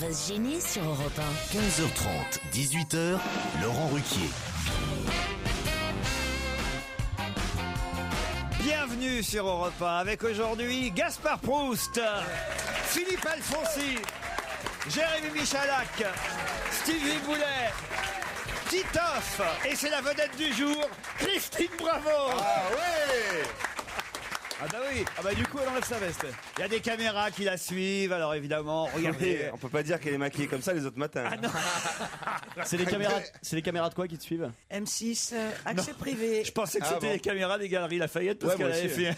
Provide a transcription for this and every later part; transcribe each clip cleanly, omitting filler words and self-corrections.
va se gêner sur Europe 1. 15h30, 18h, Laurent Ruquier. Bienvenue sur Europe 1 avec aujourd'hui Gaspard Proust, Philippe Alfonsi, Jérémy Michalak, Stevie Boulet, Titoff, et c'est la vedette du jour, Christine Bravo. Ah ouais. Ah bah oui. Ah bah du coup elle enlève sa veste. Il y a des caméras qui la suivent, alors évidemment, regardez. On peut pas dire qu'elle est maquillée comme ça les autres matins. Ah non. C'est les caméras de quoi qui te suivent? M6, accès privé. Je pensais que c'était les camoras des Galeries Lafayette parce Ouais, qu'elle moi avait aussi. fait...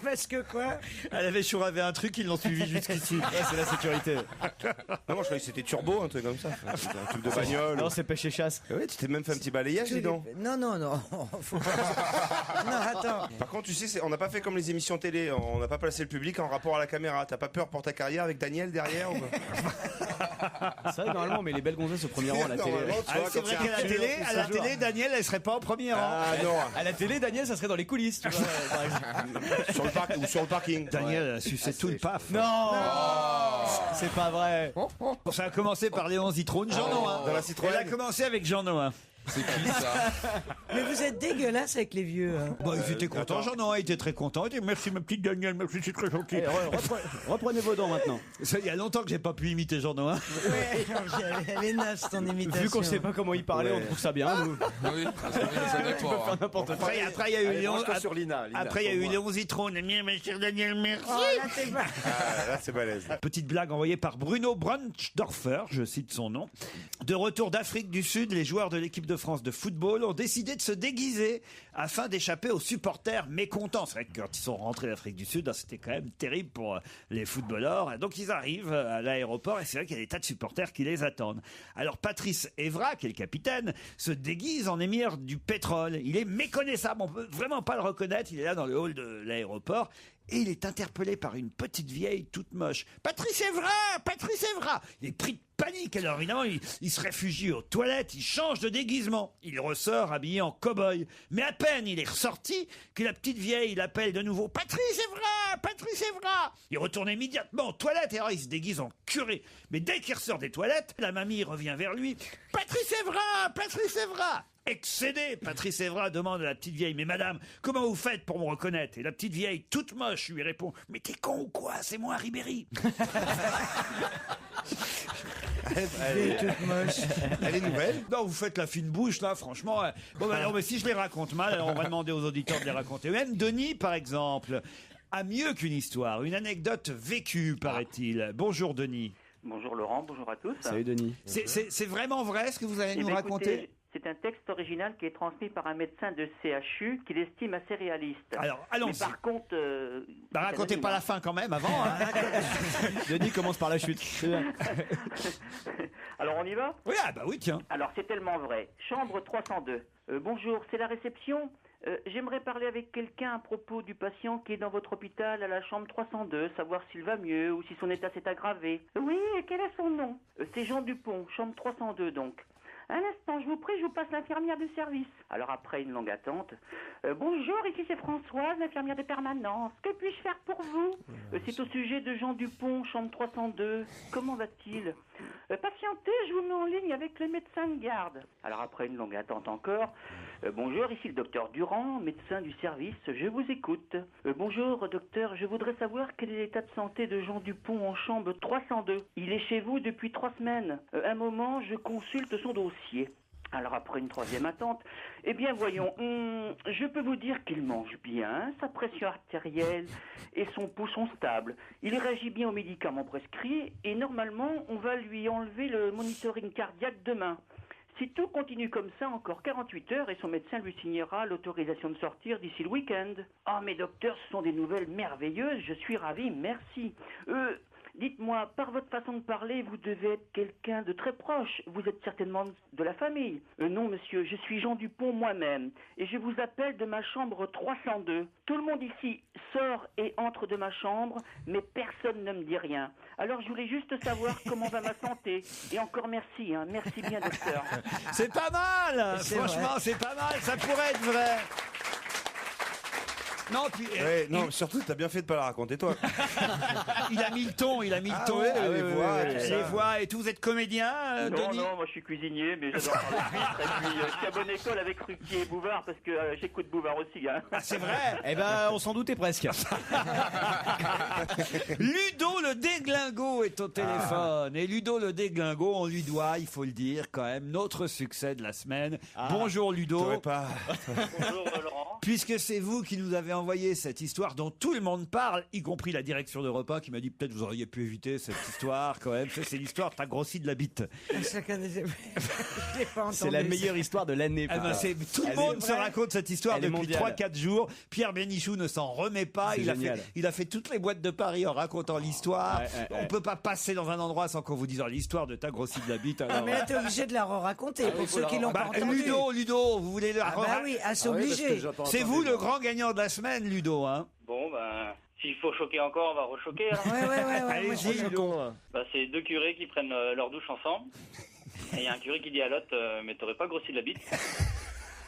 Parce que quoi? Elle avait chouravé un truc, ils l'ont suivi jusqu'ici. Ouais, c'est la sécurité. Non, moi je croyais que c'était turbo, un truc comme ça. C'était un truc de bagnole. Non, c'est pêche et chasse. Ouais, tu t'es même fait un petit balayage, dis donc. Non. Faut pas- Non, attends. Par contre, tu sais, on n'a pas fait comme les émissions télé. On n'a pas placé le public en rapport à la caméra. T'as pas peur pour ta carrière avec Daniel derrière ou pas? C'est vrai, normalement, mais les belles gonzesses au premier rang à la télé. Normalement, tu Ah, vois, c'est quand vrai il y a qu'à un la tueur, télé, tout à ça la joue. télé, Daniel, elle serait pas au premier rang. Ah non. À la télé, Daniel, ça serait dans les coulisses, tu vois, par exemple. Sur le parc ou sur le parking. Daniel a sucé tout le paf. Non, c'est pas vrai. Ça a commencé par Léon Zitrone, Jean Noin. Dans la Citroën. Elle a commencé avec Jean Noin. Mais vous êtes dégueulasse avec les vieux. Hein. Bon, ils étaient contents, Jean Noin était très content. Il dit merci ma petite Daniel, merci, c'est très gentil. Eh, reprenez vos dents maintenant. Ça, il y a longtemps que j'ai pas pu imiter Jean Noin. Ouais, elle est naze ton imitation. Vu qu'on sait pas comment il parlait, on trouve ça bien, nous. Oui, ça dépend. Faire n'importe quoi. Après, il y a eu Léon. sur Lina. Après, il y a eu Léon Zitrone. Bien, ma chère Daniel, merci. Oh, là, t'es pas... Ah, là, c'est balèze. Petite blague envoyée par Bruno Brunchdorfer, je cite son nom. De retour d'Afrique du Sud, les joueurs de l'équipe de France de football ont décidé de se déguiser afin d'échapper aux supporters mécontents. C'est vrai que quand ils sont rentrés d'Afrique du Sud, c'était quand même terrible pour les footballeurs. Donc ils arrivent à l'aéroport et c'est vrai qu'il y a des tas de supporters qui les attendent. Alors Patrice Evra, qui est le capitaine, se déguise en émir du pétrole. Il est méconnaissable, on peut vraiment pas le reconnaître. Il est là dans le hall de l'aéroport. Et il est interpellé par une petite vieille toute moche. Patrice Evra! Patrice Evra! Il est pris de panique. Alors évidemment, il se réfugie aux toilettes, il change de déguisement. Il ressort habillé en cow-boy. Mais à peine il est ressorti que la petite vieille l'appelle de nouveau. Patrice Evra! Patrice Evra! Il retourne immédiatement aux toilettes et alors il se déguise en curé. Mais dès qu'il ressort des toilettes, la mamie revient vers lui. Patrice Evra! Patrice Evra! Excédé, Patrice Evra demande à la petite vieille « Mais madame, comment vous faites pour me reconnaître ?» Et la petite vieille, toute moche, lui répond « Mais t'es con ou quoi? C'est moi, Ribéry !» Elle est toute moche. Elle est nouvelle. Non, vous faites la fine bouche, là, franchement. Bon, bah, non, mais si je les raconte mal, alors on va demander aux auditeurs de les raconter. Même Denis, par exemple, a mieux qu'une histoire, une anecdote vécue, paraît-il. Bonjour, Denis. Bonjour Laurent, bonjour à tous. Salut, Denis. C'est vraiment vrai ce que vous allez Eh nous bien, raconter? écoutez, c'est un texte original qui est transmis par un médecin de CHU qui l'estime assez réaliste. Alors, allons-y. Mais par contre... Bah, racontez pas la fin quand même, avant. Hein. Denis commence par la chute. C'est bien. Alors on y va? Oui, ah bah oui, tiens. Alors c'est tellement vrai. Chambre 302. Bonjour, c'est la réception. J'aimerais parler avec quelqu'un à propos du patient qui est dans votre hôpital à la chambre 302, savoir s'il va mieux ou si son état s'est aggravé. Oui, et quel est son nom? C'est Jean Dupont, chambre 302 donc. Un instant, je vous prie, je vous passe l'infirmière du service. Alors après une longue attente, bonjour, ici c'est Françoise, l'infirmière de permanence. Que puis-je faire pour vous? C'est au sujet de Jean Dupont, chambre 302. Comment va-t-il? Patientez, je vous mets en ligne avec le médecin de garde. Alors après une longue attente encore, bonjour, ici le docteur Durand, médecin du service, je vous écoute. Bonjour docteur, je voudrais savoir quel est l'état de santé de Jean Dupont en chambre 302. Il est chez vous depuis 3 semaines. Un moment, je consulte son dossier. Alors après une troisième attente, eh bien voyons, je peux vous dire qu'il mange bien, sa pression artérielle et son pouls sont stables. Il réagit bien aux médicaments prescrits et normalement on va lui enlever le monitoring cardiaque demain. Si tout continue comme ça, encore 48 heures et son médecin lui signera l'autorisation de sortir d'ici le week-end. Ah mais docteur, ce sont des nouvelles merveilleuses, je suis ravi, merci. Dites-moi, par votre façon de parler, vous devez être quelqu'un de très proche. Vous êtes certainement de la famille. Non, monsieur, je suis Jean Dupont moi-même. Et je vous appelle de ma chambre 302. Tout le monde ici sort et entre de ma chambre, mais personne ne me dit rien. Alors je voulais juste savoir comment va ma santé. Et encore merci, hein. Merci bien, docteur. C'est pas mal. C'est Franchement, vrai. c'est pas mal. Ça pourrait être vrai. Non, puis, Ouais, non, surtout, t'as bien fait de pas la raconter, toi. il a mis le ton, ouais, les voix, tout ça. les voix et tout. Vous êtes comédien, Non, Denis? non, moi je suis cuisinier, mais j'adore parler de huîtres. Et puis je suis à bonne école avec Ruquier et Bouvard parce que j'écoute Bouvard aussi. Hein. Ah, c'est vrai. Eh ben, on s'en doutait presque. Ludo le déglingo est au téléphone. Et Ludo le déglingo, on lui doit, il faut le dire quand même, notre succès de la semaine. Bonjour Ludo. T'aurais pas. Bonjour Laurent. Puisque c'est vous qui nous avez envoyé cette histoire dont tout le monde parle, y compris la direction de repas qui m'a dit peut-être vous auriez pu éviter cette histoire quand même. C'est l'histoire, t'as grossi de la bite. Je la connaissais pas. Je l'ai pas entendu. C'est la meilleure histoire de l'année. Ah ben, putain. tout le Elle monde est se vraie. raconte cette histoire Elle est depuis mondiale. 3-4 jours. Pierre Bénichou ne s'en remet pas. C'est génial. Il a fait toutes les boîtes de Paris en racontant l'histoire. On peut pas passer dans un endroit sans qu'on vous dise l'histoire de ta grossi de la bite. Ah, mais là, t'es obligé de la raconter pour ceux qui l'ont pas entendu. Ludo, vous voulez la Ah bah oui, c'est obligé. C'est vous le grand gagnant de la semaine, Ludo, hein? Bon, ben, s'il faut choquer encore, on va rechoquer. Hein. Ouais. moi, Allez-y, je- Ludo. Bah, c'est deux curés qui prennent leur douche ensemble. Et il y a un curé qui dit à l'autre, mais t'aurais pas grossi de la bite?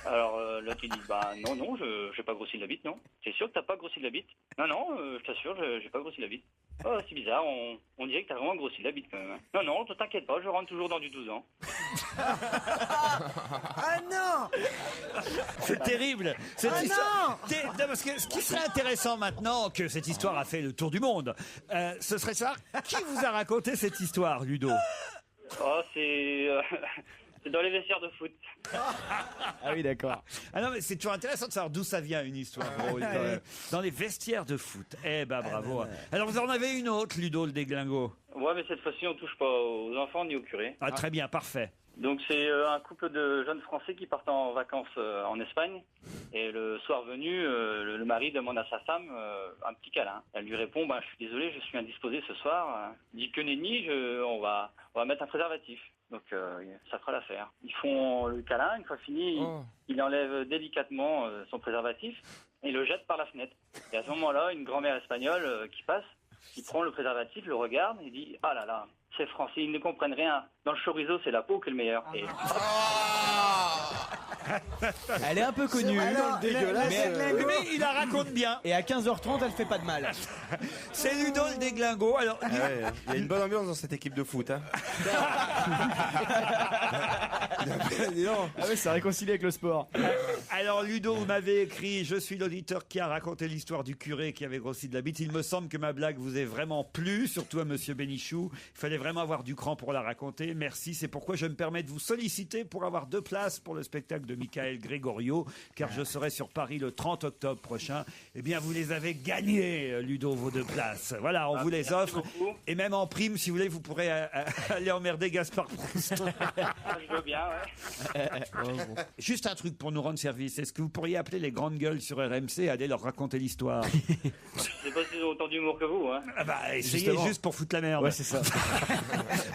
Alors l'autre il dit, bah non, j'ai pas grossi de la bite, non. T'es sûr que t'as pas grossi de la bite? Non, je t'assure, j'ai pas grossi de la bite. Oh, c'est bizarre, on dirait que t'as vraiment grossi de la bite quand même. Non, t'inquiète pas, je rentre toujours dans du 12 ans. Ah non. C'est terrible. Cette Ah histoire- Non, parce que ce qui serait intéressant maintenant que cette histoire a fait le tour du monde, ce serait ça. Qui vous a raconté cette histoire, Ludo? Oh, c'est dans les vestiaires de foot. Ah oui, d'accord. Ah non, mais c'est toujours intéressant de savoir d'où ça vient une histoire drôle, quand même. Dans les vestiaires de foot. Eh ben bravo. Alors vous en avez une autre, Ludo le déglingo. Ouais, mais cette fois-ci on touche pas aux enfants ni aux curés. Ah très bien, parfait. Donc c'est un couple de jeunes Français qui partent en vacances en Espagne. Et le soir venu, le mari demande à sa femme un petit câlin. Elle lui répond, je suis désolé, je suis indisposé ce soir. Il dit que nenni, on va mettre un préservatif. Donc ça fera l'affaire. Ils font le câlin, une fois fini, il enlève délicatement son préservatif et le jette par la fenêtre. Et à ce moment-là, une grand-mère espagnole qui passe, il prend le préservatif, le regarde et dit, ah là là, ces Français, ils ne comprennent rien. Dans le chorizo, c'est la peau qui est le meilleur. Et... Elle est un peu connue. Alors, dégueulasse. Mais il la raconte bien. Et à 15h30, elle fait pas de mal. C'est Ludo le déglingo. Alors, Ah ouais, il y a une bonne ambiance dans cette équipe de foot. Hein. Dis donc. Ah oui, c'est réconcilié avec le sport. alors Ludo, vous m'avez écrit, je suis l'auditeur qui a raconté l'histoire du curé qui avait grossi de la bite. Il me semble que ma blague vous ait vraiment plu, surtout à Monsieur Bénichou. Il fallait vraiment avoir du cran pour la raconter. Merci, c'est pourquoi je me permets de vous solliciter pour avoir 2 places pour le spectacle de Michael Gregorio, car je serai sur Paris le 30 octobre prochain. Eh bien, vous les avez gagnés, Ludo, vos 2 places. Voilà, on vous les offre. beaucoup. Et même en prime, si vous voulez, vous pourrez aller emmerder Gaspard Proust. Je veux bien, ouais. Juste un truc pour nous rendre service. Est-ce que vous pourriez appeler les grandes gueules sur RMC et aller leur raconter l'histoire? Je sais pas s'ils ont autant d'humour que vous, hein. Ah bah, essayez Justement. juste pour foutre la merde. Ouais, c'est ça.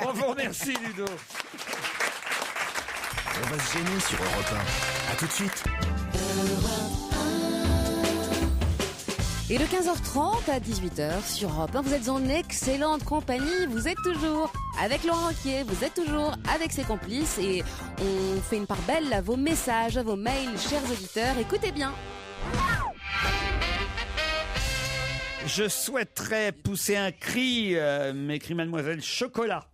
On vous remercie, Ludo. On va se gêner sur Europe 1. À tout de suite. Et de 15h30 à 18h sur Europe 1, vous êtes en excellente compagnie. Vous êtes toujours avec Laurent Ruquier, vous êtes toujours avec ses complices et on fait une part belle à vos messages, à vos mails, chers auditeurs. Écoutez bien. Je souhaiterais pousser un cri, m'écrit Mademoiselle Chocolat.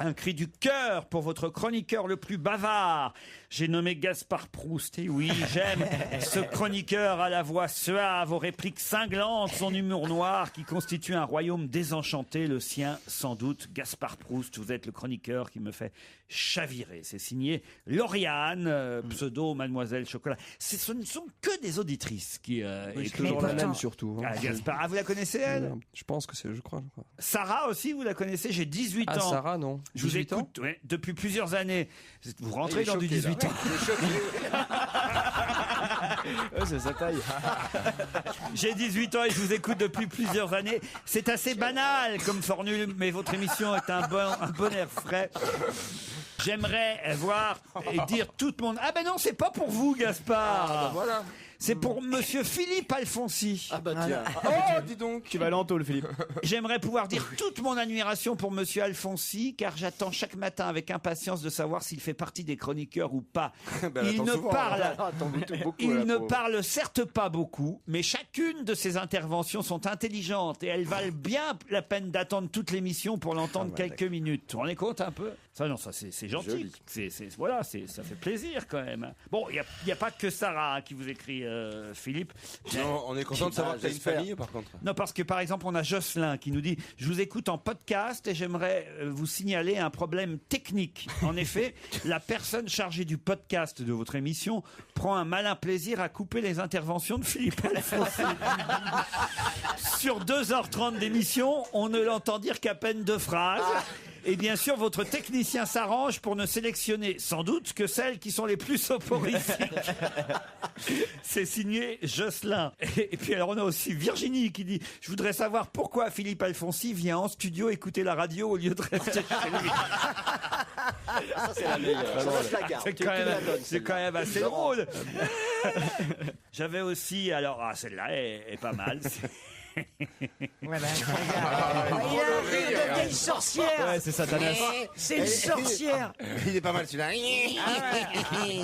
Un cri du cœur pour votre chroniqueur le plus bavard. J'ai nommé Gaspard Proust. Et oui, j'aime ce chroniqueur à la voix suave, aux répliques cinglantes, son humour noir qui constitue un royaume désenchanté, le sien sans doute. Gaspard Proust, vous êtes le chroniqueur qui me fait chavirer. C'est signé Lauriane, pseudo Mademoiselle Chocolat. Ce ne sont que des auditrices qui C'est écrivent. toujours la pourtant- même surtout. hein. Ah, Gaspard. Ah, vous la connaissez, elle? Je pense que c'est, je crois. Sarah aussi, vous la connaissez? J'ai 18 Ah, ans. Sarah, non. Je vous 18 ans écoute depuis plusieurs années. Vous rentrez Il est dans du choqué, 18 ans. Ouais, c'est sa taille. J'ai 18 ans et je vous écoute depuis plusieurs années. C'est assez banal comme formule, mais votre émission est un bon air frais. J'aimerais voir et dire tout le monde. Ah ben non, c'est pas pour vous, Gaspard. Voilà. C'est pour monsieur Philippe Alfonsi. Ah bah tiens. Oh, dis donc. Tu vas aller en tôle, Philippe. J'aimerais pouvoir dire toute mon admiration pour monsieur Alfonsi, car j'attends chaque matin avec impatience de savoir s'il fait partie des chroniqueurs ou pas. Ben, Il attends ne souvent, parle, il ne pauvre. parle certes pas beaucoup, mais chacune de ses interventions sont intelligentes et elles valent bien la peine d'attendre toute l'émission pour l'entendre quelques minutes. On les compte un peu. Ça, non, ça c'est gentil. Voilà, ça fait plaisir quand même. Bon, il n'y a pas que Sarah qui vous écrit, Philippe. Non, on est content de savoir que t'as une famille, par contre. Non, parce que par exemple, on a Jocelyn qui nous dit « Je vous écoute en podcast et j'aimerais vous signaler un problème technique. En effet, la personne chargée du podcast de votre émission prend un malin plaisir à couper les interventions de Philippe Alfonsi. Sur 2h30 d'émission, on ne l'entend dire qu'à peine 2 phrases. Et bien sûr, votre technicien s'arrange pour ne sélectionner sans doute que celles qui sont les plus soporifiques. » C'est signé Jocelyn. Et puis alors on a aussi Virginie qui dit « Je voudrais savoir pourquoi Philippe Alfonsi vient en studio écouter la radio au lieu de rester chez lui. » Ça, c'est la meilleure. C'est quand même assez drôle. J'avais aussi, alors celle-là est pas mal. Voilà, regarde. Il a un rire de vieille sorcière. Ouais, c'est Satanas. C'est une sorcière. Il est pas mal celui-là.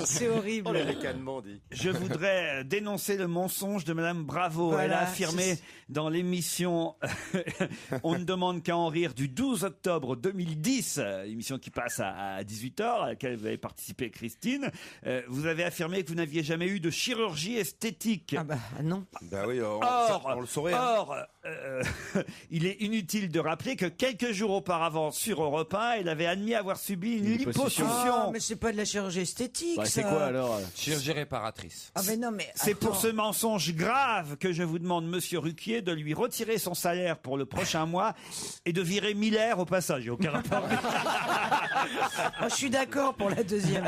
C'est horrible. Oh, les ricanements, dit. Je voudrais dénoncer le mensonge de Madame Bravo. Voilà, Elle a affirmé dans l'émission On ne demande qu'à en rire du 12 octobre 2010, émission qui passe à 18h, à laquelle vous avez participé, Christine. Vous avez affirmé que vous n'aviez jamais eu de chirurgie esthétique. Ah bah non. Bah oui, on le saurait. Or, il est inutile de rappeler que quelques jours auparavant, sur Europe 1, elle avait admis avoir subi une liposuction. Ah, mais c'est pas de la chirurgie esthétique. Bah, c'est ça. quoi alors? Chirurgie réparatrice. Ah mais non, mais C'est pour attends. ce mensonge grave que je vous demande, monsieur Ruquier, de lui retirer son salaire pour le prochain mois et de virer Miller au passage. Il n'y a aucun rapport. Moi, je suis d'accord pour la deuxième.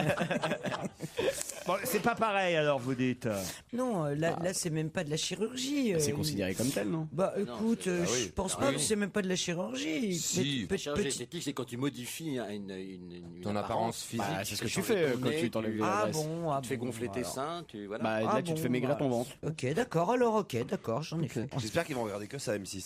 Bon, c'est pas pareil alors, vous dites. Non, là c'est même pas de la chirurgie. C'est considéré comme tel, non? Bah écoute, je pense pas que c'est même pas de la chirurgie. Si. Pe- Chirurgie petit- esthétique, c'est quand tu modifies Ton apparence physique. Bah, c'est ce que tu changer fais ton quand nez, tu t'enlèves Ah la graisse. bon, ah Tu fais bon, gonfler tes alors. seins, tu voilà. Bah, là, Ah tu te bon, fais maigrir ton bah, ventre. Ok, d'accord, alors ok, d'accord, j'en ai fait. J'espère qu'ils vont regarder que ça, M6.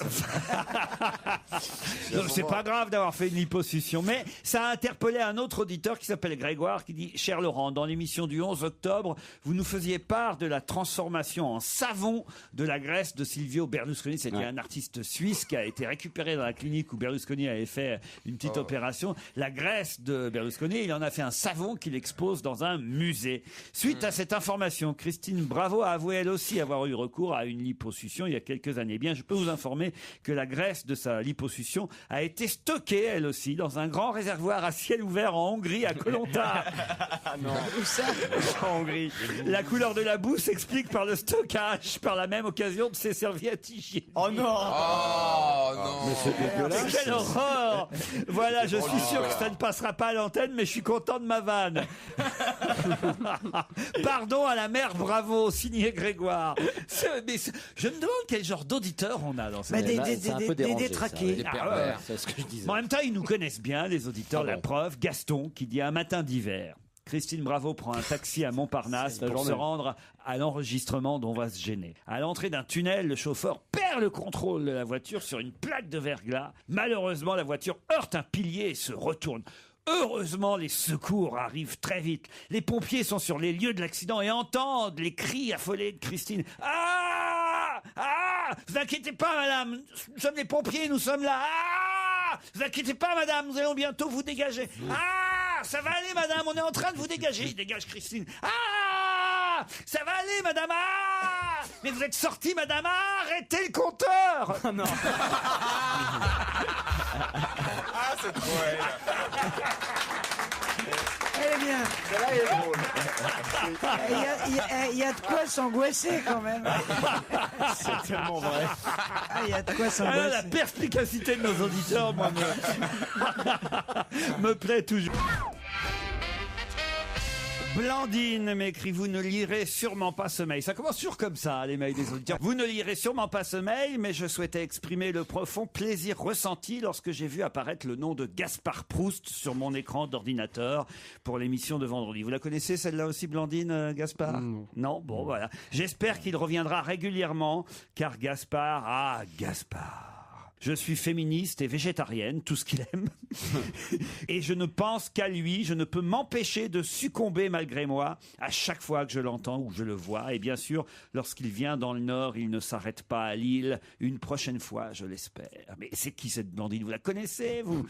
Donc, c'est pas grave d'avoir fait une liposuction, mais ça a interpellé un autre auditeur qui s'appelle Grégoire qui dit « Cher Laurent, dans l'émission du 11 octobre, vous nous faisiez part de la transformation en savon de la graisse de Silvio Berlusconi. » C'était un artiste suisse qui a été récupéré dans la clinique où Berlusconi avait fait une petite opération. La graisse de Berlusconi, il en a fait un savon qu'il expose dans un musée. Suite à cette information, Christine Bravo a avoué elle aussi avoir eu recours à une liposuction il y a quelques années. Bien, je peux vous informer que la graisse de sa liposuction a été stockée, elle aussi, dans un grand réservoir à ciel ouvert en Hongrie, à Kollontar. Ah non. Où ça? En Hongrie. La couleur de la boue s'explique par le stockage, par la même occasion, de ses serviettes hygiéniques. Oh non. Oh non. Mais c'est dégueulasse. Quelle horreur! Voilà, je suis sûr que ça ne passera pas à l'antenne, mais je suis content de ma vanne. Pardon à la mère Bravo, signé Grégoire. Je me demande quel genre d'auditeur on a dans cette Bah, C'est un peu des dérangé, détraqués. Des Ah pervers. C'est ce que je disais. En même temps, ils nous connaissent bien, les auditeurs. Ah La bon. preuve, Gaston, qui dit un matin d'hiver. Christine Bravo prend un taxi à Montparnasse C'est la pour se journée. rendre à l'enregistrement dont on va se gêner. À l'entrée d'un tunnel, le chauffeur perd le contrôle de la voiture sur une plaque de verglas. Malheureusement, la voiture heurte un pilier et se retourne. Heureusement, les secours arrivent très vite. Les pompiers sont sur les lieux de l'accident et entendent les cris affolés de Christine. Ah! Ah! Vous inquiétez pas, madame. Nous sommes les pompiers, nous sommes là. Ah! Vous inquiétez pas, madame. Nous allons bientôt vous dégager. Ah! Ça va aller, madame. On est en train de vous dégager. Il dégage Christine. Ah! Ça va aller, madame. Ah! Mais vous êtes sortie, madame. Ah! Arrêtez le compteur. Oh non. Ah, c'est trop Elle est bien. Celle-là est drôle. Il y a de quoi s'angoisser quand même. C'est tellement vrai. Ah, il y a de quoi Ah, la s'angoisser. perspicacité de nos auditeurs, moi, me plaît toujours. Blandine m'écrit, vous ne lirez sûrement pas ce mail. Ça commence toujours comme ça, les mails des auditeurs. Vous ne lirez sûrement pas ce mail, mais je souhaitais exprimer le profond plaisir ressenti lorsque j'ai vu apparaître le nom de Gaspard Proust sur mon écran d'ordinateur pour l'émission de vendredi. Vous la connaissez celle-là aussi, Blandine, Gaspard? Non. Bon, voilà. J'espère qu'il reviendra régulièrement, car Gaspard, Gaspard. Je suis féministe et végétarienne, tout ce qu'il aime. Et je ne pense qu'à lui. Je ne peux m'empêcher de succomber malgré moi à chaque fois que je l'entends ou je le vois. Et bien sûr, lorsqu'il vient dans le Nord, il ne s'arrête pas à Lille. Une prochaine fois, je l'espère. Mais c'est qui cette Blandine? Vous la connaissez, vous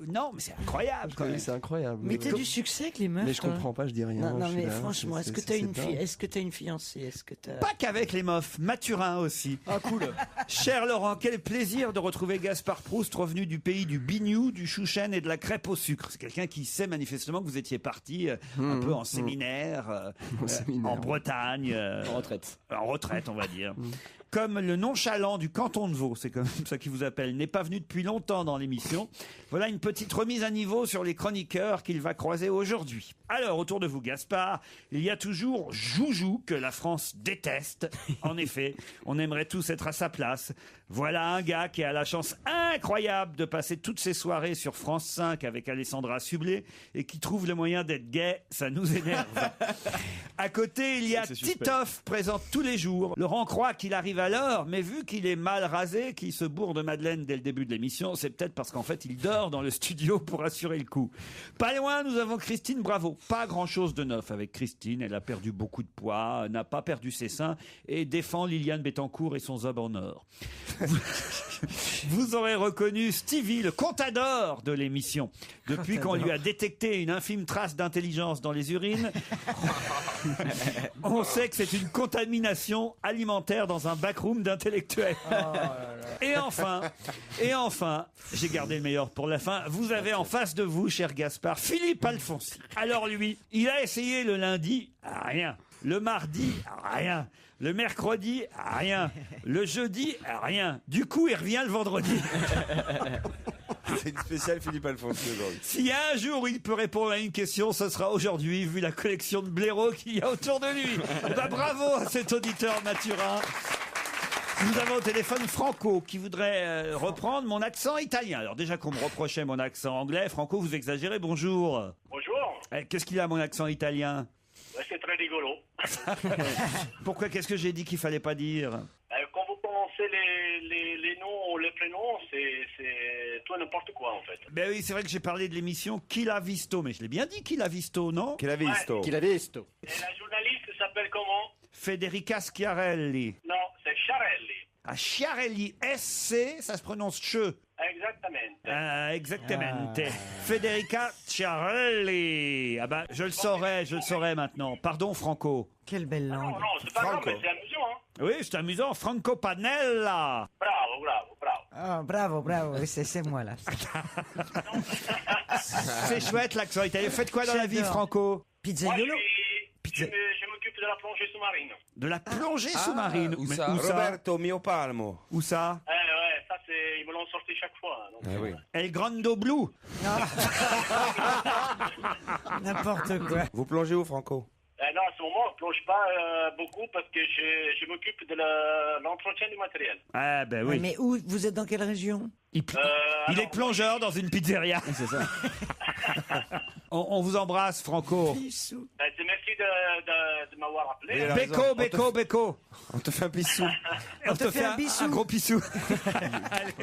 Non, mais c'est incroyable quand même. C'est incroyable. Mais t'as du succès avec les meufs. Mais je comprends pas, je dis rien. Non, mais franchement, est-ce que t'as une fille? Est-ce que t'as une fiancée? Est-ce que t'as... Pas qu'avec les meufs, Mathurin aussi. Ah, cool. Cher Laurent, quel plaisir de retrouver Gaspard Proust revenu du pays du bignou, du chouchen et de la crêpe au sucre. C'est quelqu'un qui sait manifestement que vous étiez parti un peu en séminaire, en Bretagne. En retraite. En retraite, on va dire. Comme le nonchalant du canton de Vaud, c'est comme ça qu'il vous appelle, n'est pas venu depuis longtemps dans l'émission. Voilà une petite remise à niveau sur les chroniqueurs qu'il va croiser aujourd'hui. Alors, autour de vous, Gaspard, il y a toujours Joujou, que la France déteste. En effet, on aimerait tous être à sa place. Voilà un gars qui a la chance incroyable de passer toutes ses soirées sur France 5 avec Alessandra Sublet et qui trouve le moyen d'être gay, ça nous énerve. À côté, il y a Titoff, présent tous les jours. Laurent croit qu'il arrive à l'heure, mais vu qu'il est mal rasé, qu'il se bourre de Madeleine dès le début de l'émission, c'est peut-être parce qu'en fait, il dort dans le studio pour assurer le coup. Pas loin, nous avons Christine Bravo. Pas grand-chose de neuf avec Christine. Elle a perdu beaucoup de poids, n'a pas perdu ses seins et défend Liliane Bettencourt et son zob en or. Vous aurez reconnu Stevie, le contador de l'émission. Depuis qu'on lui a détecté une infime trace d'intelligence dans les urines, on sait que c'est une contamination alimentaire dans un backroom d'intellectuels. Et enfin, j'ai gardé le meilleur pour la fin. Vous avez en face de vous, cher Gaspard, Philippe Alfonsi. Alors lui, il a essayé le lundi, rien. Le mardi, rien. Le mercredi, rien. Le jeudi, rien. Du coup, il revient le vendredi. C'est une spéciale Philippe Alfonsi aujourd'hui. S'il y a un jour où il peut répondre à une question, ce sera aujourd'hui, vu la collection de blaireaux qu'il y a autour de lui. Bravo à cet auditeur Mathurin. Nous avons au téléphone Franco qui voudrait reprendre mon accent italien. Alors déjà qu'on me reprochait mon accent anglais, Franco, vous exagérez, bonjour. Bonjour. Qu'est-ce qu'il a mon accent italien? C'est très rigolo. Pourquoi? Qu'est-ce que j'ai dit qu'il fallait pas dire? Quand vous prononcez les noms ou les prénoms, c'est tout et n'importe quoi en fait. Ben oui, c'est vrai que j'ai parlé de l'émission Chi l'ha visto, mais je l'ai bien dit Chi l'ha visto, non? Chi l'ha visto. Qu'il avait esto. Et la journaliste s'appelle comment? Federica Schiarelli. Non, c'est Chiarelli. Ah, Chiarelli, SC, ça se prononce che. Exactement. Exactement. Federica Chiarelli. Ah bah, je le saurais maintenant. Pardon, Franco. Quelle belle langue. Non, c'est pas grave, mais c'est amusant. Hein. Oui, c'est amusant. Franco Panella. Bravo. Oh, bravo, oui, c'est moi là. C'est chouette l'accent italien. Faites quoi dans la vie, J'adore. Franco? Pizzaiolo. Je m'occupe de la plongée sous-marine. De la plongée sous-marine. où Mais ça Roberto Mio Palmo. Où ça? Ouais, ça ils me l'ont sorti chaque fois. Donc, oui. El Grando Blue. N'importe quoi. Vous plongez où, Franco? non, à ce moment, je ne plonge pas beaucoup parce que je m'occupe de l'entretien du matériel. Ah ben oui. Mais où? Vous êtes dans quelle région? Il est plongeur dans une pizzeria. C'est ça. On vous embrasse, Franco. Merci de m'avoir appelé. Oui, Beko. On te fait un pissou. On te fait un bissou. un gros pissou. Allez.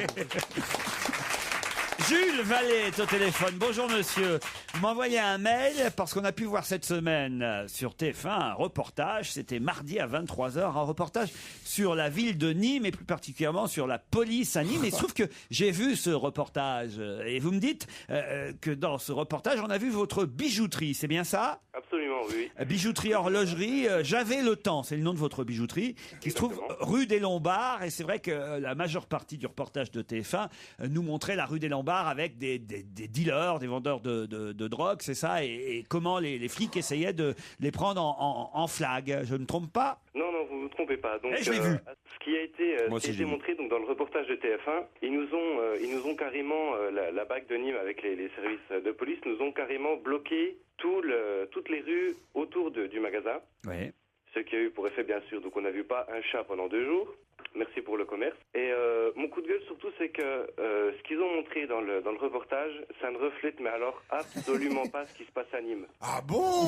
Jules Vallée est au téléphone. Bonjour monsieur. Vous m'envoyez un mail parce qu'on a pu voir cette semaine sur TF1 un reportage. C'était mardi à 23h. Un reportage sur la ville de Nîmes et plus particulièrement sur la police à Nîmes. Et il se trouve que j'ai vu ce reportage. Et vous me dites que dans ce reportage, on a vu votre bijouterie. C'est bien ça? Absolument, oui. Bijouterie horlogerie, J'avais le temps, c'est le nom de votre bijouterie, qui se trouve rue des Lombards. Et c'est vrai que la majeure partie du reportage de TF1 nous montrait la rue des Lombards avec des dealers, des vendeurs de drogue, c'est ça, et comment les flics essayaient de les prendre en flag. Je ne me trompe pas? Non, vous trompez pas. Donc, je l'ai vu. Ce qui a été montré donc dans le reportage de TF1, ils nous ont carrément la BAC de Nîmes avec les services de police nous ont carrément bloqué toutes les rues autour du magasin. Ouais. Ce qui a eu pour effet, bien sûr, donc on n'a vu pas un chat pendant 2 jours. Merci pour le commerce. Et mon coup de gueule surtout, c'est que ce qu'ils ont montré dans le reportage, ça ne reflète mais alors absolument pas ce qui se passe à Nîmes. Ah bon?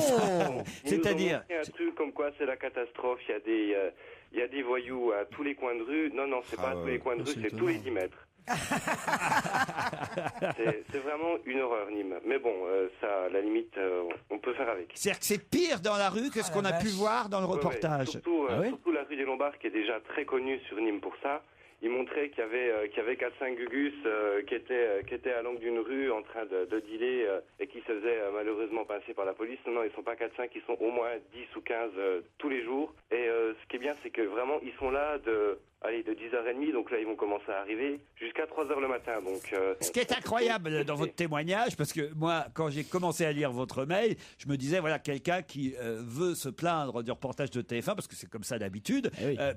C'est-à-dire un truc comme quoi c'est la catastrophe, il y a des voyous à tous les coins de rue. Non, c'est pas à tous les coins de rue, c'est tous les 10 mètres. C'est vraiment une horreur, Nîmes. Mais bon, ça, à la limite, on peut faire avec. C'est-à-dire que c'est pire dans la rue que ce qu'on a pu voir dans le reportage. Surtout la rue des Lombards, qui est déjà très connue sur Nîmes pour ça. Il montrait qu'il y avait 4-5 gugus qui étaient à l'angle d'une rue en train de dealer et qui se faisaient malheureusement pincer par la police. Non, ils sont pas 4-5, ils sont au moins 10 ou 15 tous les jours. Et ce qui est bien, c'est que vraiment, ils sont là de 10h30, donc là ils vont commencer à arriver jusqu'à 3h le matin. Donc, ce qui est incroyable dans votre témoignage, parce que moi, quand j'ai commencé à lire votre mail, je me disais, voilà, quelqu'un qui veut se plaindre du reportage de TF1, parce que c'est comme ça d'habitude,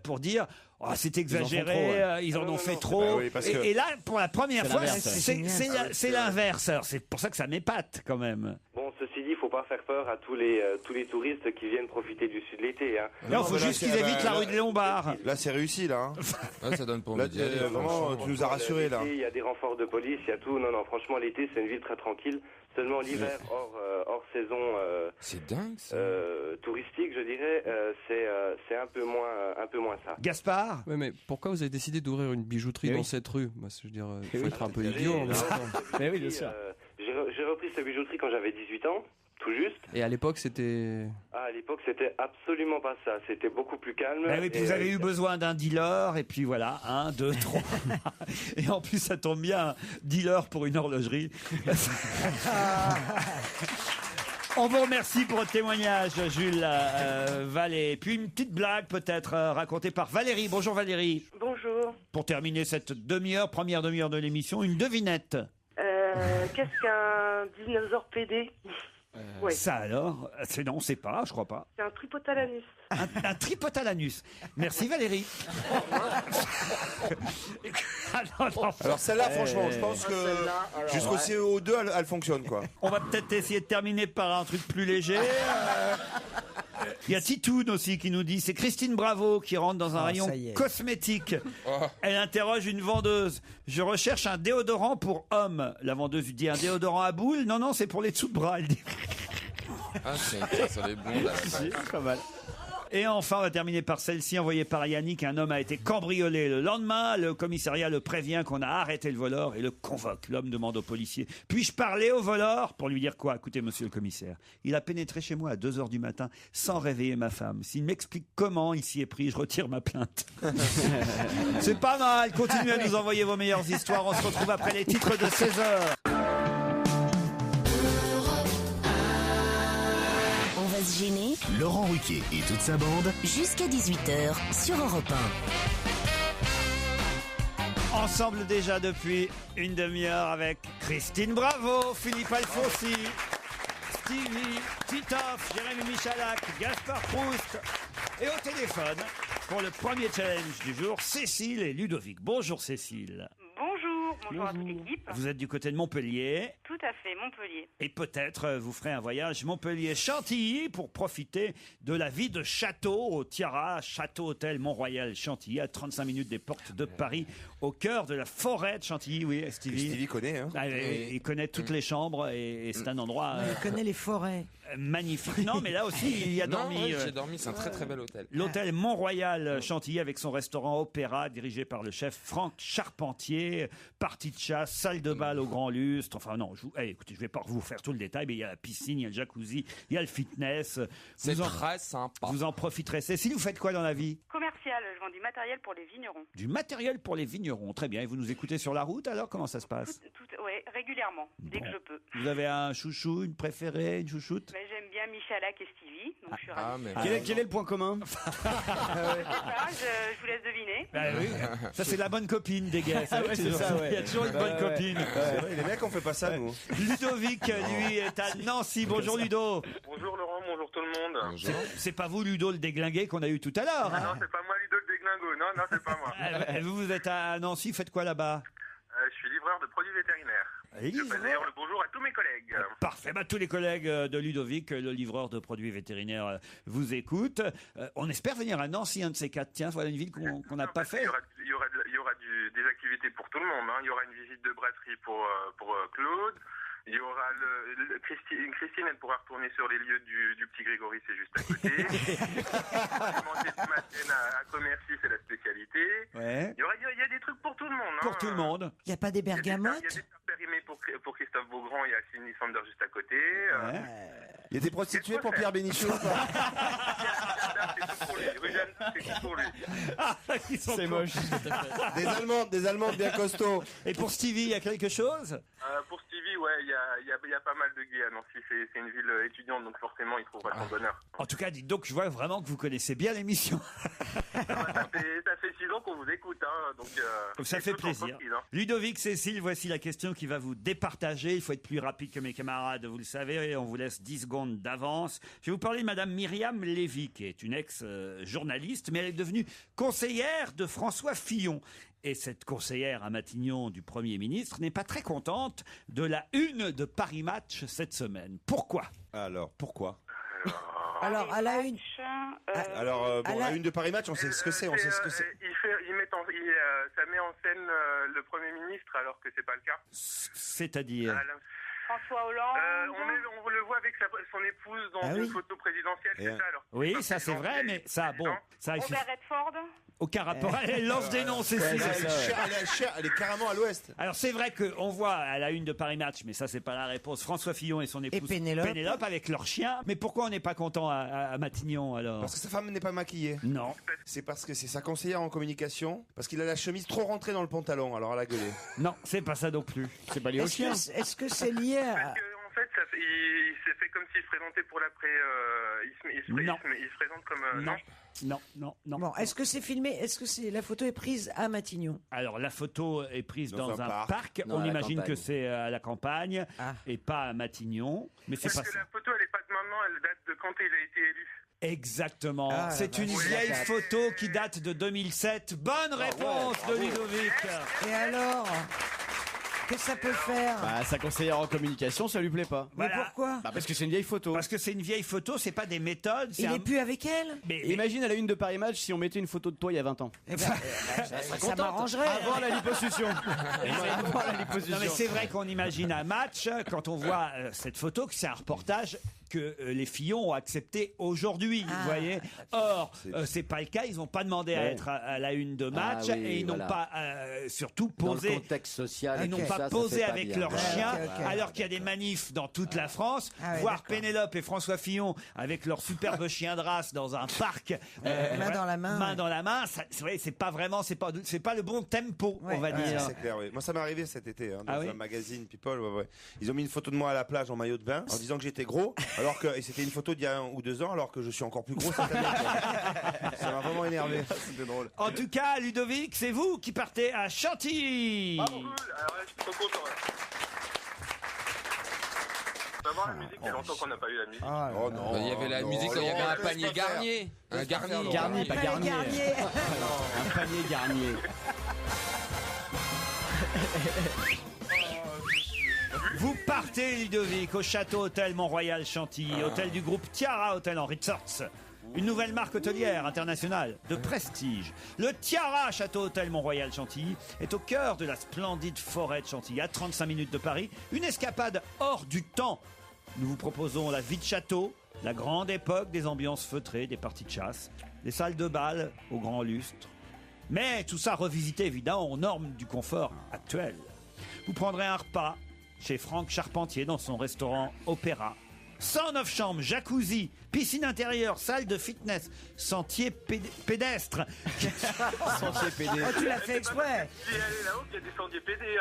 pour dire, c'est exagéré, ils en ont fait trop. Et là, pour la première fois, c'est l'inverse. Alors, c'est pour ça que ça m'épate quand même. Bon, ceci dit, il faut pas faire peur à tous les touristes qui viennent profiter du sud l'été. Hein. Non, il faut juste qu'ils évitent la rue des Lombards. Là, c'est réussi, là. Ça donne pour là, vraiment, tu nous as rassurés, là. Il y a des renforts de police, il y a tout. Non, franchement, l'été, c'est une ville très tranquille. Seulement l'hiver, hors saison c'est dingue, ça. Touristique, je dirais, c'est un peu moins ça. Gaspard ? Oui, mais pourquoi vous avez décidé d'ouvrir une bijouterie dans cette rue ? Moi, je veux dire, il faut être un peu idiot. Mais oui, bien sûr. J'ai repris cette bijouterie quand j'avais 18 ans. Tout juste. Et à l'époque, c'était... À l'époque, c'était absolument pas ça. C'était beaucoup plus calme. Oui, puis vous avez eu besoin d'un dealer, et puis voilà, 1, 2, 3. Et en plus, ça tombe bien, un dealer pour une horlogerie. On vous remercie pour votre témoignage, Jules Vallée. Puis une petite blague peut-être racontée par Valérie. Bonjour Valérie. Bonjour. Pour terminer cette première demi-heure de l'émission, une devinette. Qu'est-ce qu'un dinosaure PD? Ouais. Ça alors, non, c'est pas, je crois pas. C'est un tripotalanus. Un tripotalanus. Merci Valérie. Alors celle-là, franchement, je pense que jusqu'au CO2, elle fonctionne, quoi. On va peut-être essayer de terminer par un truc plus léger. Il y a Titoune aussi qui nous dit, c'est Christine Bravo qui rentre dans un rayon cosmétique. Elle interroge une vendeuse. Je recherche un déodorant pour homme. La vendeuse lui dit, un déodorant à boule? Non, c'est pour les dessous de bras. Elle dit. Ça sur les blondes. C'est pas mal. Et enfin, on va terminer par celle-ci, envoyée par Yannick. Un homme a été cambriolé le lendemain. Le commissariat le prévient qu'on a arrêté le voleur et le convoque. L'homme demande au policier, puis-je parler au voleur? Pour lui dire quoi? Écoutez, monsieur le commissaire, il a pénétré chez moi à 2h du matin sans réveiller ma femme. S'il m'explique comment il s'y est pris, je retire ma plainte. C'est pas mal. Continuez à nous envoyer vos meilleures histoires. On se retrouve après les titres de 16h. Gêner. Laurent Ruquier et toute sa bande. Jusqu'à 18h sur Europe 1. Ensemble déjà depuis une demi-heure avec Christine Bravo, Philippe Alfonsi, Stevie, Titoff, Jérémy Michalak, Gaspard Proust. Et au téléphone, pour le premier challenge du jour, Cécile et Ludovic. Bonjour Cécile. Bonjour à toute l'équipe. Vous êtes du côté de Montpellier. Tout à fait, Montpellier. Et peut-être vous ferez un voyage Montpellier-Chantilly pour profiter de la vie de château au Tiara, Château Hôtel Mont-Royal Chantilly, à 35 minutes des portes de Paris, au cœur de la forêt de Chantilly. Oui, Stevie. Stevie connaît. Hein. Il connaît toutes les chambres et c'est un endroit... Il connaît les forêts. Magnifique. Non, mais là aussi, il y a dormi. Oui, j'ai dormi, c'est un très très bel hôtel. L'hôtel Mont-Royal Chantilly avec son restaurant Opéra dirigé par le chef Franck Charpentier, partie de chasse, salle de bal au grand lustre. Enfin non, écoutez, je vais pas vous faire tout le détail, mais il y a la piscine, il y a le jacuzzi, il y a le fitness. C'est très sympa. Vous en profiterez. Cécile, vous faites quoi dans la vie? Commercial, je vends du matériel pour les vignerons. Du matériel pour les vignerons, très bien. Et vous nous écoutez sur la route alors? Comment ça se passe? Oui, régulièrement, dès que je peux. Vous avez un chouchou, une préférée, une chouchoute? Mais j'aime bien Michalak et Stevie, donc je suis ravie. Quel est le point commun? Je vous laisse deviner. Oui. Ça, c'est la bonne copine des gays. C'est ça, ouais. Il y a toujours une bonne copine. Les mecs, on fait pas ça, nous. Ludovic, lui, est à Nancy. Bonjour Ludo. Bonjour Laurent, bonjour bonjour tout le monde. C'est pas vous, Ludo le déglingué qu'on a eu tout à l'heure. Ah non, c'est pas moi, Ludo le déglingo. Non, c'est pas moi. Vous êtes à Nancy, faites quoi là-bas? Je suis livreur de produits vétérinaires. Je Livreur. passe d'ailleurs le bonjour à tous mes collègues. Parfait, tous les collègues de Ludovic, le livreur de produits vétérinaires, vous écoutent. On espère venir à Nancy, un de ces quatre. Tiens, voilà une ville qu'on n'a pas fait. Il y aura des activités pour tout le monde. Il y aura une visite de brasserie pour Claude. Il y aura Christine, elle pourra retourner sur les lieux du petit Grégory, c'est juste à côté. Manger du matin à Commercy, c'est la spécialité. Ouais. Il y a des trucs pour tout le monde. Pour tout le monde. Il n'y a pas des bergamotes? Il y a des tartes périmées pour Christophe Beaugrand, il y a Cindy Sander juste à côté. Il y a des prostituées pour Pierre Bénichou ou pas? C'est tout pour lui. Rugène, c'est tout pour lui. C'est moche. Des Allemandes bien costauds. Et pour Stevie, il y a quelque chose? Pour Stevie, ouais, il y a pas mal de gays à Nancy. C'est une ville étudiante, donc forcément, il trouvera son bonheur. En tout cas, dites donc, je vois vraiment que vous connaissez bien l'émission. Ça fait 6 ans qu'on vous écoute, donc Ça fait plaisir. Ludovic, Cécile, voici la question qui va vous départager. Il faut être plus rapide que mes camarades, vous le savez. On vous laisse 10 secondes d'avance. Je vais vous parler de Madame Myriam Lévy, qui est une ex-journaliste, mais elle est devenue conseillère de François Fillon. Et cette conseillère à Matignon du Premier ministre n'est pas très contente de la une de Paris Match cette semaine. Pourquoi? Alors, pourquoi? Alors, à la une. La une de Paris Match, on sait ce que c'est. On sait ce que c'est. Ça met en scène le Premier ministre, alors que c'est pas le cas. C'est-à-dire? François Hollande. On le voit avec son épouse dans une photo présidentielle, c'est ça alors. Oui, ça c'est vrai, mais ça, bon, ça. Robert Redford. Aucun rapport. Elle lance des noms, Cécile. Elle est carrément à l'ouest. Alors c'est vrai qu'on voit à la une de Paris Match, mais ça c'est pas la réponse, François Fillon et son épouse Pénélope avec leur chien. Mais pourquoi on n'est pas content à Matignon alors? Parce que sa femme n'est pas maquillée. Non. C'est parce que c'est sa conseillère en communication, parce qu'il a la chemise trop rentrée dans le pantalon, alors elle a gueulé. Non, c'est pas ça non plus. C'est pas lié au chien. Est-ce que c'est lié à... En fait, il s'est fait comme s'il se présentait pour l'après. Il se présente comme. Non. Bon, est-ce que c'est filmé? Est-ce que la photo est prise à Matignon? Alors la photo est prise dans un parc. Non, on à la imagine campagne. que c'est à la campagne et pas à Matignon. Mais c'est Parce pas que ça. la photo, elle est pas de maintenant, elle date de quand il a été élu. Exactement. C'est une vieille photo qui date de 2007. Bonne réponse de Ludovic. Et alors? Qu'est-ce que ça peut faire? Sa conseillère en communication, ça lui plaît pas. Mais pourquoi? Parce que c'est une vieille photo. Parce que c'est une vieille photo, c'est pas des méthodes. Il est plus avec elle? Mais imagine à la une de Paris Match si on mettait une photo de toi il y a 20 ans. Ça m'arrangerait. Avant la liposuction. Non mais c'est vrai qu'on imagine un match quand on voit cette photo que c'est un reportage que les Fillons ont accepté aujourd'hui, vous voyez. Or, c'est pas le cas, ils n'ont pas demandé à être à la une de match et ils n'ont pas surtout posé dans le contexte social. Ils n'ont pas posé avec leur chien alors qu'il y a des manifs dans toute la France. Voir Pénélope et François Fillon avec leur superbe chien de race dans un parc, main dans la main. Main dans la main, c'est pas vraiment, c'est pas le bon tempo, on va dire. C'est clair, oui. Moi, ça m'est arrivé cet été, dans oui un magazine People. Ouais. Ils ont mis une photo de moi à la plage en maillot de bain en disant que j'étais gros, alors que c'était une photo d'il y a 1 ou 2 ans, alors que je suis encore plus gros cette année. Ça m'a vraiment énervé. C'était drôle. En tout cas, Ludovic, c'est vous qui partez à Chantilly. Ah, cool. Alors, je suis trop content. On va voir la musique, il y a longtemps qu'on n'a pas eu la musique. Oh non. Il y avait la musique, il y avait un panier Garnier. Un Garnier. Garnier, pas Garnier. Un panier Garnier. Vous partez, Ludovic, au château hôtel Mont-Royal Chantilly, hôtel du groupe Tiara Hôtel en Resorts. Une nouvelle marque hôtelière internationale de prestige. Le Tiara Château Hôtel Mont-Royal Chantilly est au cœur de la splendide forêt de Chantilly, à 35 minutes de Paris. Une escapade hors du temps. Nous vous proposons la vie de château, la grande époque des ambiances feutrées, des parties de chasse, des salles de bal au grand lustre. Mais tout ça revisité évidemment aux normes du confort actuel. Vous prendrez un repas chez Franck Charpentier dans son restaurant Opéra. 109 chambres, jacuzzi, piscine intérieure, salle de fitness, sentier pédestre. Sentier pédestre. Oh, tu l'as fait exprès. Si elle est là-haut, il y a des sentiers PD.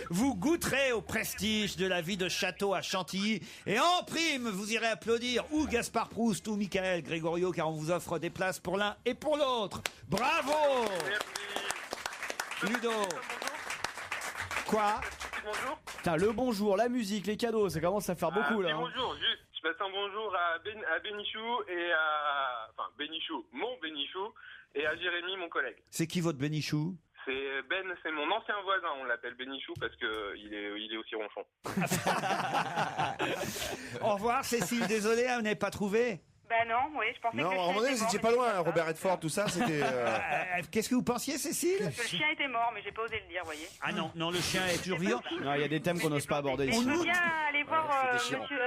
Vous goûterez au prestige de la vie de château à Chantilly. Et en prime, vous irez applaudir ou Gaspard Proust ou Michael Grégorio, car on vous offre des places pour l'un et pour l'autre. Bravo. Merci. Ludo. Quoi? Bonjour. Putain, le bonjour, la musique, les cadeaux, ça commence à faire beaucoup là. Bonjour, juste, Je passe un bonjour à Bénichou et à... Enfin, Bénichou, mon Bénichou, et à Jérémy, mon collègue. C'est qui votre Bénichou? C'est Ben, c'est mon ancien voisin, on l'appelle Bénichou parce qu'il est aussi ronchon. Au revoir Cécile, désolé, vous n'avez pas trouvé? Ben non, oui, je pensais Non, que à le un chien moment donné, était vous mort, étiez mais pas j'ai loin, ça. Robert Redford, tout ça, c'était... Qu'est-ce que vous pensiez, Cécile? Que le chien était mort, mais j'ai pas osé le dire, vous voyez. Ah non, non, le chien est toujours vivant. Non, il y a des thèmes qu'on n'ose pas aborder Mais ici. je veux bien aller voir c'est monsieur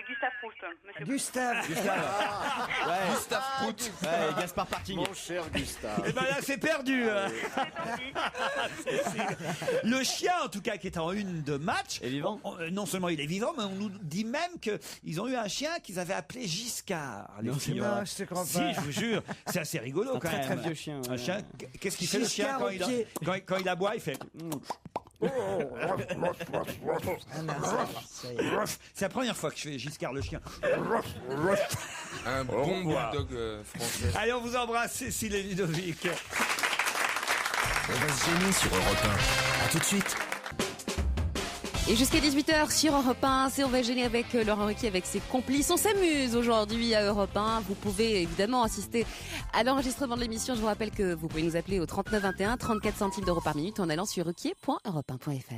Gustave Proust. Monsieur Gustave. Ouais. Gustave Prout. Ouais, Gaspard Parking. Mon cher Gustave. Eh ben là, c'est perdu. Cécile. Le chien, en tout cas, qui est en une de match, est vivant. Non seulement il est vivant, mais on nous dit même qu'ils ont eu un chien qu'ils avaient appelé Giscard. les Non, filles. non, je te crois Si, pas. je vous jure, c'est assez rigolo Un quand très, même. très vieux chien, Un ouais. chien. Qu'est-ce qu'il fait le chien Giscard quand au pied. quand il aboie? Il fait. C'est la première fois que je fais Giscard le chien. Un bon bulldog français. Allez, on vous embrasse, Cécile et Ludovic. On va se gêner sur Europe 1. À tout de suite. Et jusqu'à 18h sur Europe 1, c'est On va gêner avec Laurent Ruquier avec ses complices. On s'amuse aujourd'hui à Europe 1. Vous pouvez évidemment assister à l'enregistrement de l'émission. Je vous rappelle que vous pouvez nous appeler au 3921, 34 centimes d'euros par minute en allant sur ruquier.europe1.fr.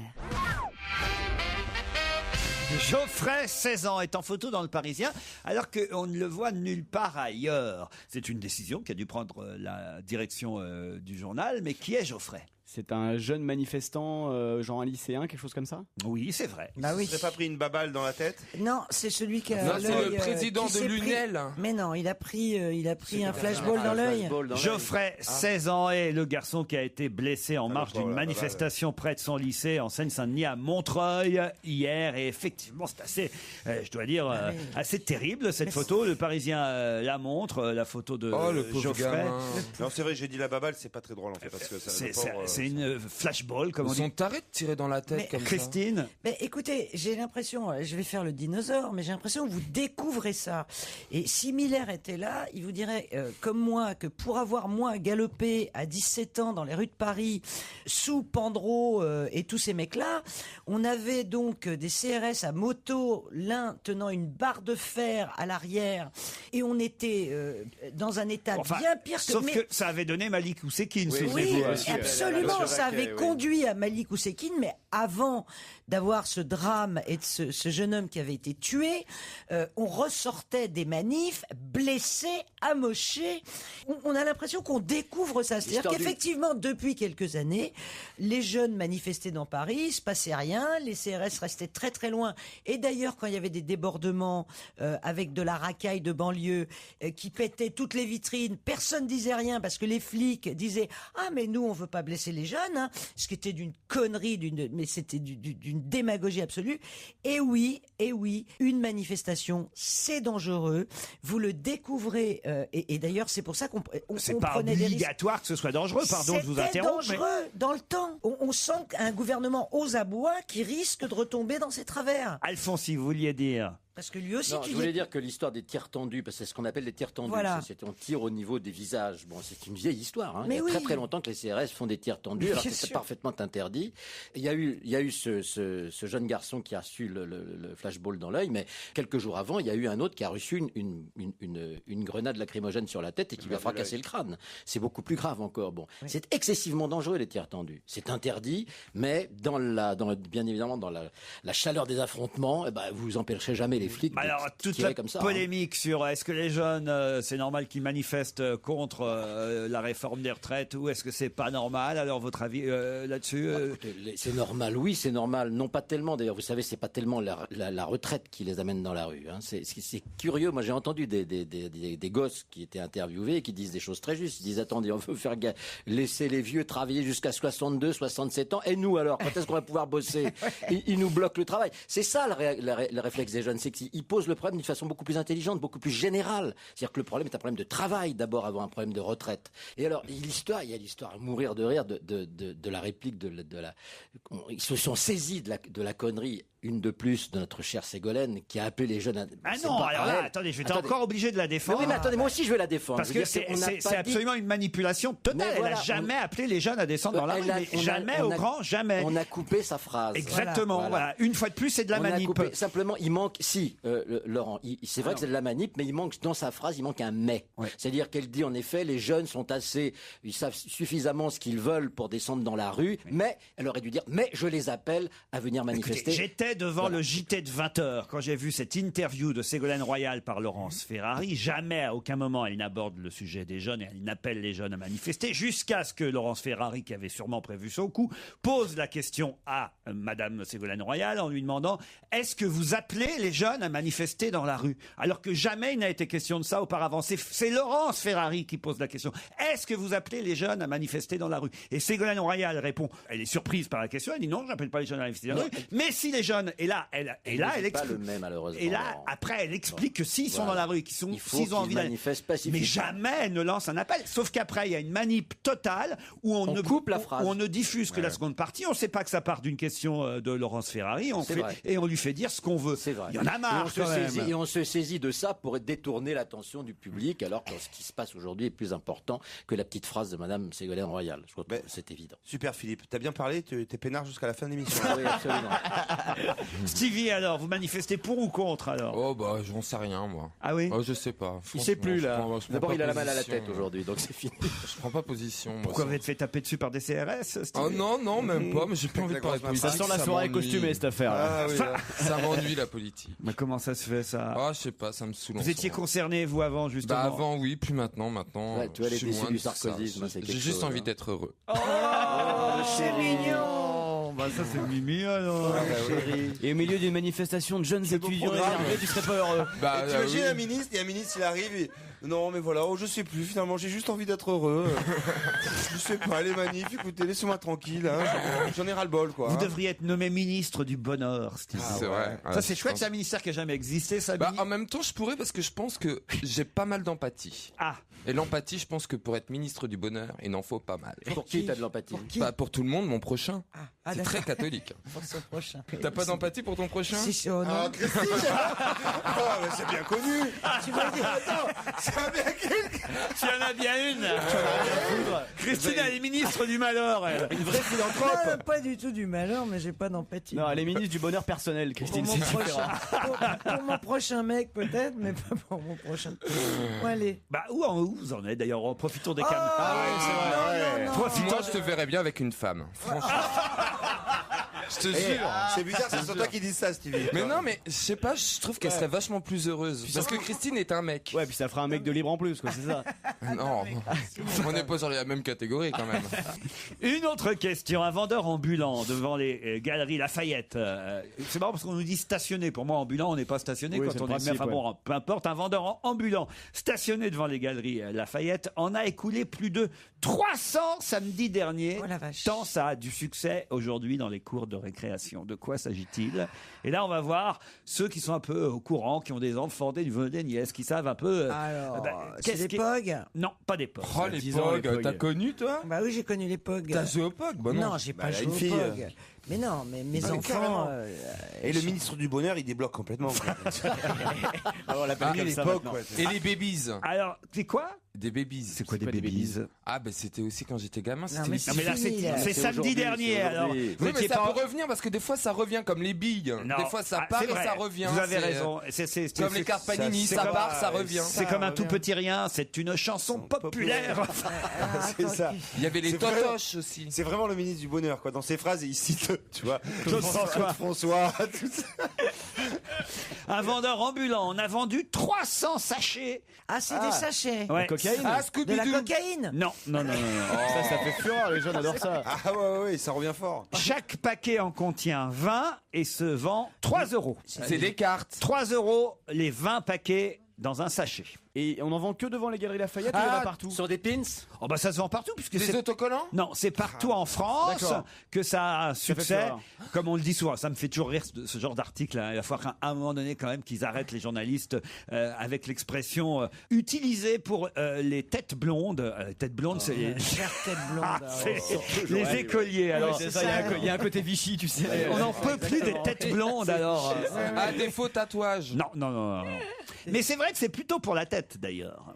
Geoffrey, 16 ans, est en photo dans Le Parisien, alors qu'on ne le voit nulle part ailleurs. C'est une décision qui a dû prendre la direction du journal, mais qui est Geoffrey? C'est un jeune manifestant, genre un lycéen, quelque chose comme ça? Oui, c'est vrai. Bah oui. Vous n'avez pas pris une baballe dans la tête? Non, c'est celui qui a Non, c'est l'œil, le président qui de s'est pris- l'UNEL. Mais non, il a pris un flashball dans l'œil. Geoffrey, 16 ans, est le garçon qui a été blessé en marge d'une pauvre, manifestation près de son lycée en Seine-Saint-Denis à Montreuil hier. Et effectivement, c'est assez, je dois dire, assez terrible cette photo. Le Parisien la montre, la photo de Oh, le pauvre Geoffrey. gamin. Non, c'est vrai, j'ai dit la baballe, c'est pas très drôle en fait. Parce que ça, le pauvre, C'est une flashball, comme on Ils sont dit. tarés de tirer dans la tête Mais- comme ça. Christine, Mais écoutez, j'ai l'impression, je vais faire le dinosaure, mais j'ai l'impression que vous découvrez ça. Et si Miller était là, il vous dirait, comme moi, que pour avoir moi galopé à 17 ans dans les rues de Paris, sous Pandro et tous ces mecs-là, on avait donc des CRS à moto, l'un tenant une barre de fer à l'arrière, et on était dans un état enfin, bien pire que... sauf mais- que ça avait donné Malik Oussekine, Oui, souvenez-vous. Oui, aussi, absolument, la ça avait Slovaquie, oui. conduit à Malik Oussekine, mais avant d'avoir ce drame et de ce jeune homme qui avait été tué, on ressortait des manifs blessés, amochés. On a l'impression qu'on découvre ça. C'est-à-dire L'histoire qu'effectivement, depuis quelques années, les jeunes manifestaient dans Paris, il se passait rien, les CRS restaient très très loin. Et d'ailleurs, quand il y avait des débordements avec de la racaille de banlieue qui pétait toutes les vitrines, personne disait rien parce que les flics disaient « Ah, mais nous, on veut pas blesser les jeunes hein. », ce qui était d'une connerie, mais c'était d'une démagogie absolue. Et oui, une manifestation, c'est dangereux. Vous le découvrez, et d'ailleurs, c'est pour ça qu'on C'est on pas prenait des risques. obligatoire que ce soit dangereux, pardon de vous C'était interrompre. mais- dangereux dans le temps. On sent un gouvernement aux abois qui risque de retomber dans ses travers. Alphonse, si vous vouliez dire. Parce que lui aussi, Non, tu je voulais dire que l'histoire des tirs tendus, parce que c'est ce qu'on appelle les tirs tendus, Voilà. c'est on tire au niveau des visages. Bon, c'est une vieille histoire. Hein. Mais il y a oui. très très longtemps que les CRS font des tirs tendus, Mais alors que bien c'est sûr. parfaitement interdit. Il y a eu ce jeune garçon qui a reçu le flashball dans l'œil, mais quelques jours avant, il y a eu un autre qui a reçu une grenade lacrymogène sur la tête et qui lui a fracassé le crâne. C'est beaucoup plus grave encore. Bon, c'est excessivement dangereux les tirs tendus. C'est interdit, mais bien évidemment dans la chaleur des affrontements, eh ben, vous empêcherez jamais les flics. Alors, toute tirer la comme ça, polémique sur est-ce que les jeunes, c'est normal qu'ils manifestent contre la réforme des retraites ou est-ce que c'est pas normal? Alors, votre avis là-dessus C'est normal, oui, c'est normal. Non, pas tellement. D'ailleurs, vous savez, c'est pas tellement la retraite qui les amène dans la rue. Hein. C'est curieux. Moi, j'ai entendu des gosses qui étaient interviewés et qui disent des choses très justes. Ils disent, attendez, on veut laisser les vieux travailler jusqu'à 62, 67 ans. Et nous, alors, quand est-ce qu'on va pouvoir bosser? Ils nous bloquent le travail. C'est ça le réflexe des jeunes. C'est qu'ils posent le problème d'une façon beaucoup plus intelligente, beaucoup plus générale. C'est-à-dire que le problème est un problème de travail d'abord avant un problème de retraite. Et alors, il y a l'histoire à mourir de rire de la réplique ils se sont saisis de la connerie, une de plus, de notre chère Ségolène, qui a appelé les jeunes à... Ah c'est non, pas alors à là, elle. attendez, je vais Attendez. encore obligé de la défendre. Mais oui, mais attendez, moi aussi je veux la défendre. Parce Je que veux dire c'est absolument une manipulation totale. Mais Elle voilà, n'a jamais appelé les jeunes à descendre dans la rue. Mais jamais, au grand, jamais. On a coupé sa phrase. Exactement. Voilà. Une fois de plus, c'est de la On a manip. coupé. Simplement, il manque dit, Laurent, c'est vrai que c'est de la manip, mais il manque dans sa phrase, il manque un mais. C'est-à-dire qu'elle dit en effet, les jeunes sont ils savent suffisamment ce qu'ils veulent pour descendre dans la rue, mais elle aurait dû dire, mais je les appelle à venir manifester. Écoutez, j'étais devant le JT de 20h quand j'ai vu cette interview de Ségolène Royal par Laurence Ferrari. Jamais, à aucun moment, elle n'aborde le sujet des jeunes et elle n'appelle les jeunes à manifester, jusqu'à ce que Laurence Ferrari, qui avait sûrement prévu son coup, pose la question à Madame Ségolène Royal en lui demandant « Est-ce que vous appelez les jeunes à manifester dans la rue ?» Alors que jamais il n'a été question de ça auparavant. C'est Laurence Ferrari qui pose la question. « Est-ce que vous appelez les jeunes à manifester dans la rue ?» Et Ségolène Royal répond, elle est surprise par la question, elle dit « Non, j'appelle pas les jeunes à manifester dans la rue. » Mais si les jeunes, et là, elle explique. Pas le même, malheureusement. Et là, après, elle explique que s'ils sont dans la rue, s'ils ont envie d'aller, mais jamais elle ne lance un appel. Sauf qu'après, il y a une manip totale où on coupe la phrase, où on ne diffuse que la seconde partie. On ne sait pas que ça part d'une question de Laurence Ferrari. Et on lui fait dire ce qu'on veut. Il y en a marre. Et on se saisit de ça pour détourner l'attention du public, alors que ce qui se passe aujourd'hui est plus important que la petite phrase de Madame Ségolène Royal. Je crois que c'est évident. Super Philippe, t'as bien parlé, t'es peinard jusqu'à la fin de l'émission. Oui, absolument. Stevie, alors, vous manifestez pour ou contre alors? Oh bah j'en sais rien moi. Ah oui? Oh, je sais pas. Il sait plus là. D'abord il a la mal mal à la tête aujourd'hui, donc c'est fini. Je prends pas position. Moi, Pourquoi vous êtes fait taper dessus par des CRS, Stevie? Oh non, même pas, mais j'ai pas envie de parler de politique. Ça sent la soirée costumée cette affaire. Ah, oui, ça m'ennuie la politique. Mais comment ça se fait ça? Ah, je sais pas, ça me saoule. Vous étiez concerné vous avant justement? Bah avant oui, plus maintenant. Ouais, tu as les déçus du sarkozysme. J'ai juste envie d'être heureux. Oh, c'est mignon. Bah ça c'est mimi alors. Et au milieu d'une manifestation de jeunes étudiants énervés, tu serais pas heureux. Bah, t'imagines un ministre, et un ministre il arrive et... Non mais voilà, je sais plus finalement, j'ai juste envie d'être heureux. Je sais pas, les manifs, écoutez, laissez-moi tranquille, hein. J'en ai ras-le-bol quoi. Vous devriez être nommé ministre du bonheur, Stevie. C'est vrai. Ça c'est chouette, c'est un ministère qui a jamais existé, ça. Bah, en même temps, je pourrais parce que je pense que j'ai pas mal d'empathie. Et l'empathie, je pense que pour être ministre du bonheur, il en faut pas mal. Pour qui t'as de l'empathie? Bah, pour tout le monde, mon prochain. C'est d'accord. très catholique. Pour son prochain. T'as pas d'empathie pour ton prochain? Si, oh non. Ah, Christine. Mais c'est bien connu. Tu m'as dit, attends, c'est bien quelqu'un. Tu en as bien une. Christine, elle est ministre du malheur, elle. Une vraie philanthrope. Non, pas du tout du malheur, mais j'ai pas d'empathie. Non, elle est ministre du bonheur personnel, Christine. Pour mon prochain, pour mon prochain mec peut-être, mais pas pour mon prochain. Bon, allez. Bah où vous en êtes d'ailleurs? Profitons des caméras. Ah oui, c'est vrai. non. Moi, je te verrais bien avec une femme. Franchement. Je te jure. C'est bizarre, c'est sur toi qui dis ça, Stevie. Mais non, mais je sais pas, je trouve qu'elle serait vachement plus heureuse. Parce que Christine est un mec. Ouais, puis ça fera un mec de libre en plus, quoi, c'est ça. Non, on n'est pas sur la même catégorie quand même. Une autre question. Un vendeur ambulant devant les galeries Lafayette. C'est marrant parce qu'on nous dit stationner. Pour moi, ambulant, on n'est pas stationné Oui, quand c'est on le est. principe, Enfin bon, peu importe. Un vendeur ambulant stationné devant les galeries Lafayette en a écoulé plus de 300 samedi dernier. Oh la vache. Tant ça a du succès aujourd'hui dans les cours de récréation. De quoi s'agit-il? Et là, on va voir ceux qui sont un peu au courant, qui ont des enfants, des neveux, des nièces, qui savent un peu. Alors, c'est qu'est-ce des qui- POG? Non, pas des POG. Oh, les POG, t'as connu toi? Bah oui, j'ai connu les POG. T'as joué au POG? Bah non. Non, j'ai Bah, pas elle a joué une aux fille, POG. Mais non, mais mes Ah, mais enfants. carrément. Et le ministre du bonheur, il débloque complètement. quoi. Alors, on l'appelle comme ça l'époque, maintenant. quoi. Et les babies? Alors, c'est quoi? Des babies. C'est quoi des babies? Ah, bah c'était aussi quand j'étais gamin. C'était mais les c'est Non mais là fini, là. c'est samedi aujourd'hui, dernier c'est alors. aujourd'hui. Vous Oui, mais étiez ça pas- peut revenir parce que des fois ça revient comme les billes. Non. Des fois ça Ah, part c'est et vrai. ça revient. Vous avez C'est, raison. Comme les cartes Panini, c'est ça comme- part, ça revient. C'est comme un revient. tout petit rien. C'est une chanson populaire. C'est ça. Il y avait les C'est vrai. totoches aussi. C'est vraiment le ministre du bonheur, quoi. Dans ses phrases, il cite, tu vois, Claude François. François, tout ça. Un vendeur ambulant en a vendu 300 sachets. Ah, c'est des sachets. Ouais. Cocaïne. Ah, De Scooby-Doo. la cocaïne. Non, non, non, non, non. Ça fait fureur, les jeunes adorent ça. Ah ouais, ça revient fort. Chaque paquet en contient 20 et se vend 3 €. C'est des cartes. 3 € les 20 paquets dans un sachet. Et on en vend que devant les galeries Lafayette ou il y en a partout? Sur des pins? Oh bah ça se vend partout puisque Des c'est autocollants? non, c'est partout en France D'accord. que ça a un fait succès. fureur. Comme on le dit souvent, ça me fait toujours rire ce genre d'article. Il va falloir qu'à un moment donné quand même qu'ils arrêtent les journalistes avec l'expression utilisée pour les têtes blondes. Têtes blondes, c'est les... Chère tête blonde. Ah, ah c'est ouais. les écoliers. Alors, C'est ça, il y a un côté Vichy, tu sais. on n'en peut plus des têtes blondes alors. Ah, des faux tatouages. Non, non, non, non, non. Mais c'est vrai que c'est plutôt pour la tête. lunettes d'ailleurs.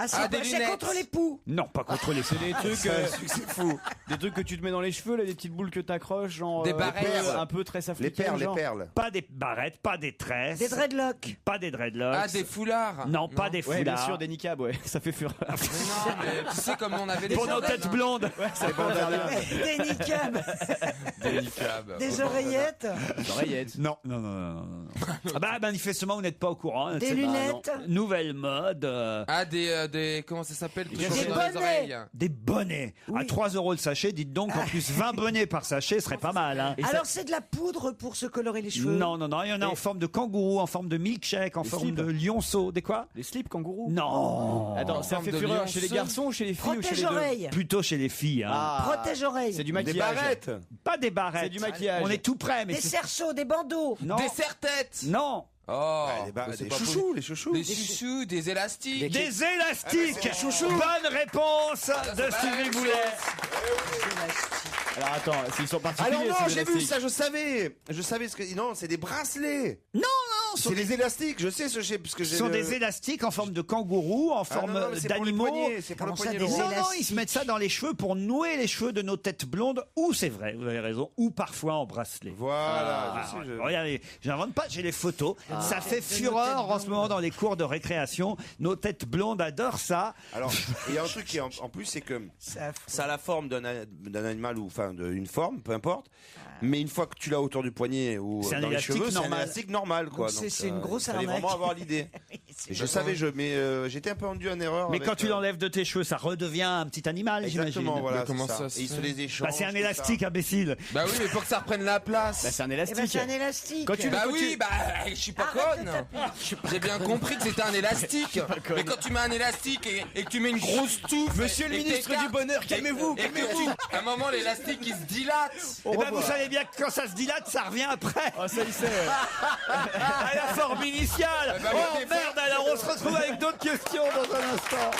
C'est contre les poux. Non, pas contre les poux. C'est des trucs, C'est fou. des trucs que tu te mets dans les cheveux, là, des petites boules que t'accroches, genre Des barrettes. un peu tresse africaine. Les genre. perles. Pas des barrettes, pas des tresses. Des dreadlocks. Pas des dreadlocks. Ah, des foulards. Non, pas des Ouais, bien foulards. sûr, des niqabs, ouais, ça fait fureur. Mais non, mais tu sais comme on avait des Pour nos bandanas. têtes blondes. Ça peut faire bien. Des niqabs. Des niqabs. Des oreillettes. Des oreillettes. Non. Ah bah manifestement vous n'êtes pas au courant. Hein, Des c'est lunettes. nouvelle mode. Ah, des comment ça s'appelle? Des Dans les bonnets. oreilles. Des bonnets. Oui. À 3 € le sachet. Dites donc en plus 20 bonnets par sachet serait pas mal. Hein. Alors c'est de la poudre pour se colorer les cheveux. Non. Il y en a en forme de kangourou, en forme de milkshake, en forme slips. de lionceau. Des quoi? Les slips kangourous. Non. Attends, ça forme fait de fureur lionceau. chez les garçons ou chez les filles ou chez les deux? Protège-oreilles. Plutôt chez les filles. Hein. Protège-oreilles. C'est du Des maquillage. barrettes. Pas des barrettes. C'est du maquillage. On est tout près, mais Des c'est... cerceaux, des bandeaux. Non. Des serre-têtes. Non. Oh, Des chouchous, les chouchous. des chouchous, des élastiques. Des élastiques. Bonne réponse de Stevie Boulet. Alors attends, s'ils sont particuliers. Alors non, ces j'ai vu élastiques. ça, je savais ce que. Non, c'est des bracelets. Non. C'est les élastiques, je sais parce que Ce j'ai. sont des élastiques en forme de kangourou, en forme non, mais c'est pour le d'animaux. poignet, c'est pour le Comment ça, poignet, des Laurent. Non, ils se mettent ça dans les cheveux pour nouer les cheveux de nos têtes blondes, ou c'est vrai, vous avez raison, ou parfois en bracelet. Voilà, je sais, Regardez, j'invente pas, j'ai les photos. Ça fait fureur en ce moment dans les cours de récréation. Nos têtes blondes adorent ça. Alors, il y a un truc qui en plus, c'est que ça a la forme d'un animal ou enfin d'une forme, peu importe. Mais une fois que tu l'as autour du poignet ou C'est un dans les élastique cheveux, c'est un normal. élastique normal, quoi. Donc, c'est une grosse fallait arnaque. vraiment avoir l'idée. Et je savais, mais j'étais un peu rendu en erreur. Mais avec, quand tu l'enlèves de tes cheveux, ça redevient un petit animal, j'imagine. exactement, voilà. Mais comment c'est ça Et ils se se fait les échangent. Bah, c'est un tout élastique, ça. imbécile. Bah oui, mais pour que ça reprenne la place. Bah, c'est un Eh ben, élastique. c'est un élastique. Quand tu- Bah oui, bah je suis pas conne. J'ai bien compris que c'était un élastique. Mais quand tu mets un élastique et que tu mets une grosse touffe. Monsieur le et que ministre t'écartes, du Bonheur, calmez-vous, Et que tu, à un moment l'élastique il se dilate. Et ben vous savez bien que quand ça se dilate, ça revient après. Oh, ça y est. À la forme initiale. bah oui, Oh des merde, alors on se retrouve avec d'autres questions dans un instant.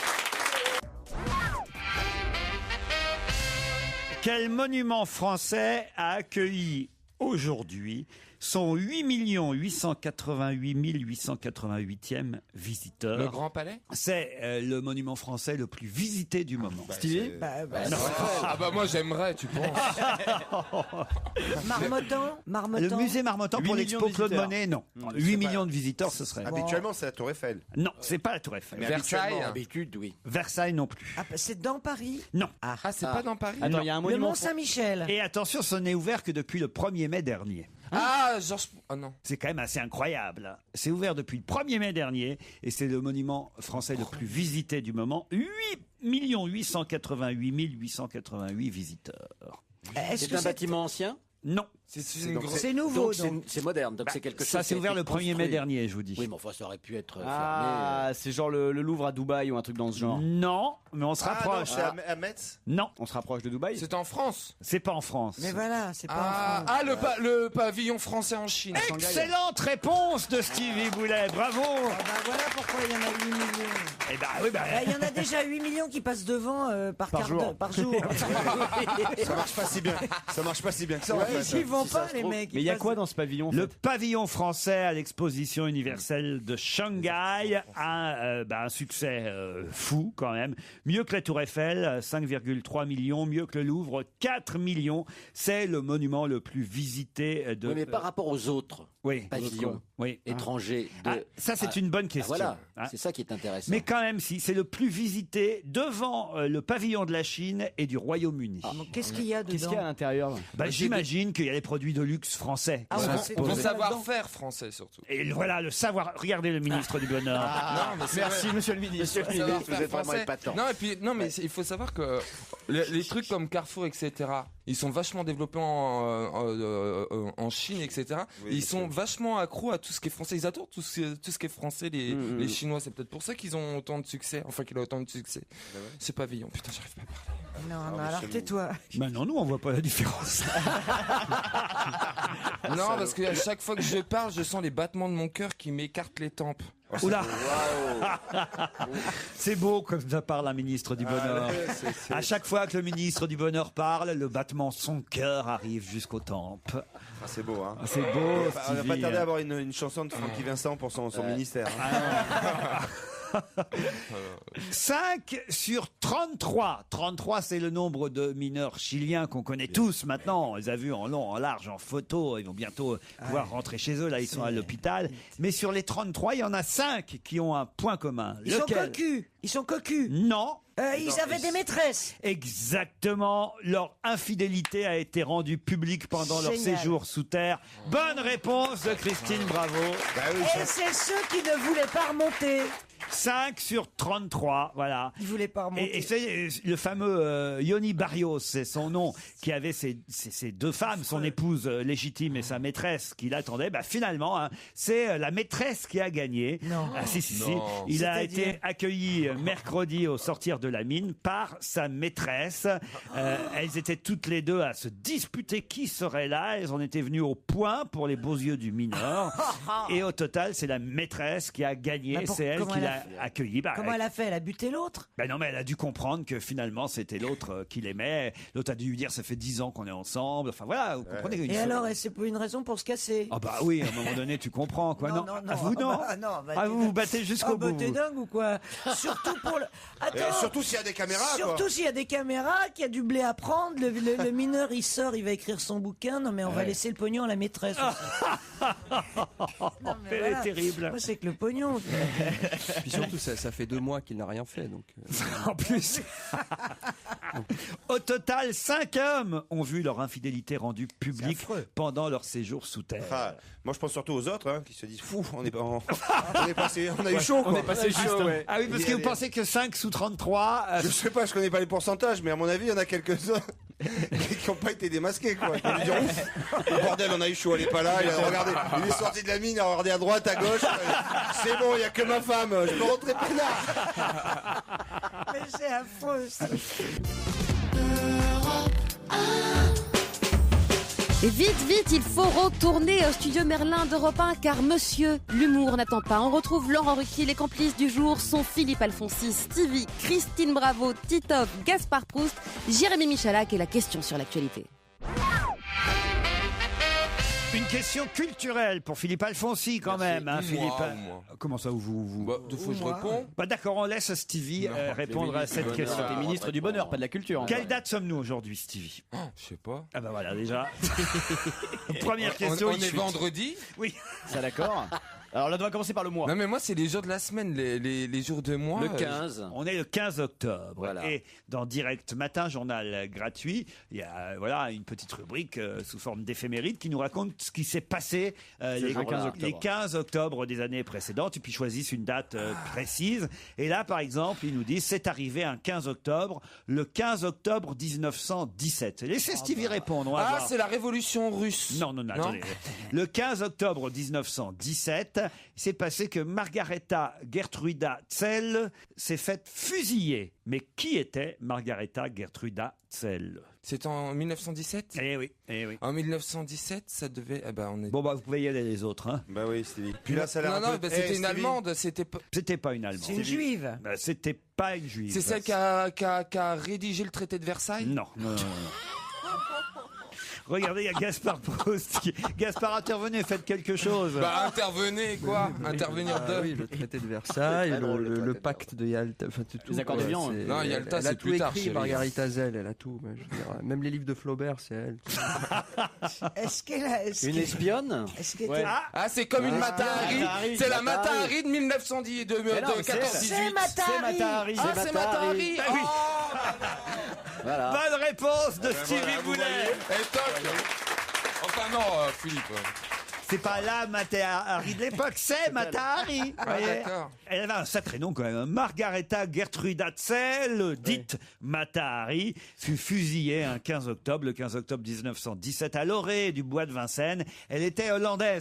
Quel monument français a accueilli aujourd'hui son 8 888 888e visiteur? Le Grand Palais. C'est le monument français le plus visité du moment. Stylé. Non. Ah bah moi j'aimerais, tu penses. Marmottan. Le musée Marmottan 8 pour millions l'expo de Claude visiteurs. Monet, non. je 8 sais millions de visiteurs, ce serait. Habituellement, c'est la Tour Eiffel. Non, c'est pas la Tour Eiffel. Mais Versailles. habituellement, D'habitude, oui. Versailles non plus. Ah, c'est dans Paris. Non. Ah c'est pas dans Paris. Attends, il y a un Le monument. Mont Saint-Michel. Et attention, ce n'est ouvert que depuis le 1er mai dernier. Ah Georges. Oh non. C'est quand même assez incroyable. Hein. C'est ouvert depuis le 1er mai dernier et c'est le monument français le plus visité du moment. 8 888 888 visiteurs. Est-ce C'est que un bâtiment ancien? Non. c'est nouveau, Donc donc. c'est moderne, donc c'est quelque chose. Ça, c'est qui a ouvert été le 1er mai construit. dernier, je vous dis. Oui, mais enfin, ça aurait pu être Ah, c'est genre le Louvre à Dubaï ou un truc dans ce genre. Non, mais on se Ah non, rapproche. c'est à Metz. Non, On se rapproche de Dubaï. C'est en France. c'est pas en France. Mais voilà, c'est pas Ah, en France. le pavillon français en Chine. à Shanghai. Excellente réponse de Stevie Boulet, bravo. Ah bah voilà pourquoi il y en a 8 millions. Eh ben oui, ben, Bah, il y en a déjà 8 millions qui passent devant par jour. Par jour. Ça marche pas si bien. Ça marche pas si bien que ça. en Ouais, fait. ils vont Si ça pas se les trouve. mecs. Mais il y a quoi dans ce pavillon en le fait pavillon français à l'exposition universelle de Shanghai a un succès fou quand même. Mieux que la Tour Eiffel, 5,3 millions. Mieux que le Louvre, 4 millions. C'est le monument le plus visité de... Oui, mais par rapport aux autres oui, pavillons oui. étrangers. Ah, ça, c'est une bonne question. Voilà, Hein. c'est ça qui est intéressant. Mais quand même, si, c'est le plus visité devant le pavillon de la Chine et du Royaume-Uni. Qu'est-ce qu'il y a dedans? Qu'est-ce qu'il y a à l'intérieur? Bah, j'imagine qu'il y a des produits de luxe français. Ah, qui ouais, sont c'est- Bon posés. savoir-faire français surtout. Et voilà, le savoir. Regardez le ministre du Bonheur. Non, mais c'est Merci, vrai. monsieur le ministre. Monsieur le Savoir ministre, vous faire êtes vraiment français. épatant. Non, et puis, non, mais il faut savoir que les trucs comme Carrefour, etc., ils sont vachement développés en Chine, etc. Oui, Ils sont vachement accros à tout ce qui est français. Ils adorent tout ce qui est français, les Chinois. C'est peut-être pour ça qu'ils ont autant de succès. Enfin, qu'il a autant de succès. C'est pavillon. Putain, j'arrive pas à parler. Non, non, alors tais-toi. Maintenant, nous, on voit pas la différence. Non, parce qu'à chaque fois que je parle, je sens les battements de mon cœur qui m'écartent les tempes. Oula. C'est beau comme ça parle un ministre du Bonheur. À chaque fois que le ministre du Bonheur parle, le battement de son cœur arrive jusqu'aux tempes. Ah, c'est beau, hein. C'est beau, On va pas Stevie. tarder à avoir une chanson de Francky Vincent pour son ministère. hein. 5 sur 33. 33, c'est le nombre de mineurs chiliens qu'on connaît tous maintenant. On les a vus en long, en large, en photo. Ils vont bientôt pouvoir rentrer chez eux. Là, ils sont à l'hôpital. Mais sur les 33, il y en a 5 qui ont un point commun. Ils sont cocus. Ils sont cocus. Non. Ils avaient des maîtresses. Exactement. Leur infidélité a été rendue publique pendant leur Génial. séjour sous terre. Bonne réponse de Christine Bravo. Et c'est ceux qui ne voulaient pas remonter. 5 sur 33, voilà. Ils voulaient pas remonter. Et c'est le fameux Yoni Barrios, c'est son nom, qui avait ces deux femmes, son épouse légitime et sa maîtresse qui l'attendait. Bah, finalement, hein, c'est la maîtresse qui a gagné. Non. Ah, si. Non. Il a C'est-à-dire été accueilli mercredi au sortir de la mine par sa maîtresse. Elles étaient toutes les deux à se disputer qui serait là. Elles en étaient venues au point pour les beaux yeux du mineur. Et au total, c'est la maîtresse qui a gagné. Bah, C'est elle comment qui elle a l'a fait accueilli. Bah, Comment elle a fait? Elle a buté l'autre? ben non, mais elle a dû comprendre que finalement c'était l'autre qui l'aimait. L'autre a dû lui dire ça fait 10 ans qu'on est ensemble. Enfin voilà, vous comprenez. Et alors, c'est pas une raison pour se casser? Ah bah oui, à un moment donné tu comprends quoi. Non, à vous non. Vous vous battez jusqu'au bout. T'es dingue ou quoi? Surtout pour le. Attends. Surtout s'il y a des caméras. Surtout s'il y a des caméras, qu'il y a du blé à prendre. Le mineur il sort, il va écrire son bouquin. Non mais on va laisser le pognon à la maîtresse. Non, mais Elle voilà. est terrible. Moi c'est que le pognon. Puis surtout, ça fait 2 mois qu'il n'a rien fait. Donc, En plus. Au total, 5 hommes ont vu leur infidélité rendue publique pendant leur séjour sous terre. Ah, moi je pense surtout aux autres hein, qui se disent fou, on a eu chaud quoi. On est passé juste. Ouais. Ah oui, parce que vous pensez que 5 sous 33. Je sais pas, je connais pas les pourcentages, mais à mon avis, il y en a quelques-uns qui n'ont pas été démasqués quoi. Ils vont lui dire ouf, bordel, on a eu chaud, elle est pas là. Regardez, il est sorti de la mine, il a regardé à droite, à gauche. C'est bon, il y a que ma femme, je peux rentrer peinard. Mais c'est affreux. Ça. Et vite, il faut retourner au studio Merlin d'Europe 1 car monsieur, l'humour n'attend pas. On retrouve Laurent Ruquier, les complices du jour sont Philippe Alfonsi, Stevie, Christine Bravo, Titoff, Gaspard Proust, Jérémy Michalak et la question sur l'actualité. Une question culturelle pour Philippe Alfonsi quand même. Hein, Philippe. moi. Comment ça vous Bah, deux fois je réponds. Bah, d'accord, on laisse Stevie répondre à cette question. T'es ministre du bonheur, pas de la culture. Quelle date sommes-nous aujourd'hui, Stevie? Je sais pas. Ah bah voilà déjà. Première question. On il est chute. vendredi. Oui. Ça d'accord. Alors là, on va commencer par le mois. Non mais moi c'est les jours de la semaine, les jours de mois. Le 15. On est le 15 octobre. Voilà. Et dans Direct Matin, journal gratuit, il y a voilà, une petite rubrique sous forme d'éphéméride qui nous raconte ce qui s'est passé les 15 octobre des années précédentes. Et puis choisissent une date précise. Et là, par exemple, ils nous disent c'est arrivé un 15 octobre, le 15 octobre 1917. Laissez Stevie répondre. On va voir. C'est la révolution russe. Non, attendez. Le 15 octobre 1917, il s'est passé que Margareta Gertruda Zell s'est faite fusiller. Mais qui était Margareta Gertruda Zell? C'est en 1917. Eh oui. En 1917, ça devait. On est... Bon bah vous pouvez y aller les autres. Hein. Bah oui, Stevie. Puis là, ça a l'air Non, c'était une Stevie. Allemande. C'était pas. C'était pas une Allemande. C'est une juive. Bah, c'était pas une juive. C'est celle qui a rédigé le traité de Versailles. Non. Regardez, il y a Gaspard Proust. Gaspard, intervenez, faites quelque chose. Bah intervenez quoi. Intervenir de. oui, le traité de Versailles, le pacte de Yalta, enfin tout. Les accords de Vian. Non, Yalta, elle a c'est tout plus tard, écrit, chérie. Margarita Zell, elle a tout. Mais je veux dire, même les livres de Flaubert, c'est elle. Est-ce qu'elle a. Une espionne. Est-ce qu'elle Ouais. Ah, c'est comme une Mata-Hari. C'est la Mata-Hari de 1910 de 14-18. C'est Mata-Hari. Ah, c'est Mata-Hari. Ah oui. Voilà. Bonne réponse de Stevie Boulet. Et toc. Enfin non, Philippe. C'est pas la Mata-Hari de l'époque, c'est Mata-Hari. Ah, d'accord. Elle avait un sacré nom quand même. Margareta Gertruda Zell, dite Mata-Hari, fut fusillée un 15 octobre, le 15 octobre 1917, à l'orée du bois de Vincennes. Elle était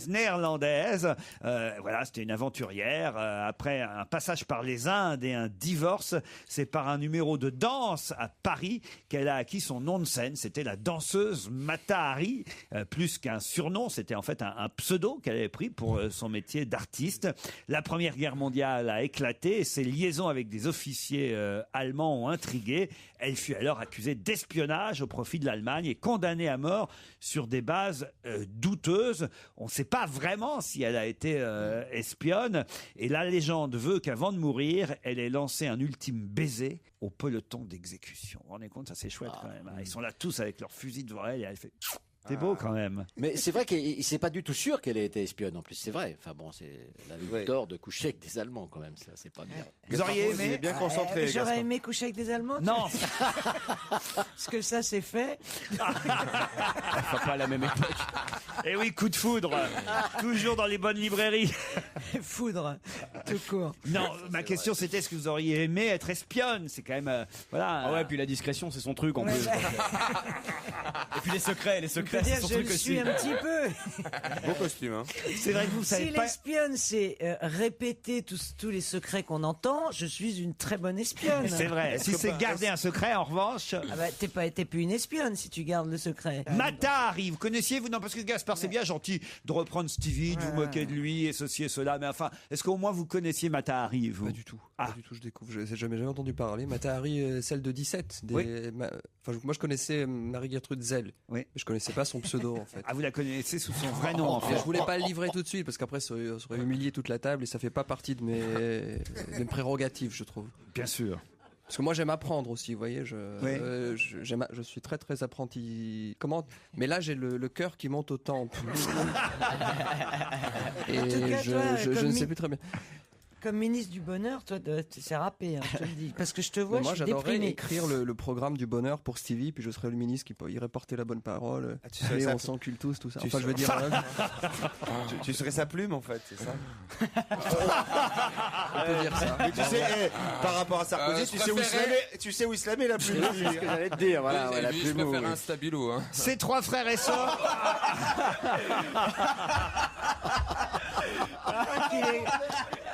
néerlandaise. Voilà, c'était une aventurière. Après un passage par les Indes et un divorce, c'est par un numéro de danse à Paris qu'elle a acquis son nom de scène. C'était la danseuse Mata-Hari, plus qu'un surnom, c'était en fait un pseudo qu'elle avait pris pour son métier d'artiste. La Première Guerre mondiale a éclaté et ses liaisons avec des officiers allemands ont intrigué. Elle fut alors accusée d'espionnage au profit de l'Allemagne et condamnée à mort sur des bases douteuses. On ne sait pas vraiment si elle a été espionne. Et la légende veut qu'avant de mourir, elle ait lancé un ultime baiser au peloton d'exécution. Vous vous rendez compte, ça c'est chouette quand même. Ils sont là tous avec leurs fusils devant elle et elle fait... C'est beau quand même. Mais c'est vrai qu'il c'est pas du tout sûr qu'elle ait été espionne en plus, c'est vrai. Enfin bon, elle a eu tort de coucher avec des Allemands quand même, ça c'est pas bien. Vous auriez aimé? Il est bien concentré. J'aurais aimé coucher avec des Allemands. Non. Parce que ça c'est fait. Enfin, pas à la même époque. Et oui, coup de foudre. Toujours dans les bonnes librairies. Foudre, tout court. Non, ma question c'était est-ce que vous auriez aimé être espionne? C'est quand même voilà. Ah ouais, puis la discrétion, c'est son truc en plus. Et puis les secrets, On peut dire c'est son je truc le aussi. suis un petit peu. Beau costume, hein. C'est vrai que vous savez Si pas. l'espionne, c'est répéter tous les secrets qu'on entend, je suis une très bonne espionne. C'est vrai. Si c'est garder un secret, en revanche. Ah bah, t'es plus une espionne si tu gardes le secret. Mata arrive. Connaissiez-vous? Non, parce que Gaspard, c'est bien gentil de reprendre Stevie, de vous moquer de lui et ceci et cela. Mais enfin, est-ce qu'au moins vous connaissiez Mata Hari, vous? Pas du tout. Pas du tout, je découvre. Je n'ai jamais entendu parler. Mata Hari, celle de 17. Oui. Moi, je connaissais Marie-Gertrude Zell. Oui. Mais je connaissais pas son pseudo, en fait. Ah, vous la connaissez sous son vrai nom, en Mais fait. je voulais pas le livrer tout de suite parce qu'après ça aurait humilié toute la table et ça fait pas partie de mes prérogatives, je trouve. Bien sûr. Parce que moi j'aime apprendre aussi, vous voyez, Oui. je suis très très apprenti. Comment? Mais là j'ai le cœur qui monte aux tempes. Et En tout cas, toi, je comme ne sais plus très bien. Comme ministre du bonheur, toi, c'est râpé, hein, je te le dis. Parce que je te vois, Mais moi je suis j'adorerais déprimé. écrire le programme du bonheur pour Stevie, puis je serais le ministre qui irait porter la bonne parole. tu serais Allez, ça- on s'encule tous, tout ça. tu Enfin, je veux dire. Tu serais sa plume en fait, c'est ça? On peut dire ça. Mais tu sais, par rapport à Sarkozy, je tu sais où il se la met la plume. C'est ce que j'allais te dire, voilà. Et la lui, je plume préfère au- un stabilo. Hein. Ces trois frères et sœurs.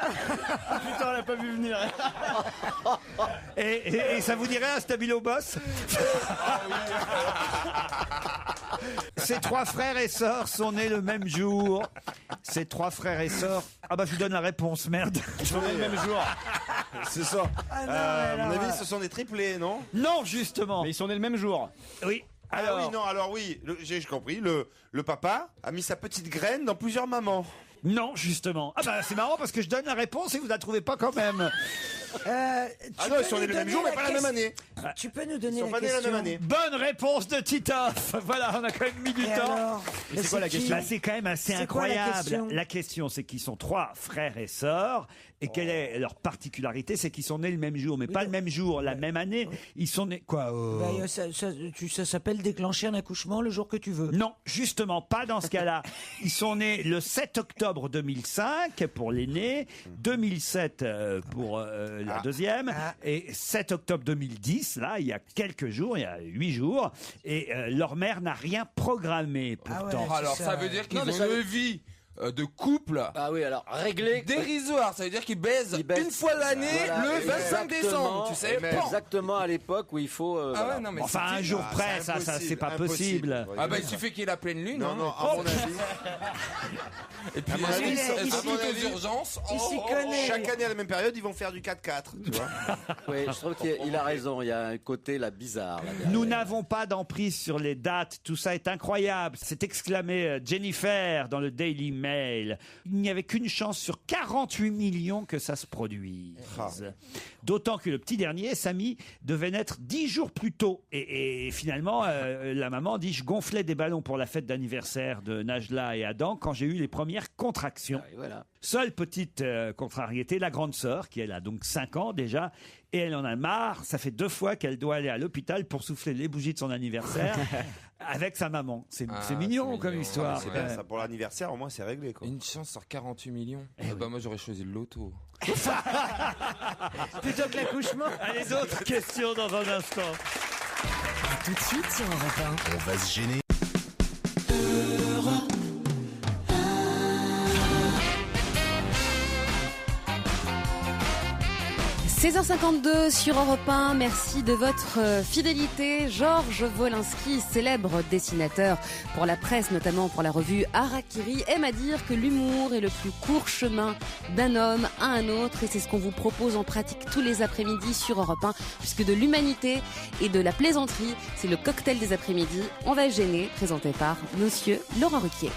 Putain, on l'a pas vu venir. Et ça vous dirait un stabilo boss? Ces trois frères et sœurs sont nés le même jour. Ces trois frères et sœurs. Ah bah je vous donne la réponse, merde. Ils sont nés le même jour. C'est ça. Ah non, À mon alors, avis, ce sont des triplés, non? Non, justement. Mais ils sont nés le même jour. Oui. Ah oui, non, alors oui, j'ai compris. Le papa a mis sa petite graine dans plusieurs mamans. Non, justement. Ah bah c'est marrant parce que je donne la réponse et vous la trouvez pas quand même. Ah non, ils sont nés le même jour, mais pas la même année. Tu peux nous donner Ils sont la pas nés la question même année. Bonne réponse de Titoff. Voilà, on a quand même mis du Et temps. alors Et c'est quoi la question? Bah, c'est quand même assez C'est quoi la incroyable. question La question, c'est qu'ils sont trois frères et sœurs. Et quelle est leur particularité? C'est qu'ils sont nés le même jour, mais pas le même jour, la même année. Ils sont nés quoi? Bah, ça s'appelle déclencher un accouchement le jour que tu veux. Non, justement, pas dans ce cas-là. Ils sont nés le 7 octobre 2005 pour l'aîné, 2007 pour la deuxième, et 7 octobre 2010, là, il y a quelques jours, il y a 8 jours, et leur mère n'a rien programmé pourtant. Alors ça veut dire qu'ils Non, mais ont ça une veut- vie de couple Ah oui, alors réglé. dérisoire. Ça veut dire qu'ils baisent une fois l'année, Voilà, le 25 décembre. Tu sais, bon. Exactement à l'époque où il faut. Ah voilà. ouais, non, mais Enfin, c'est- un jour Ah, près, c'est ça, c'est pas impossible. possible. Ah bah il suffit qu'il y ait la pleine lune. Non, hein. non, à mon avis. Et puis À mon avis, ils à mon sont avis, aux urgences. il s'y connaît. Chaque année à la même période, ils vont faire du 4x4, tu vois. Oui, je trouve qu'il a raison. Il y a un côté là bizarre. Là, derrière. Nous n'avons pas d'emprise sur les dates, tout ça est incroyable. C'est exclamé Jennifer dans le Daily Mail. Il n'y avait qu'une chance sur 48 millions que ça se produise. D'autant que le petit dernier, Samy, devait naître 10 jours plus tôt. Et finalement, la maman dit « Je gonflais des ballons pour la fête d'anniversaire de Najla et Adam quand j'ai eu les premières contractions. Et voilà. Seule petite contrariété, la grande sœur, qui elle a donc 5 ans déjà, et elle en a marre. Ça fait 2 fois qu'elle doit aller à l'hôpital pour souffler les bougies de son anniversaire avec sa maman. C'est mignon comme histoire. C'est bien, ça pour l'anniversaire, au moins c'est réglé, quoi. Une chance sur 48 millions. Bah moi j'aurais choisi le loto. Plutôt que l'accouchement. Les autres questions dans un instant. À tout de suite sur Europe 1. On va se gêner. 16h52 sur Europe 1, merci de votre fidélité. Georges Wolinski, célèbre dessinateur pour la presse, notamment pour la revue Harakiri, aime à dire que l'humour est le plus court chemin d'un homme à un autre, et c'est ce qu'on vous propose en pratique tous les après-midi sur Europe 1, puisque de l'humanité et de la plaisanterie, c'est le cocktail des après-midi. On va gêner, présenté par Monsieur Laurent Ruquier.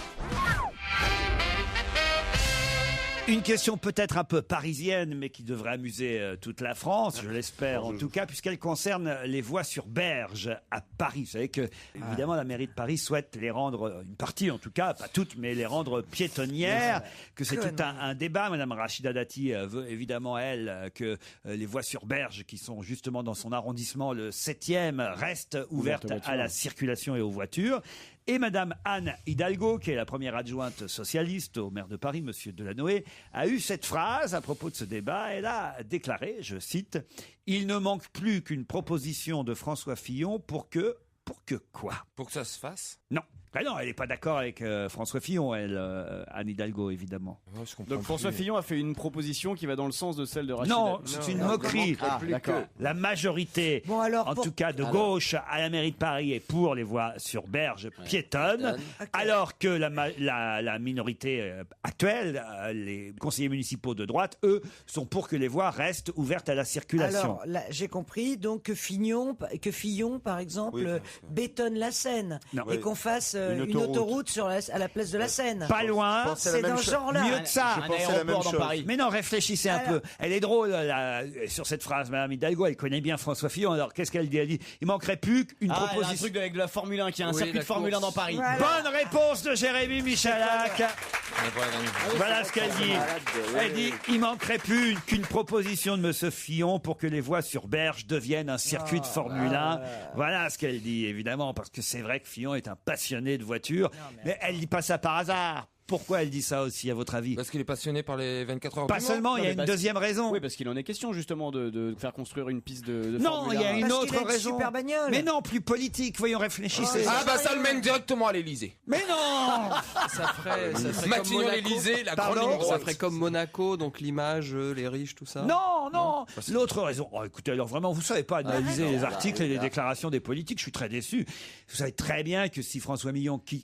Une question peut-être un peu parisienne, mais qui devrait amuser toute la France, je l'espère en tout cas, puisqu'elle concerne les voies sur berge à Paris. Vous savez que, évidemment, la mairie de Paris souhaite les rendre, une partie en tout cas, pas toutes, mais les rendre piétonnières, que c'est tout un débat. Madame Rachida Dati veut évidemment, elle, que les voies sur berge, qui sont justement dans son arrondissement, le 7e, restent ouvertes à la circulation et aux voitures. Et Madame Anne Hidalgo, qui est la première adjointe socialiste au maire de Paris, Monsieur Delanoë, a eu cette phrase à propos de ce débat. Elle a déclaré, je cite, « Il ne manque plus qu'une proposition de François Fillon pour que quoi ?» Pour que ça se fasse? Non. Ben non, elle n'est pas d'accord avec François Fillon, elle, Anne Hidalgo, évidemment. Donc François Fillon a fait une proposition qui va dans le sens de celle de Rachida. Non, c'est une moquerie. D'accord. La majorité, en tout cas de gauche, à la mairie de Paris est pour les voies sur berge piétonnes, alors que la minorité actuelle, les conseillers municipaux de droite, eux, sont pour que les voies restent ouvertes à la circulation. Alors, là, j'ai compris donc que Fillon, par exemple, bétonne la Seine et qu'on fasse une autoroute à la place de la Seine. Pas loin, c'est dans ce genre-là. Mieux que ça. Un aéroport dans Paris. Mais non, réfléchissez un peu. Elle est drôle sur cette phrase, Madame Hidalgo. Elle connaît bien François Fillon. Alors qu'est-ce qu'elle dit? Elle dit il manquerait plus qu'une proposition. Un truc avec de la Formule 1, qui a un circuit de Formule 1 dans Paris. Bonne réponse de Jérémy Michalak. Voilà ce qu'elle dit. Elle dit il manquerait plus qu'une proposition de Monsieur Fillon pour que les voies sur berge deviennent un circuit de Formule 1. Voilà ce qu'elle dit, évidemment, parce que c'est vrai que Fillon est un passionné de voitures, mais elle dit pas ça par hasard. Pourquoi elle dit ça aussi, à votre avis? Parce qu'il est passionné par les 24 heures. Pas seulement, il y a une deuxième raison. Oui, parce qu'il en est question justement de faire construire une piste de non, Formule 1. Il y a une autre raison. Super bagnole. Mais non, plus politique. Voyons, réfléchissez. Ah bah ça le mène directement à l'Elysée. Mais non. Ça ferait Matignon, comme l'Elysée, la grande Pardon, ligne droite. ça ferait comme Monaco, donc l'image, les riches, tout ça. Non. L'autre raison. Oh, écoutez, alors vraiment, vous savez pas analyser les articles et les déclarations des politiques. Je suis très déçu. Vous savez très bien que si François Fillon Parce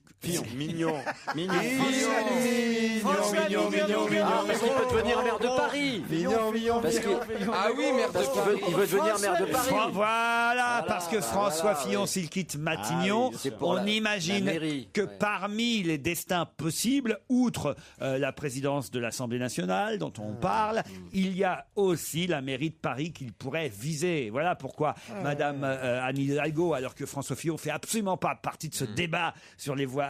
qu'il peut devenir maire de Paris. Ah oui, maire de Paris. Il veut devenir maire de Paris. Voilà, parce que François Fillon, s'il quitte Matignon, on imagine que parmi les destins possibles, outre la présidence de l'Assemblée nationale dont on parle, il y a aussi la mairie de Paris qu'il pourrait viser. Voilà pourquoi Madame Anne Hidalgo, alors que François Fillon fait absolument pas partie de ce débat sur les voies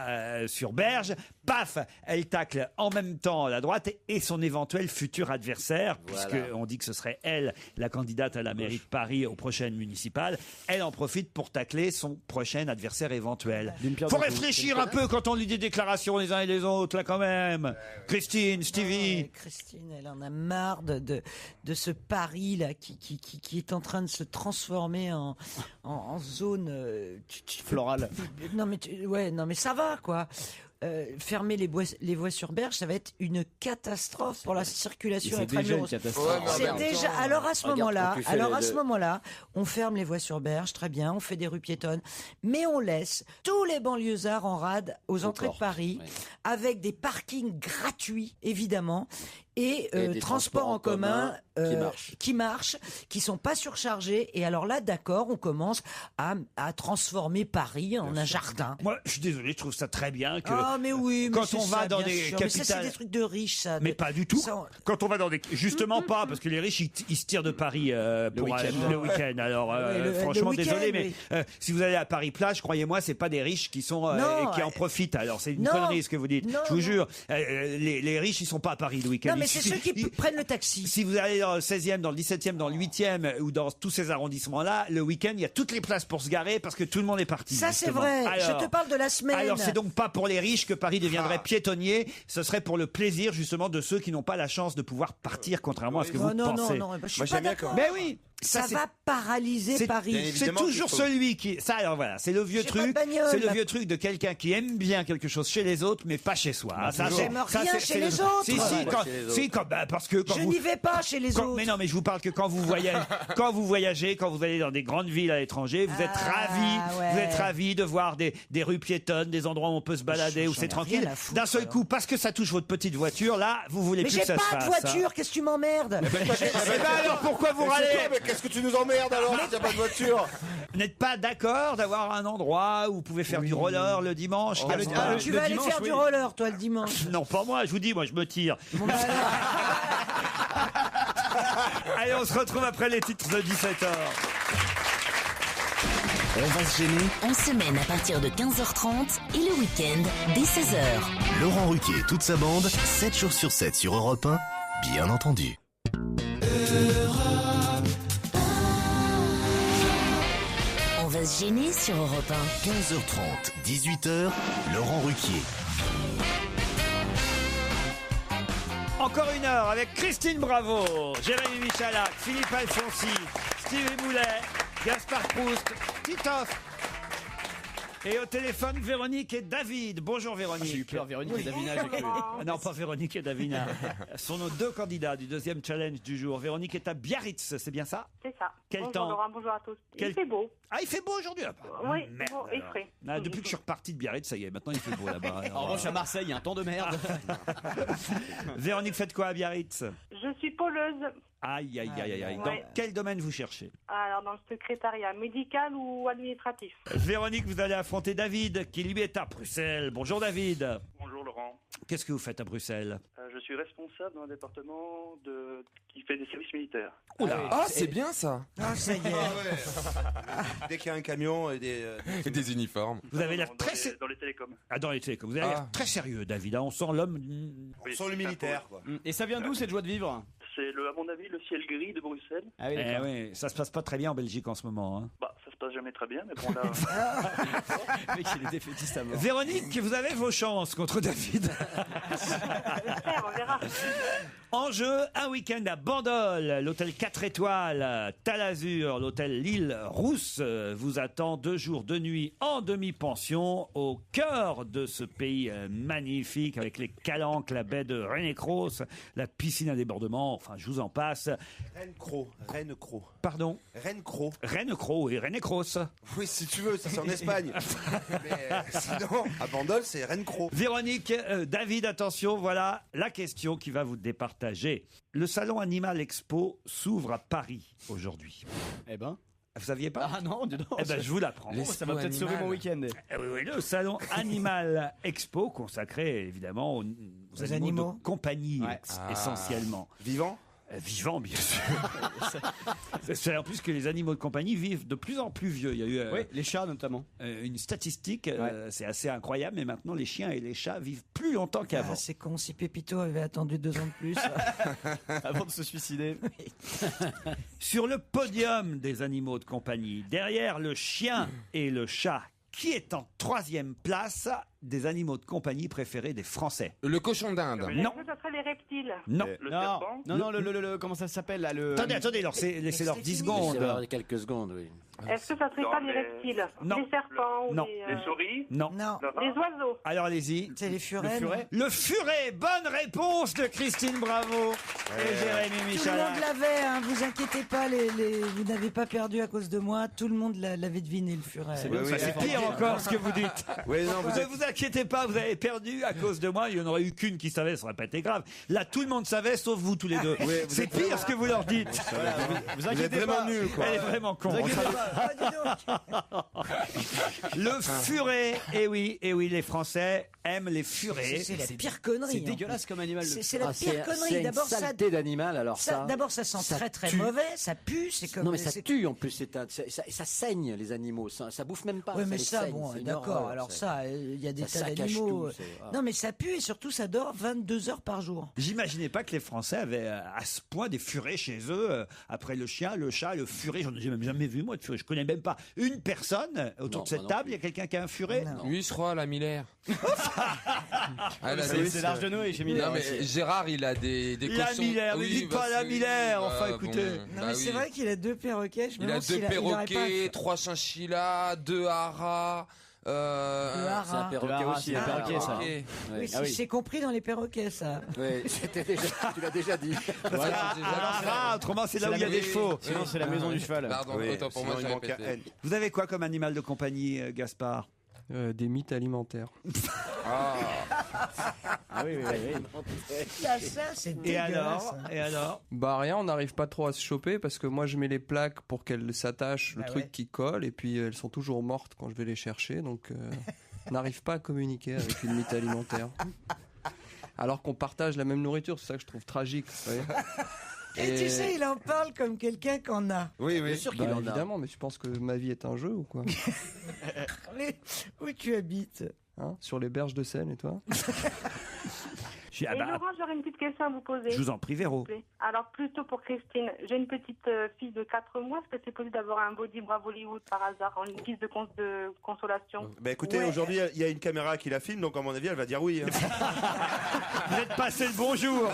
sur berge, paf, elle tacle en même temps la droite et son éventuel futur adversaire, puisqu'on dit que ce serait elle, la candidate à la mairie de Paris aux prochaines municipales. Elle en profite pour tacler son prochain adversaire éventuel. Faut réfléchir un peu quand on lit des déclarations les uns et les autres, là, quand même. Christine, Stevie. Christine, elle en a marre de ce Paris, là, qui est en train de se transformer en zone florale. Non, mais ça va, quoi. Fermer les voies sur berge, ça va être une catastrophe pour la circulation. C'est déjà une catastrophe. C'est déjà. Alors à ce moment-là, on ferme les voies sur berge, très bien, on fait des rues piétonnes, mais on laisse tous les banlieusards en rade aux entrées de Paris, avec des parkings gratuits, évidemment. Et des transports en commun qui marchent, qui sont pas surchargés. Et alors là, d'accord, on commence à transformer Paris en un jardin. Moi, je suis désolé, je trouve ça très bien que mais oui, quand on va dans des capitales, mais ça c'est des trucs de riches, ça. Mais pas du tout. Quand on va dans des, justement pas, parce que les riches ils se tirent de Paris pour le week-end. Alors franchement, désolé, mais si vous allez à Paris plage, croyez-moi, c'est pas des riches qui sont qui en profitent. Alors c'est une connerie ce que vous dites. Je vous jure, les riches ils sont pas à Paris le week-end. C'est ceux qui prennent le taxi. Si vous allez dans le 16e, dans le 17e, dans le 8e ou dans tous ces arrondissements-là, le week-end, il y a toutes les places pour se garer parce que tout le monde est parti. Ça, c'est vrai. Je te parle de la semaine. Alors, c'est donc pas pour les riches que Paris deviendrait piétonnier. Ce serait pour le plaisir, justement, de ceux qui n'ont pas la chance de pouvoir partir, contrairement à ce que vous pensez. Non, je suis pas d'accord. Mais oui. Ça c'est- va paralyser c'est- Paris. C'est toujours celui qui. Ça, alors voilà, c'est le vieux J'ai pas de truc. bagnole, C'est le là. vieux truc de quelqu'un qui aime bien quelque chose chez les autres, mais pas chez soi. Bah, toujours. J'aime rien c'est- chez c'est les le- autres. Si, Ouais, si, quand, chez les si, parce que quand Je vous. n'y vais pas chez les quand- autres. Mais non, mais je vous parle que quand vous voyagez, quand vous allez dans des grandes villes à l'étranger, vous êtes ravis, ouais. vous êtes ravis de voir des rues piétonnes, des endroits où on peut se balader, où c'est ai tranquille. rien à foutre, D'un seul coup, parce que ça touche votre petite voiture, là, vous voulez Mais plus que j'ai ça se pas de fasse. voiture, qu'est-ce que tu m'emmerdes Eh ben alors pourquoi vous Mais c'est râlez toi, mais qu'est-ce que tu nous emmerdes alors si t'as pas de voiture? Vous n'êtes pas d'accord d'avoir un endroit où vous pouvez faire du roller le dimanche comme ça Tu vas aller faire du roller, toi, le dimanche. Non, pas moi, je vous dis, moi je me tire. Allez, on se retrouve après les titres de 17h. On va se gêner. En semaine à partir de 15h30 et le week-end dès 16h. Laurent Ruquier et toute sa bande, 7 jours sur 7 sur Europe 1, bien entendu. On va se gêner sur Europe 1. 15h30, 18h, Laurent Ruquier. Encore une heure avec Christine Bravo, Jérémy Michalak, Philippe Alfonsi, Stevie Boulet, Gaspard Proust, Titoff. Et au téléphone, Véronique et David. Bonjour Véronique. J'ai eu peur, Véronique et Davina, j'ai cru. Ah non, pas Véronique et Davina. Ce sont nos deux candidats du deuxième challenge du jour. Véronique est à Biarritz, c'est bien ça? C'est ça. Quel bonjour temps Laurent, bonjour à tous. Quel- Il fait beau. Ah, il fait beau aujourd'hui là-bas. Oui, Merde, bon, et alors. frais. Ah, depuis que je suis reparti de Biarritz, ça y est, maintenant il fait beau là-bas. En revanche, à Marseille, il y a un temps de merde. Véronique, faites quoi à Biarritz? Je suis poleuse. Aïe, aïe, aïe, aïe, aïe. Dans Ouais. quel domaine vous cherchez? Alors, dans le secrétariat médical ou administratif? Véronique, vous allez affronter David, qui lui est à Bruxelles. Bonjour David. Bonjour Laurent. Qu'est-ce que vous faites à Bruxelles? Je suis responsable d'un département qui fait des services militaires. Ah, c'est bien ça. Ah, ça y est. Dès qu'il y a un camion et Et des uniformes. Vous avez l'air Dans très... dans les télécoms. Ah, dans les télécoms. Vous avez l'air très sérieux, David. Hein. On sent l'homme... Oui, Sans le militaire, quoi. Et ça vient d'où cette joie de vivre? C'est à mon avis le ciel gris de Bruxelles. Ah oui, Eh d'accord. oui, ça se passe pas très bien en Belgique en ce moment. Hein. Bah, ça se passe jamais très bien, mais bon là. Le mec, il est défaitiste à mort. Véronique, vous avez vos chances contre David. J'espère, on verra. En jeu, un week-end à Bandol, l'hôtel 4 étoiles, Talazur, l'hôtel L'Île Rousse vous attend 2 jours, 2 nuits en demi-pension au cœur de ce pays magnifique avec les calanques, la baie de Rennes-Cross, la piscine à débordement, enfin je vous en passe. Rennes-Cross. Pardon? Rennes-Cross. Rennes-Cross et Rennes-Cross. Oui, si tu veux, ça c'est en Espagne. Mais sinon, à Bandol, c'est Rennes-Cross. Véronique, David, attention, voilà la question qui va vous départager. Le salon Animal Expo s'ouvre à Paris aujourd'hui. Eh ben. Vous saviez pas? Ah non, dis donc. Eh ben, je vous l'apprends. Oh, ça va peut-être sauver mon week-end. Oui, oui, le salon Animal Expo, consacré évidemment aux animaux de compagnie Ouais. essentiellement. Vivant? Vivant, bien sûr. C'est en plus que les animaux de compagnie vivent de plus en plus vieux. Il y a eu Oui, les chats notamment. une statistique, c'est assez incroyable, mais maintenant les chiens et les chats vivent plus longtemps qu'avant. Ah, c'est con, si Pépito avait attendu 2 ans de plus. Avant de se suicider. Sur le podium des animaux de compagnie, derrière le chien et le chat, qui est en 3e place des animaux de compagnie préférés des Français? Le cochon d'Inde. Non. Est-ce que ça serait les reptiles? Non. Le Non, serpent. non, le comment ça s'appelle là le. Attendez, laissez-leur 10 secondes. Laissez-leur quelques secondes, oui. Est-ce que ça serait pas les reptiles? Non. Les serpents ou Non. les, Les souris. Non. Non, les oiseaux? Alors allez-y. c'est les furets. Le furet, bonne réponse de Christine Bravo et Jérémy Tout le Michalak. monde l'avait, hein, vous inquiétez pas, vous n'avez pas perdu à cause de moi, tout le monde l'avait deviné le furet. C'est bien, Ça, c'est pire encore ce que vous dites. Oui, non, Ne vous inquiétez pas, vous avez perdu à cause de moi. Il n'y en aurait eu qu'une qui savait, ça n'aurait pas été grave. Là, tout le monde savait, sauf vous tous les deux. Oui, vous C'est êtes pire vraiment- ce que vous leur dites. Vous Vous êtes inquiétez vraiment pas. nuls, quoi. Elle est vraiment con. Vous inquiétez pas. Le furet, eh oui, les Français aiment les furets. C'est la pire connerie. C'est en dégueulasse plus. comme animal. C'est la Ah, pire c'est connerie. une D'abord, ça, saleté d'animal, alors ça. d'abord, ça sent très très tue. mauvais, ça pue, c'est comme. Non mais ça c'est- tue en plus, ça saigne les animaux, ça bouffe même pas. Oui, ça mais les ça, saigne, bon, c'est une d'accord. horreur, Alors ça, il y a des ça tas saccage d'animaux. tout, c'est- ah. Non, mais ça pue et surtout, ça dort 22 heures par jour. jour. J'imaginais pas que les Français avaient à ce point des furets chez eux. Après le chien, le chat, le furet. J'en ai même jamais vu, moi, de furet. Je connais même pas une personne autour de cette table. Il y a quelqu'un qui a un furet? Oui, je crois, la Miller. C'est l'Arche de Noé chez Miller. Non, mais Gérard, il a des La cautions. Miller, ne dites pas la Miller. Enfin, écoutez. Non, mais c'est vrai qu'il a 2 perroquets. Il a 2 perroquets, 3 chinchillas, 2 haras. C'est un perroquet aussi, un perroquet, ça. Oui, c'est compris dans les perroquets, ça. Oui, tu l'as déjà dit. Autrement, c'est là où il y a des chevaux. Sinon, c'est la maison du cheval. Pardon, autant pour moi, j'ai répété. Vous avez quoi comme animal de compagnie, Gaspard? Des mythes alimentaires. Ah oui. Ça, c'est dégueulasse. Et alors Bah rien, on n'arrive pas trop à se choper parce que moi je mets les plaques pour qu'elles s'attachent, le truc qui colle, et puis elles sont toujours mortes quand je vais les chercher, donc on n'arrive pas à communiquer avec une mythe alimentaire. Alors qu'on partage la même nourriture, c'est ça que je trouve tragique. Vous voyez. Et tu sais, il en parle comme quelqu'un qu'en a. Oui, bien sûr qu'il en a. Évidemment, mais tu penses que ma vie est un jeu ou quoi? Où tu habites? Sur les berges de Seine, et toi? Et Laurent, j'aurais une petite question à vous poser. Je vous en prie, Véro. S'il vous plaît. Alors, plutôt pour Christine, j'ai une petite fille de 4 mois. Est-ce que c'est possible d'avoir un body Bravo Hollywood par hasard, une piste de consolation? Bah écoutez, aujourd'hui, il y a une caméra qui la filme, donc à mon avis, elle va dire oui. Vous êtes passé le bonjour.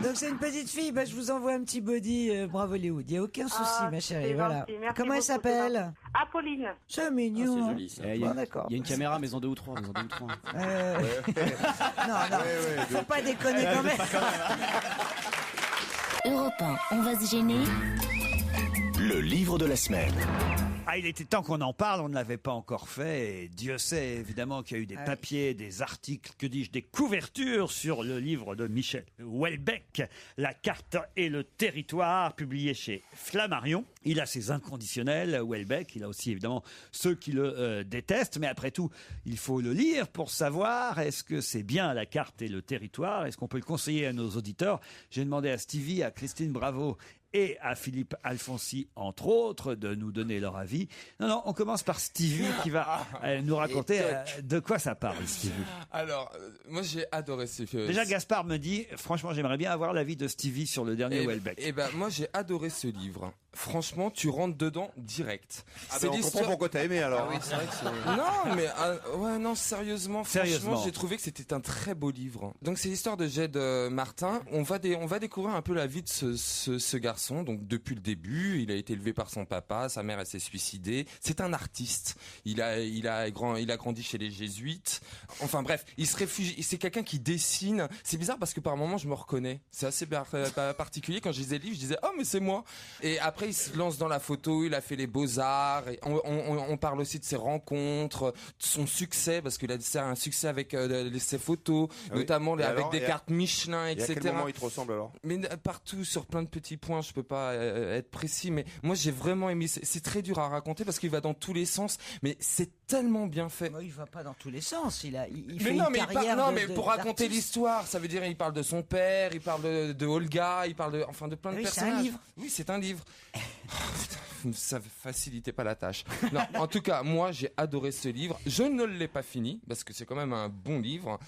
Donc c'est une petite fille, je vous envoie un petit body Bravo Hollywood. Il n'y a aucun souci, ma chérie. c'est Voilà. gentil. Merci Comment elle beaucoup, s'appelle? Apolline. C'est mignon. C'est joli, ça. Il y a une caméra maison 2 ou 3. Non, faut pas déconner quand même. Europe 1, on va se gêner. Le livre de la semaine. Il était temps qu'on en parle, on ne l'avait pas encore fait, et Dieu sait évidemment qu'il y a eu des papiers, des articles, que dis-je, des couvertures sur le livre de Michel Houellebecq, La carte et le territoire, publié chez Flammarion. Il a ses inconditionnels, Houellebecq, il a aussi évidemment ceux qui le détestent, mais après tout, il faut le lire pour savoir est-ce que c'est bien La carte et le territoire, est-ce qu'on peut le conseiller à nos auditeurs. J'ai demandé à Stevie, à Christine Bravo et à Philippe Alfonsi, entre autres, de nous donner leur avis. Non, on commence par Stevie qui va nous raconter de quoi ça parle, Stevie. Alors, moi j'ai adoré ce film. Déjà, Gaspard me dit, franchement, j'aimerais bien avoir l'avis de Stevie sur le dernier Houellebecq. Moi j'ai adoré ce livre. Franchement, tu rentres dedans direct. On comprend pourquoi t'as aimé alors. Ah oui, c'est vrai que c'est... Non, mais non, sérieusement, franchement, j'ai trouvé que c'était un très beau livre. Donc c'est l'histoire de Jed Martin. On va découvrir un peu la vie de ce garçon. Donc depuis le début, il a été élevé par son papa, sa mère elle s'est suicidée. C'est un artiste. Il a grandi chez les jésuites. Enfin bref, il se réfugie. C'est quelqu'un qui dessine. C'est bizarre parce que par moments je me reconnais. C'est assez particulier. Quand je lisais le livre, je disais oh mais c'est moi. Et après il se lance dans la photo. Il a fait les beaux-arts. Et on parle aussi de ses rencontres, de son succès parce qu'il a un succès avec ses photos, notamment avec des cartes Michelin, etc. Et à quel moment il te ressemble alors? Mais partout, sur plein de petits points, je peux pas être précis, mais moi j'ai vraiment aimé. C'est très dur à raconter parce qu'il va dans tous les sens, mais c'est tellement bien fait. Il va pas dans tous les sens. Il mais fait non, une mais carrière mais pour raconter l'histoire, ça veut dire il parle de son père, il parle de Olga, il parle de plein de personnages. C'est un livre. Oui, c'est un livre. Ça facilitait pas la tâche. Non, en tout cas, moi j'ai adoré ce livre. Je ne l'ai pas fini parce que c'est quand même un bon livre.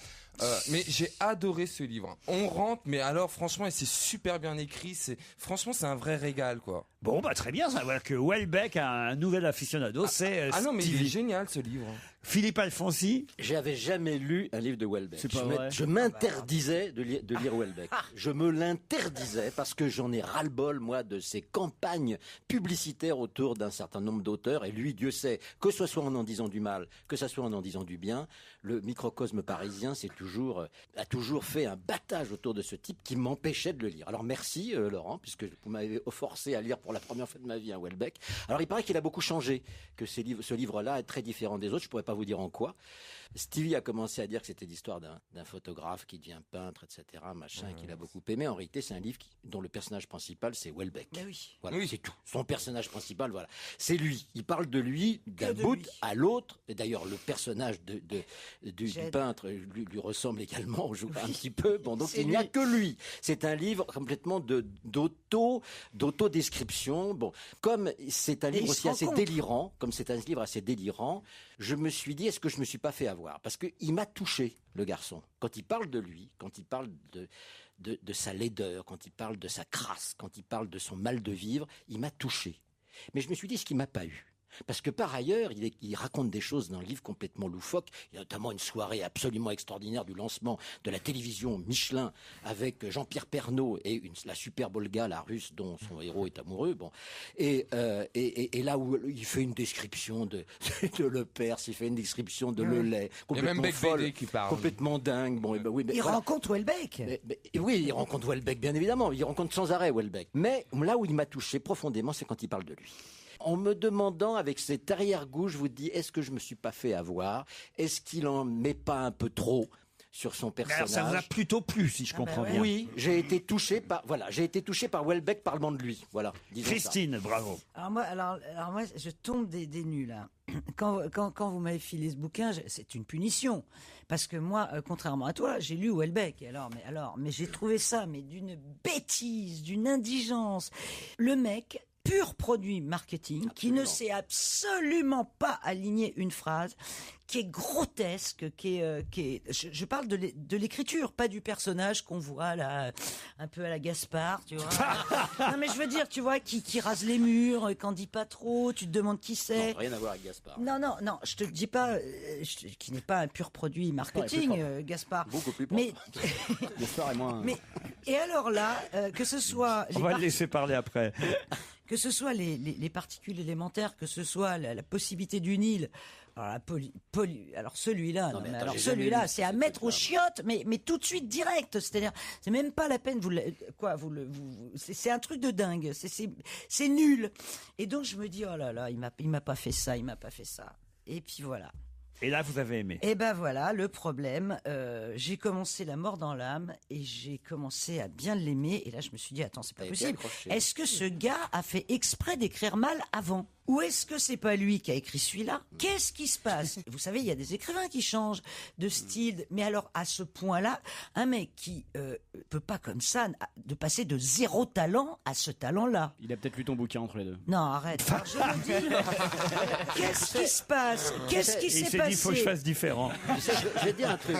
Mais j'ai adoré ce livre. On rentre, mais alors franchement, et c'est super bien écrit. Franchement, c'est un vrai régal, quoi. Bon, très bien. Ça veut dire que Houellebecq a un nouvel aficionado. C'est non, mais Stevie. il est génial ce livre. Philippe Alfonsi. J'avais jamais lu un livre de Houellebecq. C'est pas vrai. Je m'interdisais de lire Houellebecq. Je me l'interdisais parce que j'en ai ras-le-bol, moi, de ces campagnes publicitaires autour d'un certain nombre d'auteurs. Et lui, Dieu sait, que ce soit en disant du mal, que ce soit en disant du bien, le microcosme parisien a toujours fait un battage autour de ce type qui m'empêchait de le lire. Alors merci Laurent, puisque vous m'avez forcé à lire pour la première fois de ma vie un Houellebecq. Alors il paraît qu'il a beaucoup changé, que ce livre-là est très différent des autres. Je pourrais pas vous dire en quoi. Stevie a commencé à dire que c'était l'histoire d'un photographe qui devient peintre, etc., machin, et qu'il a beaucoup aimé. En réalité, c'est un livre dont le personnage principal, c'est Houellebecq. Oui. Voilà, c'est tout. Son personnage principal, voilà. C'est lui. Il parle de lui d'un bout à l'autre. Et d'ailleurs, le personnage du peintre lui ressemble également, un petit peu. Bon, donc il n'y a que lui. C'est un livre complètement d'autodescription. Bon, comme c'est un livre aussi assez délirant, je me suis dit, est-ce que je me suis pas fait avoir? Parce qu'il m'a touché, le garçon. Quand il parle de lui, quand il parle de sa laideur, quand il parle de sa crasse, quand il parle de son mal de vivre, il m'a touché. Mais je me suis dit, ce qu'il m'a pas eu. Parce que par ailleurs, il raconte des choses dans le livre complètement loufoques. Il y a notamment une soirée absolument extraordinaire du lancement de la télévision Michelin avec Jean-Pierre Pernaut et la superbe Olga, la russe dont son héros est amoureux. Bon, et là où il fait une description de Lepers, il fait une description de Lelay, complètement folle, qui parle. Complètement dingue. Bon, oui, mais il rencontre Houellebecq. Oui, il rencontre Houellebecq, bien évidemment. Il rencontre sans arrêt Houellebecq. Mais là où il m'a touché profondément, c'est quand il parle de lui. En me demandant avec cet arrière-goût, je vous dis, est-ce que je me suis pas fait avoir? Est-ce qu'il en met pas un peu trop sur son personnage? Alors ça vous a plutôt plu, si je comprends bien. Oui, j'ai été touché par Houellebecq parlant de lui. Voilà. Christine, bravo. Alors moi, je tombe des nues là. Quand vous m'avez filé ce bouquin, c'est une punition. Parce que moi, contrairement à toi, j'ai lu Houellebecq. Mais j'ai trouvé ça d'une bêtise, d'une indigence. Le mec, pur produit marketing, qui ne sait absolument pas aligner une phrase, qui est grotesque, je parle de l'écriture, pas du personnage qu'on voit là, un peu à la Gaspard, tu vois. Non mais je veux dire, tu vois, qui rase les murs, qu'en dit pas trop, tu te demandes qui c'est. Non, rien à voir avec Gaspard. Non, je te dis pas, qui n'est pas un pur produit marketing, Gaspard. Beaucoup plus propre. Mais Gaspard est moins. Mais et alors là, que ce soit on va le laisser parler après. Que ce soit les particules élémentaires, que ce soit la possibilité d'une île. Alors celui-là, c'est à mettre aux chiottes, mais tout de suite direct. C'est-à-dire, c'est même pas la peine. C'est un truc de dingue. C'est nul. Et donc je me dis, oh là là, il m'a pas fait ça, Et puis voilà. Et là, vous avez aimé. Et ben voilà, le problème, j'ai commencé La mort dans l'âme et j'ai commencé à bien l'aimer. Et là, je me suis dit, attends, c'est pas possible. Est-ce que ce gars a fait exprès d'écrire mal avant? Ou est-ce que c'est pas lui qui a écrit celui-là? Qu'est-ce qui se passe? Vous savez, il y a des écrivains qui changent de style. Mais alors, à ce point-là, un mec qui peut pas comme ça de passer de zéro talent à ce talent-là. Il a peut-être lu ton bouquin entre les deux. Non, arrête. Alors, je le dis. Qu'est-ce qui se passe? Qu'est-ce qui s'est passé? Il s'est dit, il faut que je fasse différent. Je vais dire un truc.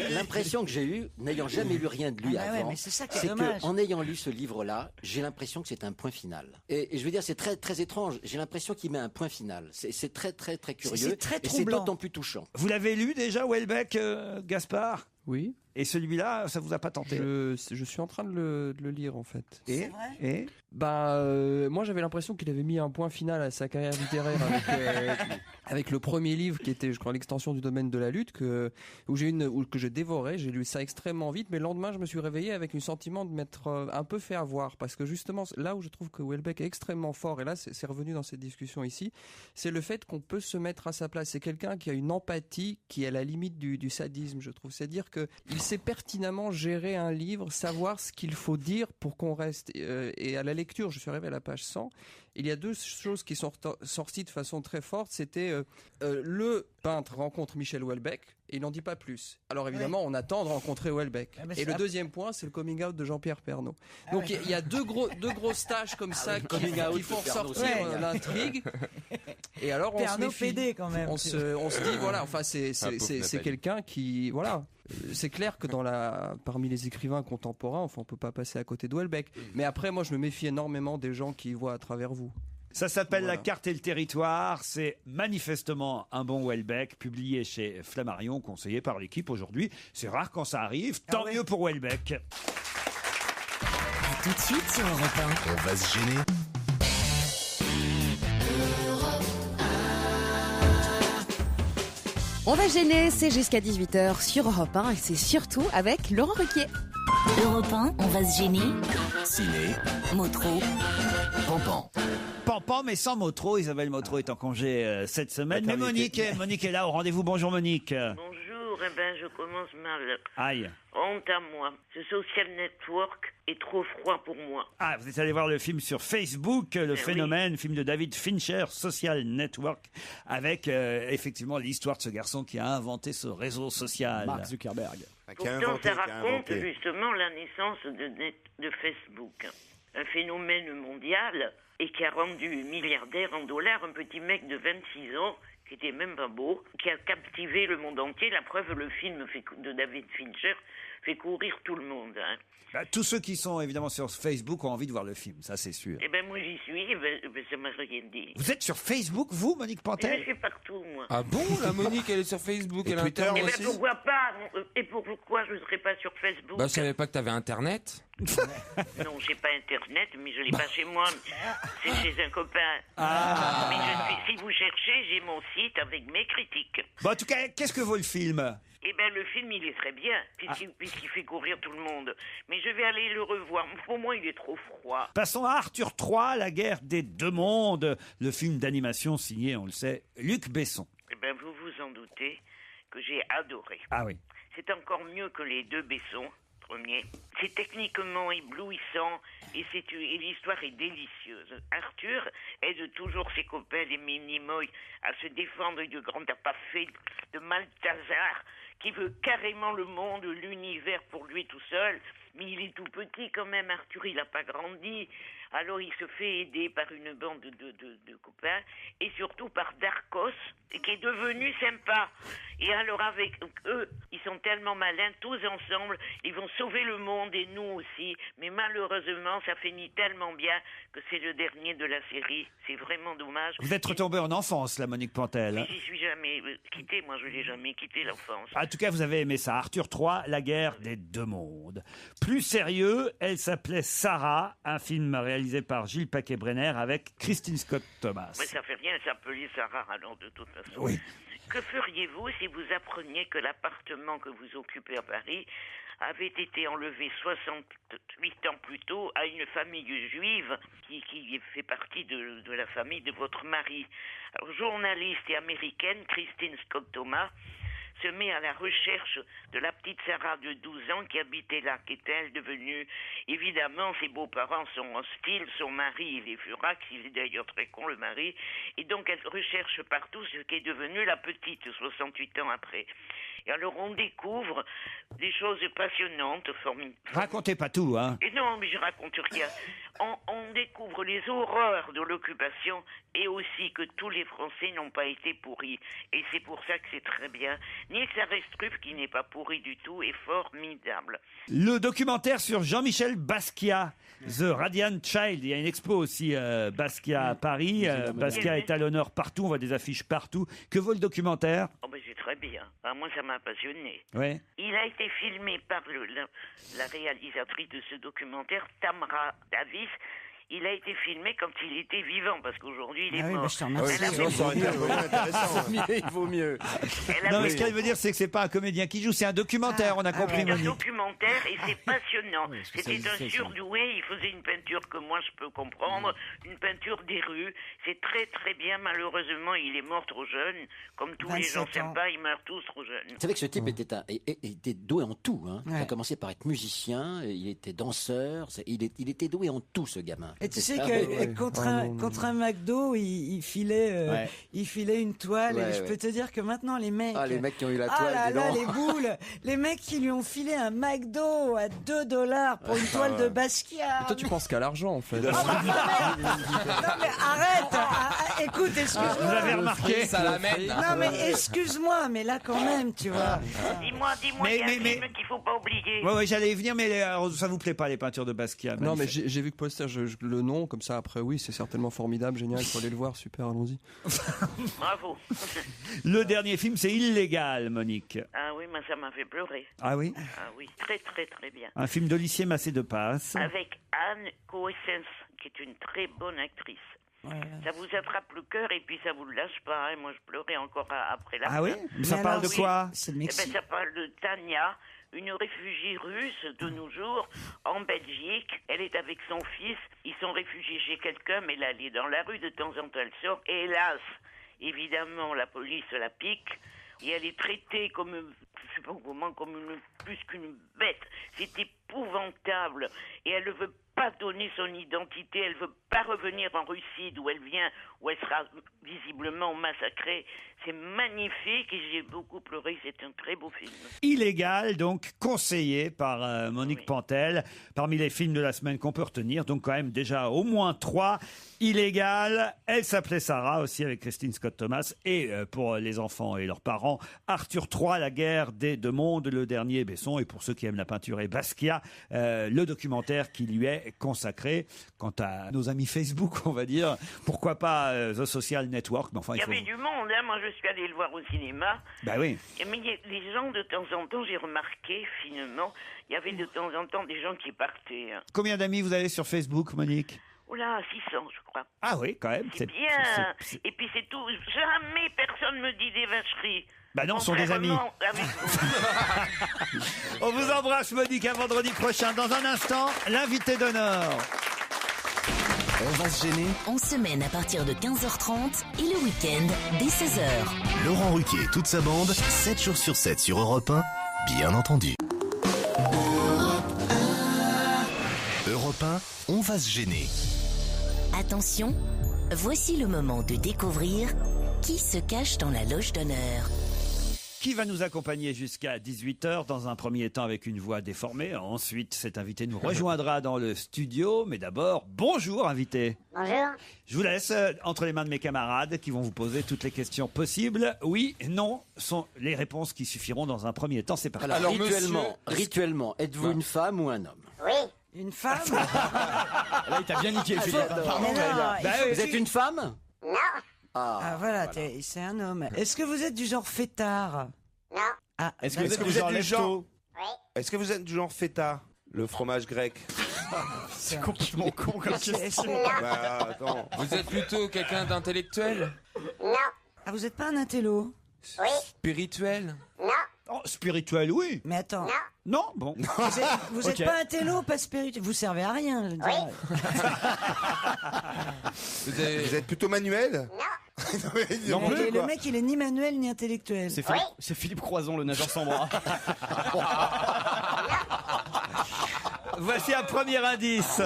L'impression que j'ai eue, n'ayant jamais lu rien de lui avant, mais c'est ça qui est dommage. qu'en ayant lu ce livre-là, j'ai l'impression que c'est un point final. Et je veux dire, c'est très, très étrange. J'ai l'impression qu'il met un point final. C'est très, très, très curieux. C'est très et c'est troublant. d'autant plus touchant. Vous l'avez lu déjà, Houellebecq, Gaspard? Oui. Et celui-là, ça vous a pas tenté? Je suis en train de le lire en fait. Et moi j'avais l'impression qu'il avait mis un point final à sa carrière littéraire avec le premier livre qui était, je crois, l'extension du domaine de la lutte que je dévorais. J'ai lu ça extrêmement vite, mais le lendemain je me suis réveillé avec un sentiment de m'être un peu fait avoir, parce que justement là où je trouve que Houellebecq est extrêmement fort, et là c'est revenu dans cette discussion ici, c'est le fait qu'on peut se mettre à sa place. C'est quelqu'un qui a une empathie qui est à la limite du sadisme, je trouve. C'est-à-dire que il sait pertinemment gérer un livre, savoir ce qu'il faut dire pour qu'on reste. Et à la lecture, je suis arrivé à la page 100, il y a deux choses qui sont sorties de façon très forte. C'était le peintre rencontre Michel Houellebecq et il n'en dit pas plus. Alors évidemment, on attend de rencontrer Houellebecq. Et le deuxième point, c'est le coming out de Jean-Pierre Pernaut. Donc il y a deux grosses tâches comme ça qui font ressortir l'intrigue. Et alors on se méfie. Quand même. On se dit voilà, enfin c'est quelqu'un qui voilà. C'est clair que parmi les écrivains contemporains, enfin, on peut pas passer à côté de Houellebecq. Mais après, moi, je me méfie énormément des gens qui voient à travers vous. Ça s'appelle La carte et le territoire. C'est manifestement un bon Houellebecq, publié chez Flammarion, conseillé par l'équipe aujourd'hui. C'est rare quand ça arrive. Tant mieux pour Houellebecq. À tout de suite sur Europe 1. On va se gêner. On va gêner, c'est jusqu'à 18h sur Europe 1 et c'est surtout avec Laurent Ruquier. Europe 1, on va se gêner. Ciné. Motro. Pampan. Pampan, mais sans Motro. Isabelle Motro est en congé cette semaine. Mais Monique est là au rendez-vous. Bonjour Monique. Bonjour, je commence mal. Aïe. Honte à moi. Ce social network est trop froid pour moi. Ah, vous êtes allé voir le film sur Facebook, Le Phénomène, film de David Fincher, Social Network, avec effectivement l'histoire de ce garçon qui a inventé ce réseau social. Mark Zuckerberg. Pourtant, ça raconte justement la naissance de Facebook. Un phénomène mondial et qui a rendu milliardaire en dollars un petit mec de 26 ans qui qui était même pas beau, qui a captivé le monde entier. La preuve, le film de David Fincher fait courir tout le monde. Hein. Bah, tous ceux qui sont évidemment sur Facebook ont envie de voir le film, ça c'est sûr. Eh ben moi j'y suis, ça m'a rien dit. Vous êtes sur Facebook, vous, Monique Pantel? Je suis partout, moi. Ah bon, la Monique, elle est sur Facebook, elle a Twitter Internet Eh ben pourquoi pas? Et pourquoi je ne serais pas sur Facebook? Bah, je savais pas que t'avais Internet. Non, j'ai pas Internet, mais je l'ai pas chez moi. C'est chez un copain. Mais si vous cherchez, j'ai mon site avec mes critiques. Bon, en tout cas, qu'est-ce que vaut le film? Eh ben le film, il est très bien, puisqu'il fait courir tout le monde. Mais je vais aller le revoir. Pour moi, il est trop froid. Passons à Arthur III, la guerre des deux mondes, le film d'animation signé, on le sait, Luc Besson. Eh ben vous vous en doutez que j'ai adoré. Ah oui. C'est encore mieux que les deux Besson. Premier. C'est techniquement éblouissant et l'histoire est délicieuse. Arthur aide toujours ses copains, les Minimoy, à se défendre du grand tapafé de Malthazar, qui veut carrément le monde, l'univers pour lui tout seul. Mais il est tout petit quand même, Arthur, il n'a pas grandi. Alors il se fait aider par une bande de copains et surtout par Darkos, qui est devenu sympa. Et alors avec eux, ils sont tellement malins, tous ensemble, ils vont sauver le monde et nous aussi. Mais malheureusement, ça finit tellement bien que c'est le dernier de la série. C'est vraiment dommage. Vous êtes retombée en enfance, là, Monique Pantel. Mais j'y suis jamais quitté, moi je l'ai jamais quitté l'enfance. En tout cas, vous avez aimé ça. Arthur III, la guerre des deux mondes. Plus sérieux, elle s'appelait Sarah, un film réalisé par Gilles Paquet-Brenner avec Christine Scott Thomas. Mais ça fait rien, s'appeler Sarah, alors de toute façon. Oui. Que feriez-vous si vous appreniez que l'appartement que vous occupez à Paris avait été enlevé 68 ans plus tôt à une famille juive qui fait partie de la famille de votre mari? Alors, journaliste et américaine, Christine Scott Thomas se met à la recherche de la petite Sarah de 12 ans qui habitait là. Qu'est-elle devenue? Évidemment, ses beaux-parents sont hostiles, son mari, il est furax, il est d'ailleurs très con, le mari, et donc elle recherche partout ce qu'est devenue la petite, 68 ans après. Et alors on découvre des choses passionnantes, formidables. Racontez pas tout, hein. Et non, mais je raconte rien. On découvre les horreurs de l'occupation et aussi que tous les Français n'ont pas été pourris. Et c'est pour ça que c'est très bien. Nils Arestrup, qui n'est pas pourri du tout, est formidable. Le documentaire sur Jean-Michel Basquiat, The Radiant Child. Il y a une expo aussi, Basquiat à Paris. Basquiat est à l'honneur partout, on voit des affiches partout. Que vaut le documentaire? Oh ben c'est très bien. Ah, moi, ça m'a passionné. Ouais. Il a été filmé par la réalisatrice de ce documentaire, Tamra Davis. Il a été filmé quand il était vivant, parce qu'aujourd'hui, il est mort. Ça aurait été intéressant. Il vaut mieux. Non, mais ce qu'elle veut dire, c'est que c'est pas un comédien qui joue, c'est un documentaire, on a compris, C'est un Monique. documentaire et c'est passionnant. Oui, parce que C'était ça un existe, surdoué, il faisait une peinture que moi je peux comprendre, une peinture des rues. C'est très très bien, malheureusement il est mort trop jeune. Comme tous les gens 27 ans. sympas, ils meurent tous trop jeunes. Vous savez que ce type était doué en tout. Hein. Il a commencé par être musicien, il était danseur, il était doué en tout, ce gamin. Et tu sais que contre un McDo, il filait une toile. Ouais, et je peux te dire que maintenant, les mecs... Ah, les mecs qui ont eu la Ah toile, là dis là, donc. les boules. Les mecs qui lui ont filé un McDo à $2 pour une toile de Basquiat. Et toi, tu penses qu'à l'argent, en fait. Non mais arrête. Écoute, excuse-moi. Vous avez remarqué Ça l'amène. Non mais excuse-moi, mais là quand même, tu vois. Dis-moi, il y a un film qu'il faut pas oublier. Ouais, j'allais y venir, mais ça vous plaît pas, les peintures de Basquiat? Non, mais magnifique. j'ai vu que poster, le nom, comme ça, après, oui, c'est certainement formidable, génial, il faut aller le voir, super, allons-y. Bravo. Le dernier film, c'est Illégal, Monique. Ah oui, mais ça m'a fait pleurer. Ah oui? Ah oui, très très très bien. Un film d'Olivier Massé de Passe. Avec Anne Coessens, qui est une très bonne actrice. Ça vous attrape le cœur et puis ça vous le lâche pas. Hein. Moi, je pleurais encore après la Ah fin. oui? Mais ça parle de quoi? Eh ben, ça parle de Tania, une réfugiée russe de nos jours en Belgique. Elle est avec son fils. Ils sont réfugiés chez quelqu'un, mais là, elle est dans la rue. De temps en temps, elle sort. Et hélas, évidemment, la police la pique. Et elle est traitée comme, je sais pas comment, comme une plus qu'une bête. C'est épouvantable. Et elle ne veut pas donner son identité. Elle veut pas revenir en Russie d'où elle vient, où elle sera visiblement massacrée. C'est magnifique et j'ai beaucoup pleuré. C'est un très beau film. Illégal, donc conseillé par Monique Pantel. Parmi les films de la semaine qu'on peut retenir, donc quand même déjà au moins 3. Illégal, Elle s'appelait Sarah, aussi avec Christine Scott Thomas. Et pour les enfants et leurs parents, Arthur III, La guerre des deux mondes, le dernier Besson. Et pour ceux qui aiment la peinture et Basquiat, le documentaire qui lui est consacré. Quant à nos amis Facebook, on va dire, pourquoi pas The Social Network. Mais enfin, il y avait du monde, hein. Moi je suis allé le voir au cinéma. Bah oui. Mais les gens, de temps en temps, j'ai remarqué finement, il y avait de temps en temps des gens qui partaient. Hein. Combien d'amis vous avez sur Facebook, Monique? Oh là, 600, je crois. Ah oui, quand même. C'est bien. Et puis c'est tout. Jamais personne me dit des vacheries. Bah non, ce sont des amis. On vous embrasse, Monique, à vendredi prochain. Dans un instant, l'invité d'honneur. On va se gêner. En semaine à partir de 15h30 et le week-end dès 16h. Laurent Ruquier et toute sa bande, 7 jours sur 7 sur Europe 1, bien entendu. Europe 1, on va se gêner. Attention, voici le moment de découvrir qui se cache dans la loge d'honneur. Qui va nous accompagner jusqu'à 18h, dans un premier temps avec une voix déformée. Ensuite, cet invité nous rejoindra dans le studio. Mais d'abord, bonjour invité. Bonjour. Je vous laisse entre les mains de mes camarades qui vont vous poser toutes les questions possibles. Oui, non, sont les réponses qui suffiront dans un premier temps. C'est parti. Alors rituellement, êtes-vous une femme ou un homme? Oui. Une femme? Là, il t'a bien niqué, Philippe. Vous êtes une femme? Non. Ah voilà, c'est un homme. Est-ce que vous êtes du genre fêtard? Non. Ah, Est-ce que vous êtes du genre lève-tôt? Oui. Est-ce que vous êtes du genre feta, le fromage grec? C'est complètement con comme question. Bah, attends. Vous êtes plutôt quelqu'un d'intellectuel? Non. Ah, vous êtes pas un intello? Oui. Spirituel? Non. Oh, spirituel, oui. Mais attends. Non, bon. Vous êtes pas intello, pas spirituel. Vous servez à rien. Je veux dire. Vous êtes plutôt manuel? Non. Le mec, il est ni manuel ni intellectuel. C'est Philippe Croison, le nageur sans bras. Voici un premier indice.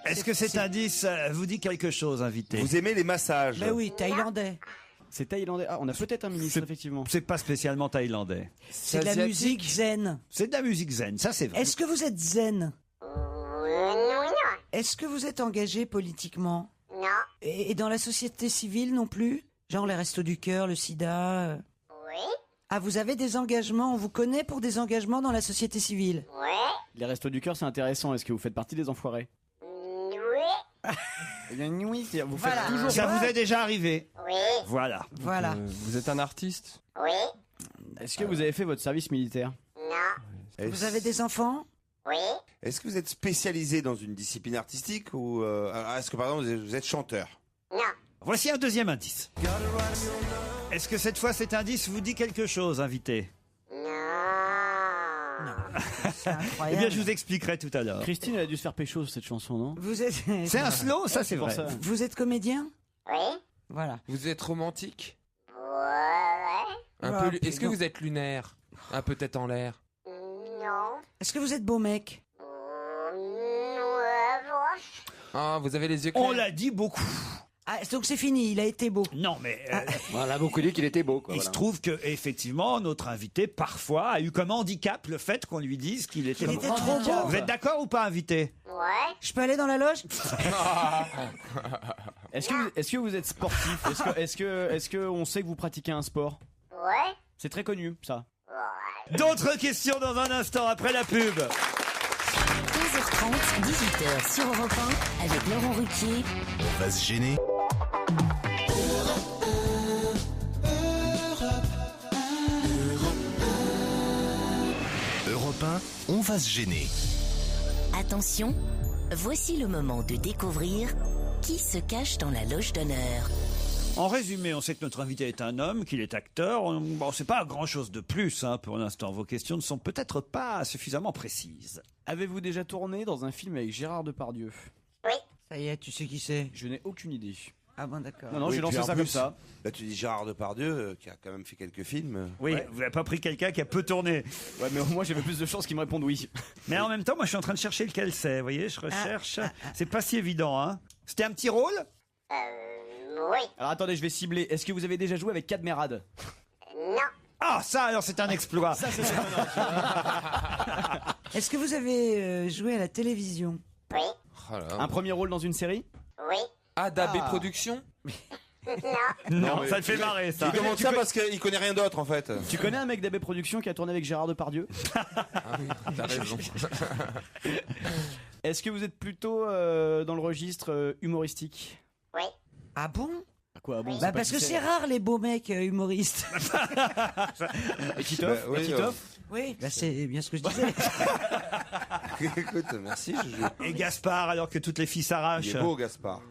Est-ce que cet indice vous dit quelque chose, invité? Vous aimez les massages? Ben oui, thaïlandais. C'est thaïlandais. Ah, on a peut-être un ministre, effectivement. C'est pas spécialement thaïlandais. C'est de la musique zen. C'est de la musique zen, ça c'est vrai. Est-ce que vous êtes zen? Non. Est-ce que vous êtes engagé politiquement? Non. Et dans la société civile non plus? Genre les Restos du Cœur, le sida? Oui. Ah, vous avez des engagements? On vous connaît pour des engagements dans la société civile? Oui. Les Restos du Cœur, c'est intéressant. Est-ce que vous faites partie des enfoirés? Oui. Eh bien, oui, vous faites Voilà. toujours Ça vous est déjà arrivé? Oui. Voilà. Voilà. Vous êtes un artiste? Oui. Est-ce que vous avez fait votre service militaire? Non. Vous avez des enfants? Oui. Est-ce que vous êtes spécialisé dans une discipline artistique ou est-ce que par exemple vous êtes chanteur? Non. Voici un deuxième indice. Est-ce que cette fois cet indice vous dit quelque chose, invité? C'est incroyable. Eh bien, je vous expliquerai tout à l'heure. Christine, elle a dû se faire pécho cette chanson, non? Vous êtes... C'est un slow, ça c'est pour vrai. ça. Vous êtes comédien? Oui. Voilà. Vous êtes romantique? Ouais. Un Ah, peu. Est-ce que non. vous êtes lunaire? Un peu tête en l'air? Non. Est-ce que vous êtes beau mec? Ah, vous avez les yeux clairs. On l'a dit beaucoup. Ah, donc c'est fini, il a été beau. Non, mais On a beaucoup dit qu'il était beau. Quoi, il se trouve que effectivement notre invité parfois a eu comme handicap le fait qu'on lui dise qu'il était. Il était trop beau. Vous êtes d'accord ou pas, invité? Ouais. Je peux aller dans la loge? Est-ce que vous êtes sportif? Est-ce que on sait que vous pratiquez un sport? Ouais. C'est très connu, ça. D'autres questions dans un instant après la pub. 15h30, 18h sur Europe 1 avec Laurent Ruquier. On va se gêner. Europe 1, on va se gêner. Attention, voici le moment de découvrir Qui se cache dans la loge d'honneur? En résumé, on sait que notre invité est un homme, qu'il est acteur. Bon, c'est pas grand-chose de plus pour l'instant. Vos questions ne sont peut-être pas suffisamment précises. Avez-vous déjà tourné dans un film avec Gérard Depardieu? Oui. Ça y est, tu sais qui c'est? Je n'ai aucune idée. Ah bon, d'accord. Non, Oui, j'ai lancé puis en ça plus, comme ça. Là, tu dis Gérard Depardieu, qui a quand même fait quelques films. Oui. Ouais, vous n'avez pas pris quelqu'un qui a peu tourné. Ouais, mais au moins j'avais plus de chances qu'ils me répondent oui. Mais en même temps, moi, je suis en train de chercher lequel c'est. Vous voyez, je recherche. C'est pas si évident, hein. C'était un petit rôle? Oui. Alors attendez, je vais cibler. Est-ce que vous avez déjà joué avec Cadmerade? Non. Ah, ça, alors, c'est un exploit. Ça, c'est étonnant, tu vois. Est-ce que vous avez joué à la télévision? Oui. Oh là. Un premier rôle dans une série? Oui. Ah, d'AB Productions? Non. Non, mais ça le fait marrer, ça. Il demande ça parce qu'il connaît rien d'autre en fait. Tu connais un mec d'AB Productions qui a tourné avec Gérard Depardieu? Ah oui, t'as raison. Est-ce que vous êtes plutôt dans le registre humoristique? Oui. Ah bon? Quoi, bon, Bah parce que c'est rare les beaux mecs humoristes. Et Titoff? Bah, oui, Titoff Oui, bah c'est bien ce que je disais. Écoute, merci. Et Gaspard, alors que toutes les filles s'arrachent. Il est beau, Gaspard.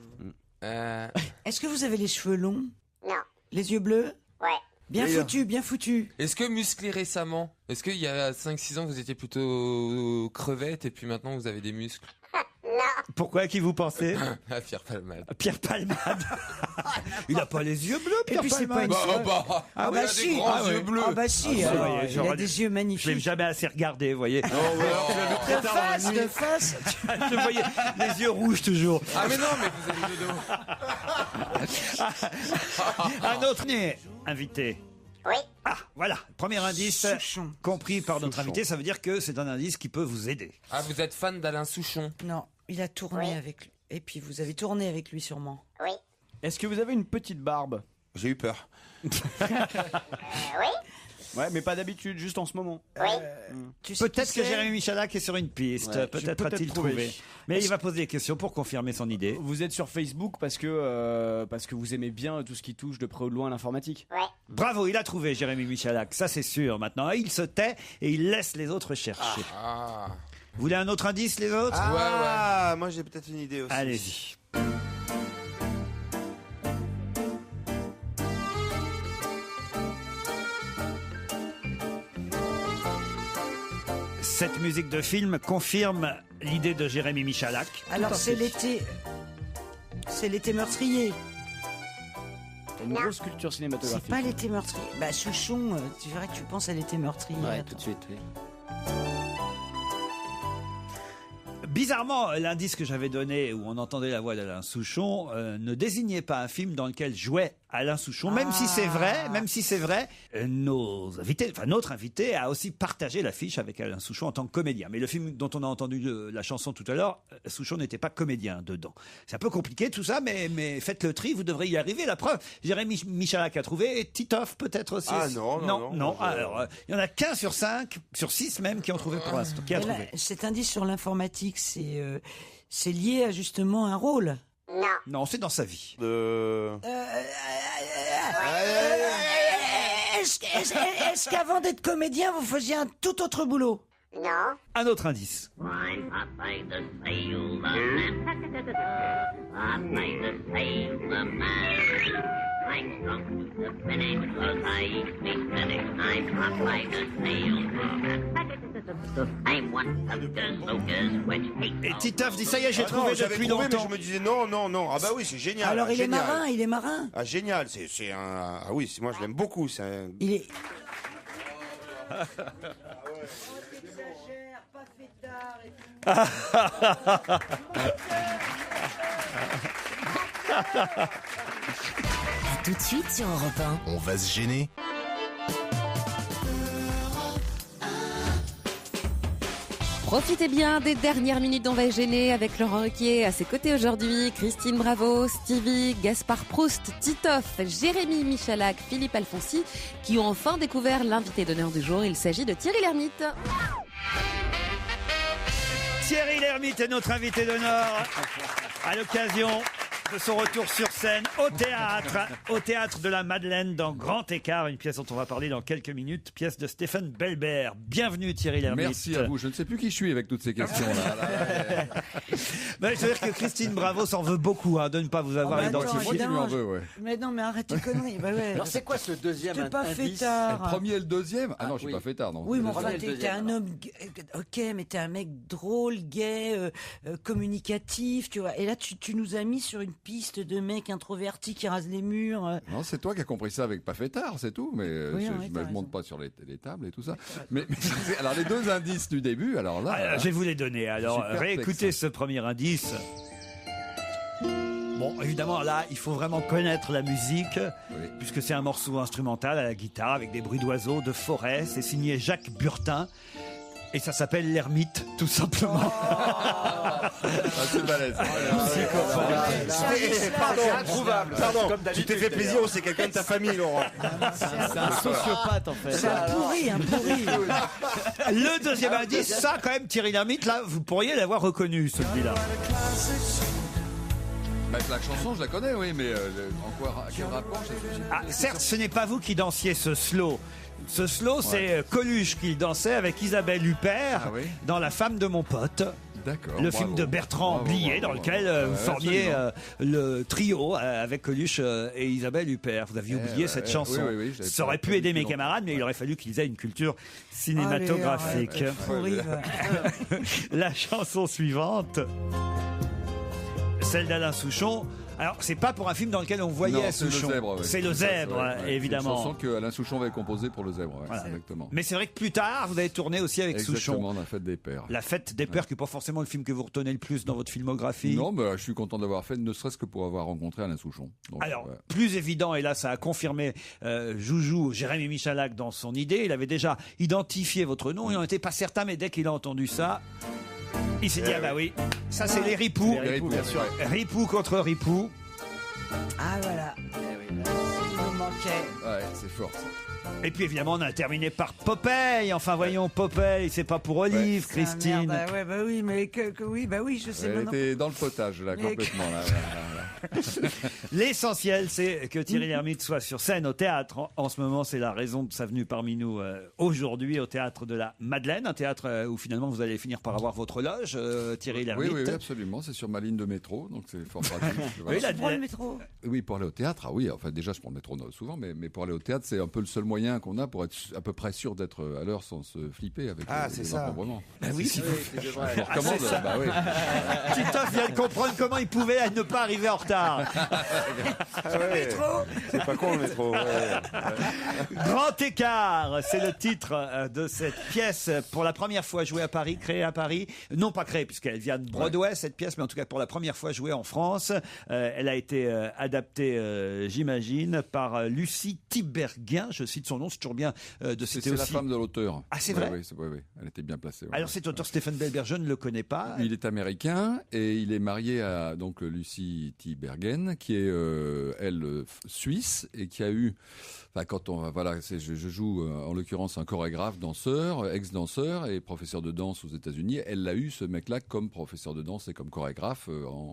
Est-ce que vous avez les cheveux longs? Non. Les yeux bleus? Ouais. Bien Oui, foutu, bien foutu. Est-ce que musclé récemment? Est-ce qu'il y a 5-6 ans vous étiez plutôt crevette et puis maintenant vous avez des muscles? Pourquoi, à qui vous pensez? Ah, Pierre Palmade. Pierre Palmade. Il a pas les yeux bleus, Et Pierre puis c'est pas Palmade. une Ah bah si. yeux bleus. Ah bah si, alors, voyez, il j'aurais a dû- des yeux Je l'ai magnifiques. jamais assez regardé, vous voyez. De face, de face. Je voyais les yeux rouges toujours. Ah mais non, mais vous avez le dos. Un autre invité. Oui. Ah, voilà. Premier indice Souchon. compris par notre invité. Ça veut dire que c'est un indice qui peut vous aider. Ah, vous êtes fan d'Alain Souchon? Non, il a tourné Oui. avec lui. Et puis vous avez tourné avec lui sûrement. Oui. Est-ce que vous avez une petite barbe? J'ai eu peur. Oui. Ouais, mais pas d'habitude, juste en ce moment. Oui. Tu sais Peut-être qui que c'est? Jérémy Michalak est sur une piste. Ouais, Peut-être j'ai a-t-il trouvé. Mais il va poser des questions pour confirmer son idée. Vous êtes sur Facebook parce que vous aimez bien tout ce qui touche de près ou de loin à l'informatique. Ouais. Bravo, il a trouvé Jérémy Michalak. Ça, c'est sûr. Maintenant, il se tait et il laisse les autres chercher. Ah. Vous voulez un autre indice, les autres? Ah, moi j'ai peut-être une idée aussi. Allez-y. Cette musique de film confirme l'idée de Jérémy Michalak. Alors c'est l'été. C'est l'été meurtrier. T'as une grosse culture C'est cinématographique. pas l'été meurtrier. Bah Souchon, tu verrais que tu penses à l'été meurtrier. Ouais, Attends. tout de suite, oui. Bizarrement, l'indice que j'avais donné où on entendait la voix d'Alain Souchon ne désignait pas un film dans lequel jouait Alain Souchon, même si c'est vrai, notre invité a aussi partagé l'affiche avec Alain Souchon en tant que comédien. Mais le film dont on a entendu la chanson tout à l'heure, Souchon n'était pas comédien dedans. C'est un peu compliqué tout ça, mais faites le tri, vous devrez y arriver. La preuve, Jérémy Michalak a trouvé, et Titoff peut-être aussi. Ah non. Alors, il y en a qu'un sur 5, sur 6 même, qui ont trouvé pour l'instant. Qui a Et là, trouvé. cet indice sur l'informatique, c'est lié à justement un rôle. Non. Non, c'est dans sa vie. Est-ce qu'avant d'être comédien, vous faisiez un tout autre boulot? Non. Un autre indice. Et Titoff dit ça y est, j'ai trouvé j'avais depuis trouvé, longtemps. mais je me disais non. Ah bah oui, c'est génial. Alors il est génial. marin, il est marin. Ah génial, c'est un. Ah oui, moi je l'aime beaucoup. C'est un... Il est. A tout de suite sur Europe 1. On va se gêner. Profitez bien des dernières minutes d'On va se gêner avec Laurent Ruquier à ses côtés aujourd'hui, Christine Bravo, Stevie, Gaspard Proust, Titoff, Jérémy Michalak, Philippe Alfonsi, qui ont enfin découvert l'invité d'honneur du jour. Il s'agit de Thierry Lhermitte. Thierry Lhermitte est notre invité d'honneur à l'occasion de son retour sur scène au théâtre de la Madeleine dans Grand Écart, une pièce dont on va parler dans quelques minutes, pièce de Stéphane Belbert. Bienvenue Thierry Lhermitte. Merci à vous, je ne sais plus qui je suis avec toutes ces questions-là. Je veux dire que Christine Bravo s'en veut beaucoup de ne pas vous avoir identifié. Mais non, mais arrête tes conneries. Alors c'est quoi ce deuxième T'es pas indice? fêtard. Le premier et le deuxième? Ah non, je suis pas fêtard, non. Oui, mais enfin, t'es un homme, ok, mais t'es un mec drôle, gay, communicatif, tu vois. Et là, tu nous as mis sur une piste de mecs introvertis qui rasent les murs. Non, c'est toi qui as compris ça avec pas fêtard, c'est tout. Mais Oui, je ne monte pas sur les tables et tout ça. Mais alors les deux indices du début, alors là. Je vais vous les donner. Alors, réécoutez ce premier indice. Bon, évidemment, là, il faut vraiment connaître la musique, puisque c'est un morceau instrumental à la guitare avec des bruits d'oiseaux, de forêt. C'est signé Jacques Burtin. Et ça s'appelle l'ermite, tout simplement. C'est balèze. Pardon, tu t'es fait plaisir ou c'est quelqu'un de ta famille, Laurent? C'est un sociopathe, en fait. C'est un pourri. Le deuxième indice, ça, quand même, Thierry Lhermitte, là, vous pourriez l'avoir reconnu, celui-là. La chanson, je la connais, oui, mais en quoi, quel rapport? Certes, ce n'est pas vous qui dansiez ce slow. Ce slow, c'est Coluche qui dansait avec Isabelle Huppert dans La femme de mon pote. D'accord. Le film de Bertrand Blier, dans lequel vous formiez le trio avec Coluche et Isabelle Huppert. Vous aviez oublié cette chanson. Oui, ça aurait pu aider mes camarades, mais il aurait fallu qu'ils aient une culture cinématographique. La chanson suivante, celle d'Alain Souchon. Alors, c'est pas pour un film dans lequel on voyait Souchon. C'est Le Zèbre, évidemment. C'est une chanson que Alain Souchon avait composée pour Le Zèbre, exactement. Mais c'est vrai que plus tard, vous avez tourné aussi avec Souchon. Exactement, La Fête des Pères. La Fête des Pères, qui n'est pas forcément le film que vous retenez le plus dans votre filmographie. Non, mais je suis content d'avoir fait, ne serait-ce que pour avoir rencontré Alain Souchon. Donc, alors, plus évident, et là, ça a confirmé Joujou, Jérémy Michalak, dans son idée. Il avait déjà identifié votre nom, il n'en était pas certain, mais dès qu'il a entendu ça, il s'est dit, ah bah oui, ça c'est les Ripoux. Les Ripoux, bien sûr. Ripoux contre Ripoux. Ah voilà. Il nous manquait. Ouais, c'est fort ça. Et puis évidemment, on a terminé par Popeye. Enfin, voyons, Popeye, c'est pas pour Olive, Christine. Merde, ouais, bah oui, mais oui, je sais Elle maintenant. était dans le potage, là, complètement. Là. L'essentiel, c'est que Thierry Lhermitte soit sur scène au théâtre. En ce moment, c'est la raison de sa venue parmi nous aujourd'hui au théâtre de la Madeleine, un théâtre où finalement vous allez finir par avoir votre loge, Thierry Lhermitte. Oui, absolument. C'est sur ma ligne de métro, donc c'est fort pratique. Tu prends le métro? Oui, pour aller au théâtre. Ah oui, enfin déjà, je prends le métro souvent, mais pour aller au théâtre, c'est un peu le seul moyen qu'on a pour être à peu près sûr d'être à l'heure sans se flipper avec les encombrements. Bah oui, c'est ça. Bah oui. Titoff vient de comprendre comment il pouvait ne pas arriver en retard. C'est pas con le métro. Grand Écart, c'est le titre de cette pièce, pour la première fois jouée à Paris, créée à Paris. Non pas créée, puisqu'elle vient de Broadway, cette pièce, mais en tout cas pour la première fois jouée en France. Elle a été adaptée, j'imagine, par Lucie Tiberghien. Je cite son nom, c'est toujours bien de citer C'est aussi. la femme de l'auteur. Ah, c'est vrai? Oui, elle était bien placée. Alors cet auteur, Stéphane Belbert, je ne le connais pas. Il est américain et il est marié à donc Lucie Tiberghien, qui est elle suisse et qui a eu, enfin quand on je joue en l'occurrence un chorégraphe, danseur, ex-danseur et professeur de danse aux États-Unis. Elle l'a eu, ce mec-là, comme professeur de danse et comme chorégraphe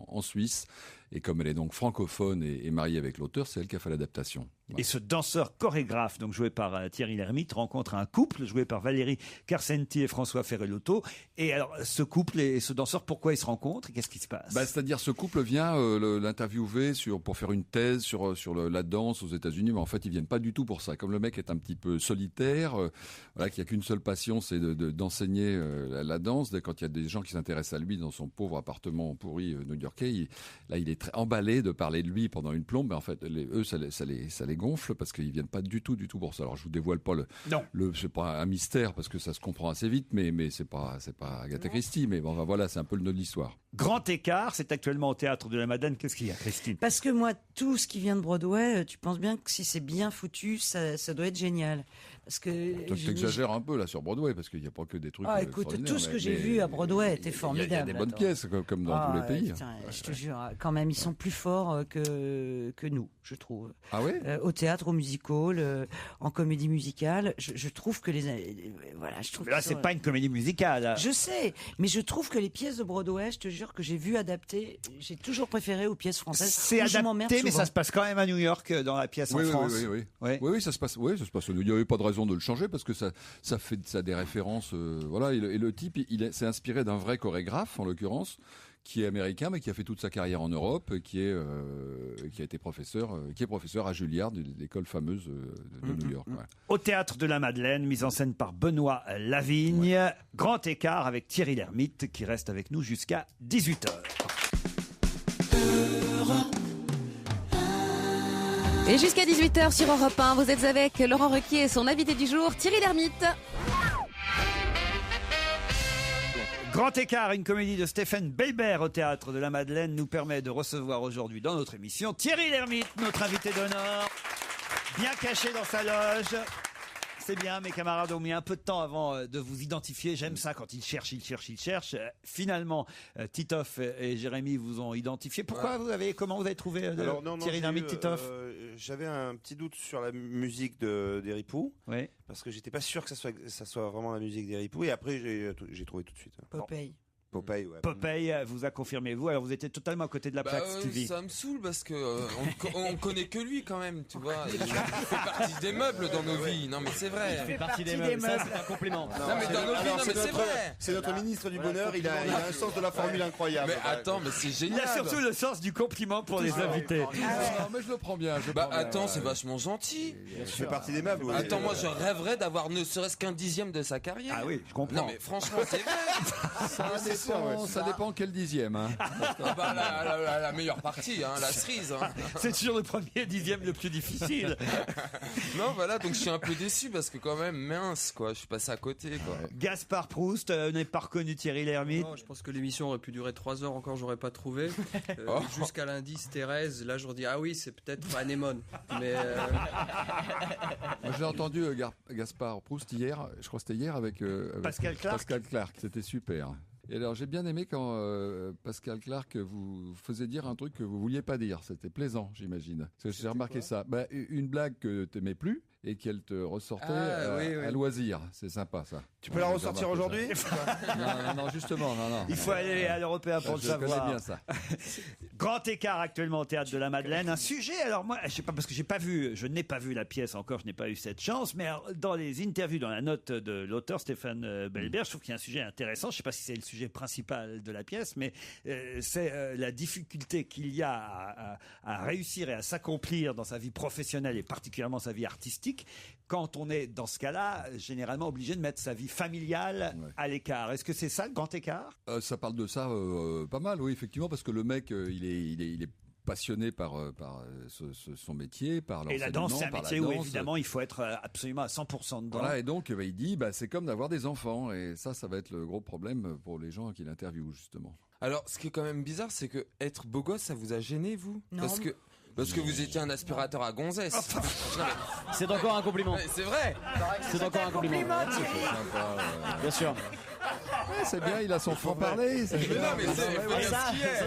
en Suisse. Et comme elle est donc francophone et mariée avec l'auteur, c'est elle qui a fait l'adaptation. Et ce danseur chorégraphe, donc joué par Thierry Lhermitte, rencontre un couple joué par Valérie Carcenti et François Ferrellotto. Et alors, ce couple et ce danseur, pourquoi ils se rencontrent et qu'est-ce qui se passe? C'est-à-dire, ce couple vient l'interviewer pour faire une thèse sur la danse aux États-Unis, mais en fait, ils viennent pas du tout pour ça. Comme le mec est un petit peu solitaire, qui a qu'une seule passion, c'est d'enseigner la danse. Quand il y a des gens qui s'intéressent à lui dans son pauvre appartement pourri new-yorkais, il est très emballé de parler de lui pendant une plombe. Mais en fait, eux, ça les gonfle parce qu'ils viennent pas du tout pour ça. Alors, je vous dévoile pas c'est pas un mystère parce que ça se comprend assez vite, mais c'est pas Agatha Christie. Mais bon, voilà, c'est un peu le nœud de l'histoire. Grand Écart, c'est actuellement au théâtre de la Madeleine. Qu'est-ce qu'il y a, Christine? Parce que moi, tout ce qui vient de Broadway, tu penses bien que si c'est bien foutu, ça doit être génial. Parce que toi, tu exagères un peu là sur Broadway parce qu'il n'y a pas que des trucs. Ah, écoute, tout ce que j'ai vu à Broadway était formidable. Il y a des bonnes pièces comme dans tous les pays. Putain, je te jure, quand même, ils sont plus forts que nous. je trouve. Ah oui Au théâtre, au musical, en comédie musicale, je trouve que voilà, je trouve. Mais là, c'est pas une comédie musicale. Là. Je sais, mais je trouve que les pièces de Broadway, je te jure que j'ai vu adaptées, j'ai toujours préféré aux pièces françaises. C'est adapté, mais ça se passe quand même à New York dans la pièce en France. Oui, ça se passe. Oui, ça se passe. Il n'y avait pas de raison de le changer parce que ça a des références. Voilà, et le type, s'est inspiré d'un vrai chorégraphe en l'occurrence, qui est américain mais qui a fait toute sa carrière en Europe, qui a été professeur à Juilliard, l'école fameuse de New York. Ouais. Au Théâtre de la Madeleine, mise en scène par Benoît Lavigne. Grand écart avec Thierry Lhermitte qui reste avec nous jusqu'à 18h. Et jusqu'à 18h sur Europe 1, vous êtes avec Laurent Ruquier et son invité du jour, Thierry Lhermitte. Grand écart, une comédie de Stéphane Belbert au Théâtre de la Madeleine nous permet de recevoir aujourd'hui dans notre émission Thierry Lhermitte, notre invité d'honneur, bien caché dans sa loge. C'est bien, mes camarades ont mis un peu de temps avant de vous identifier. J'aime ça quand ils cherchent. Finalement, Titoff et Jérémy vous ont identifié. Comment vous avez trouvé Thierry Lhermitte, Titoff J'avais un petit doute sur la musique des Ripoux. Oui. Parce que j'étais pas sûr que ça soit vraiment la musique des Ripoux. Et après, j'ai trouvé tout de suite. Popeye, ouais. Popeye vous a confirmé, vous. Alors, vous étiez totalement à côté de la plaque, Stevie. Ça me saoule parce que on connaît que lui quand même, tu vois. Il fait partie des meubles dans nos vies. Non, mais c'est vrai. Il fait partie des meubles. Ça, c'est un compliment. Non, mais dans nos vies, non, mais c'est vrai. C'est notre ministre du Bonheur. Il a un sens de la formule incroyable. Mais attends, mais c'est génial. Il a surtout le sens du compliment pour les invités. Non, mais je le prends bien. Attends, c'est vachement gentil. Il fait partie des meubles. Attends, moi, je rêverais d'avoir ne serait-ce qu'un dixième de sa carrière. Ah oui, je comprends. Non, mais franchement, c'est vrai. Ça dépend quel dixième. Hein. La meilleure partie, hein, la cerise. Hein. C'est toujours le premier dixième le plus difficile. Non, voilà, donc je suis un peu déçu parce que quand même, mince, quoi, je suis passé à côté, quoi. Gaspard Proust, n'est pas reconnu Thierry Lhermitte. Non, je pense que l'émission aurait pu durer 3 heures encore, j'aurais pas trouvé. Jusqu'à l'indice Thérèse, là, je redis, ah oui, c'est peut-être Anémone. Mais Moi, j'ai entendu Gaspard Proust hier, je crois que c'était hier avec Pascal Clark, c'était super. Et alors j'ai bien aimé quand Pascal Clark vous faisait dire un truc que vous vouliez pas dire. C'était plaisant, j'imagine. J'ai remarqué ça. Une blague que t'aimais plus et qu'elle te ressortait à loisir. C'est sympa ça. Tu peux la ressortir aujourd'hui? Non, justement, non. Il faut aller à l'Européen pour le savoir. Je connais bien ça. Grand écart actuellement au Théâtre de la Madeleine. Un sujet, alors moi, je sais pas, parce que je n'ai pas vu la pièce encore, je n'ai pas eu cette chance, mais alors, dans les interviews, dans la note de l'auteur Stéphane Belbert, je trouve qu'il y a un sujet intéressant. Je sais pas si c'est le sujet principal de la pièce, mais c'est la difficulté qu'il y a à réussir et à s'accomplir dans sa vie professionnelle et particulièrement sa vie artistique, quand on est dans ce cas-là, généralement obligé de mettre sa vie familiale à l'écart. Est-ce que c'est ça le grand écart? Ça parle de ça pas mal, oui, effectivement, parce que le mec, il est passionné par son métier, par l'enseignement. Et la danse, c'est un métier où évidemment il faut être absolument à 100% dedans. Voilà, et donc il dit, c'est comme d'avoir des enfants, et ça va être le gros problème pour les gens qui l'interviewent justement. Alors, ce qui est quand même bizarre, c'est que être beau gosse, ça vous a gêné, vous? Non. Parce que vous étiez un aspirateur à gonzesse. C'est encore un compliment. C'est vrai. C'est encore un compliment. Bien sûr. C'est bien, il a son franc-parler. Ça,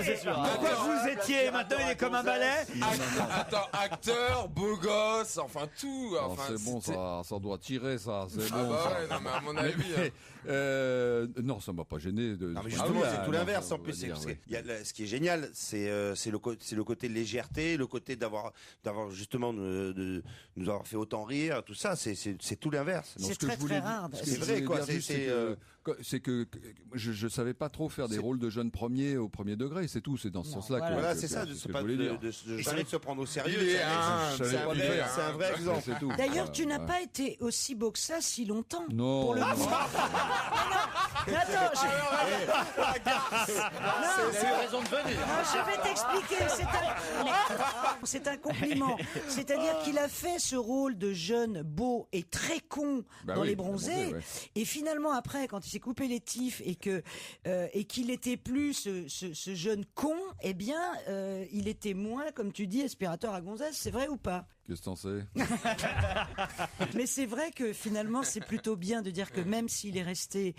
c'est sûr. Pourquoi vous étiez, maintenant il est comme un balai? Attends, acteur, beau gosse, enfin tout. C'est bon, ça doit tirer, ça. C'est bon. Non, mais à mon avis. Non, ça m'a pas gêné. Non, mais justement, c'est tout l'inverse. En plus, ce qui est génial, c'est le côté légèreté, le côté d'avoir justement de nous avoir fait autant rire, tout ça. C'est tout l'inverse. C'est très rare. C'est vrai, quoi. C'est que je savais pas trop faire des rôles de jeunes premiers au premier degré, c'est tout, c'est dans ce sens-là que voilà, c'est ça, de se prendre au sérieux. C'est un vrai exemple. D'ailleurs, tu n'as pas été aussi beau que ça si longtemps. Non. Pour le moment. Attends, c'est raison de venir. Je vais t'expliquer. C'est un compliment. C'est-à-dire qu'il a fait ce rôle de jeune beau et très con dans Les Bronzés, et finalement après, quand il s'est coupé les tifs et qu'il était plus ce jeune con, eh bien, il était moins, comme tu dis, aspirateur à gonzesse. C'est vrai ou pas? Qu'est-ce que t'en sais? Mais c'est vrai que finalement, c'est plutôt bien de dire que même s'il est resté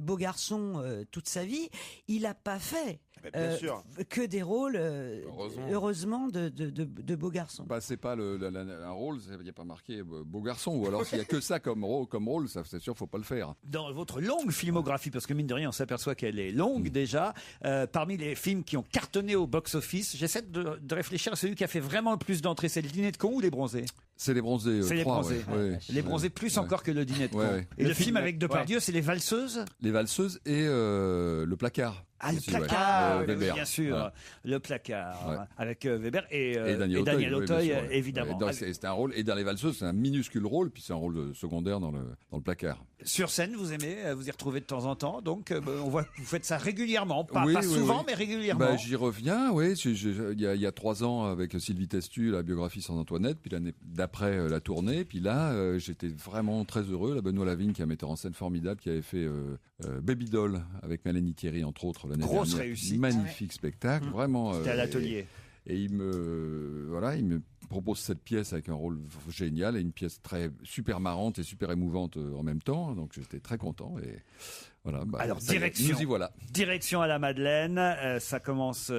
beau garçon toute sa vie, il n'a pas fait bien sûr. que des rôles, heureusement, de beaux garçons. Bah, c'est pas un rôle, il n'y a pas marqué beau garçon, ou alors s'il y a que ça comme rôle, ça, c'est sûr, faut pas le faire. Dans votre longue filmographie, parce que mine de rien, on s'aperçoit qu'elle est longue déjà, parmi les films qui ont cartonné au box-office, j'essaie de réfléchir à celui qui a fait vraiment le plus d'entrées. C'est le Dîner de con ou Les Bronzés? C'est Les Bronzés. C'est Les Bronzés. Les Bronzés plus encore que le Dîner de con. Et le film avec Depardieu, c'est Les Valseuses? Les Valseuses et Le Placard. Ah, Le Placard, oui, bien sûr. Voilà. Le Placard, avec Weber et Daniel Auteuil, évidemment. C'est un rôle, et dans Les Valseuses, c'est un minuscule rôle, puis c'est un rôle secondaire dans le Placard. Sur scène, vous aimez vous y retrouver de temps en temps, donc on voit que vous faites ça régulièrement, pas souvent, mais régulièrement. Bah, j'y reviens, oui. Il y a 3 ans, avec Sylvie Testu, la biographie sans Antoinette, puis l'année d'après, la tournée, puis là, j'étais vraiment très heureux. La Benoît Lavigne, qui est un metteur en scène formidable, qui avait fait Baby Doll, avec Mélanie Thierry, entre autres, l'année dernière. Grosse réussite. Magnifique spectacle, vraiment. C'était à l'atelier. Et il me propose cette pièce avec un rôle génial et une pièce super marrante et super émouvante en même temps. Donc j'étais très content et voilà. Alors direction, nous y voilà. Direction à la Madeleine. Ça a commencé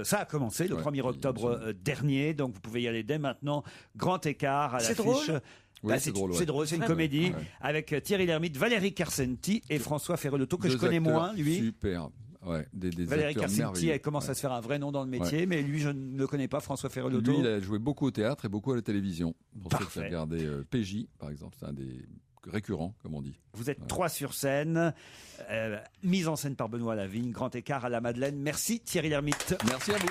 le 1er octobre dernier. Donc vous pouvez y aller dès maintenant. Grand écart à l'affiche. C'est drôle. C'est drôle, c'est une comédie avec Thierry Lhermitte, Valérie Carcenti et François Ferrelotto, que je connais moins, lui. Super. Ouais, des Valérie Carcenti, merveilleux. elle commence à se faire un vrai nom dans le métier, mais lui, je ne le connais pas, François Ferrelotto. Lui, il a joué beaucoup au théâtre et beaucoup à la télévision. Pour ceux qui regardaient PJ, par exemple, c'est un des récurrents, comme on dit. Vous êtes 3 sur scène, mise en scène par Benoît Lavigne, Grand écart à la Madeleine. Merci Thierry Lhermitte. Merci à vous.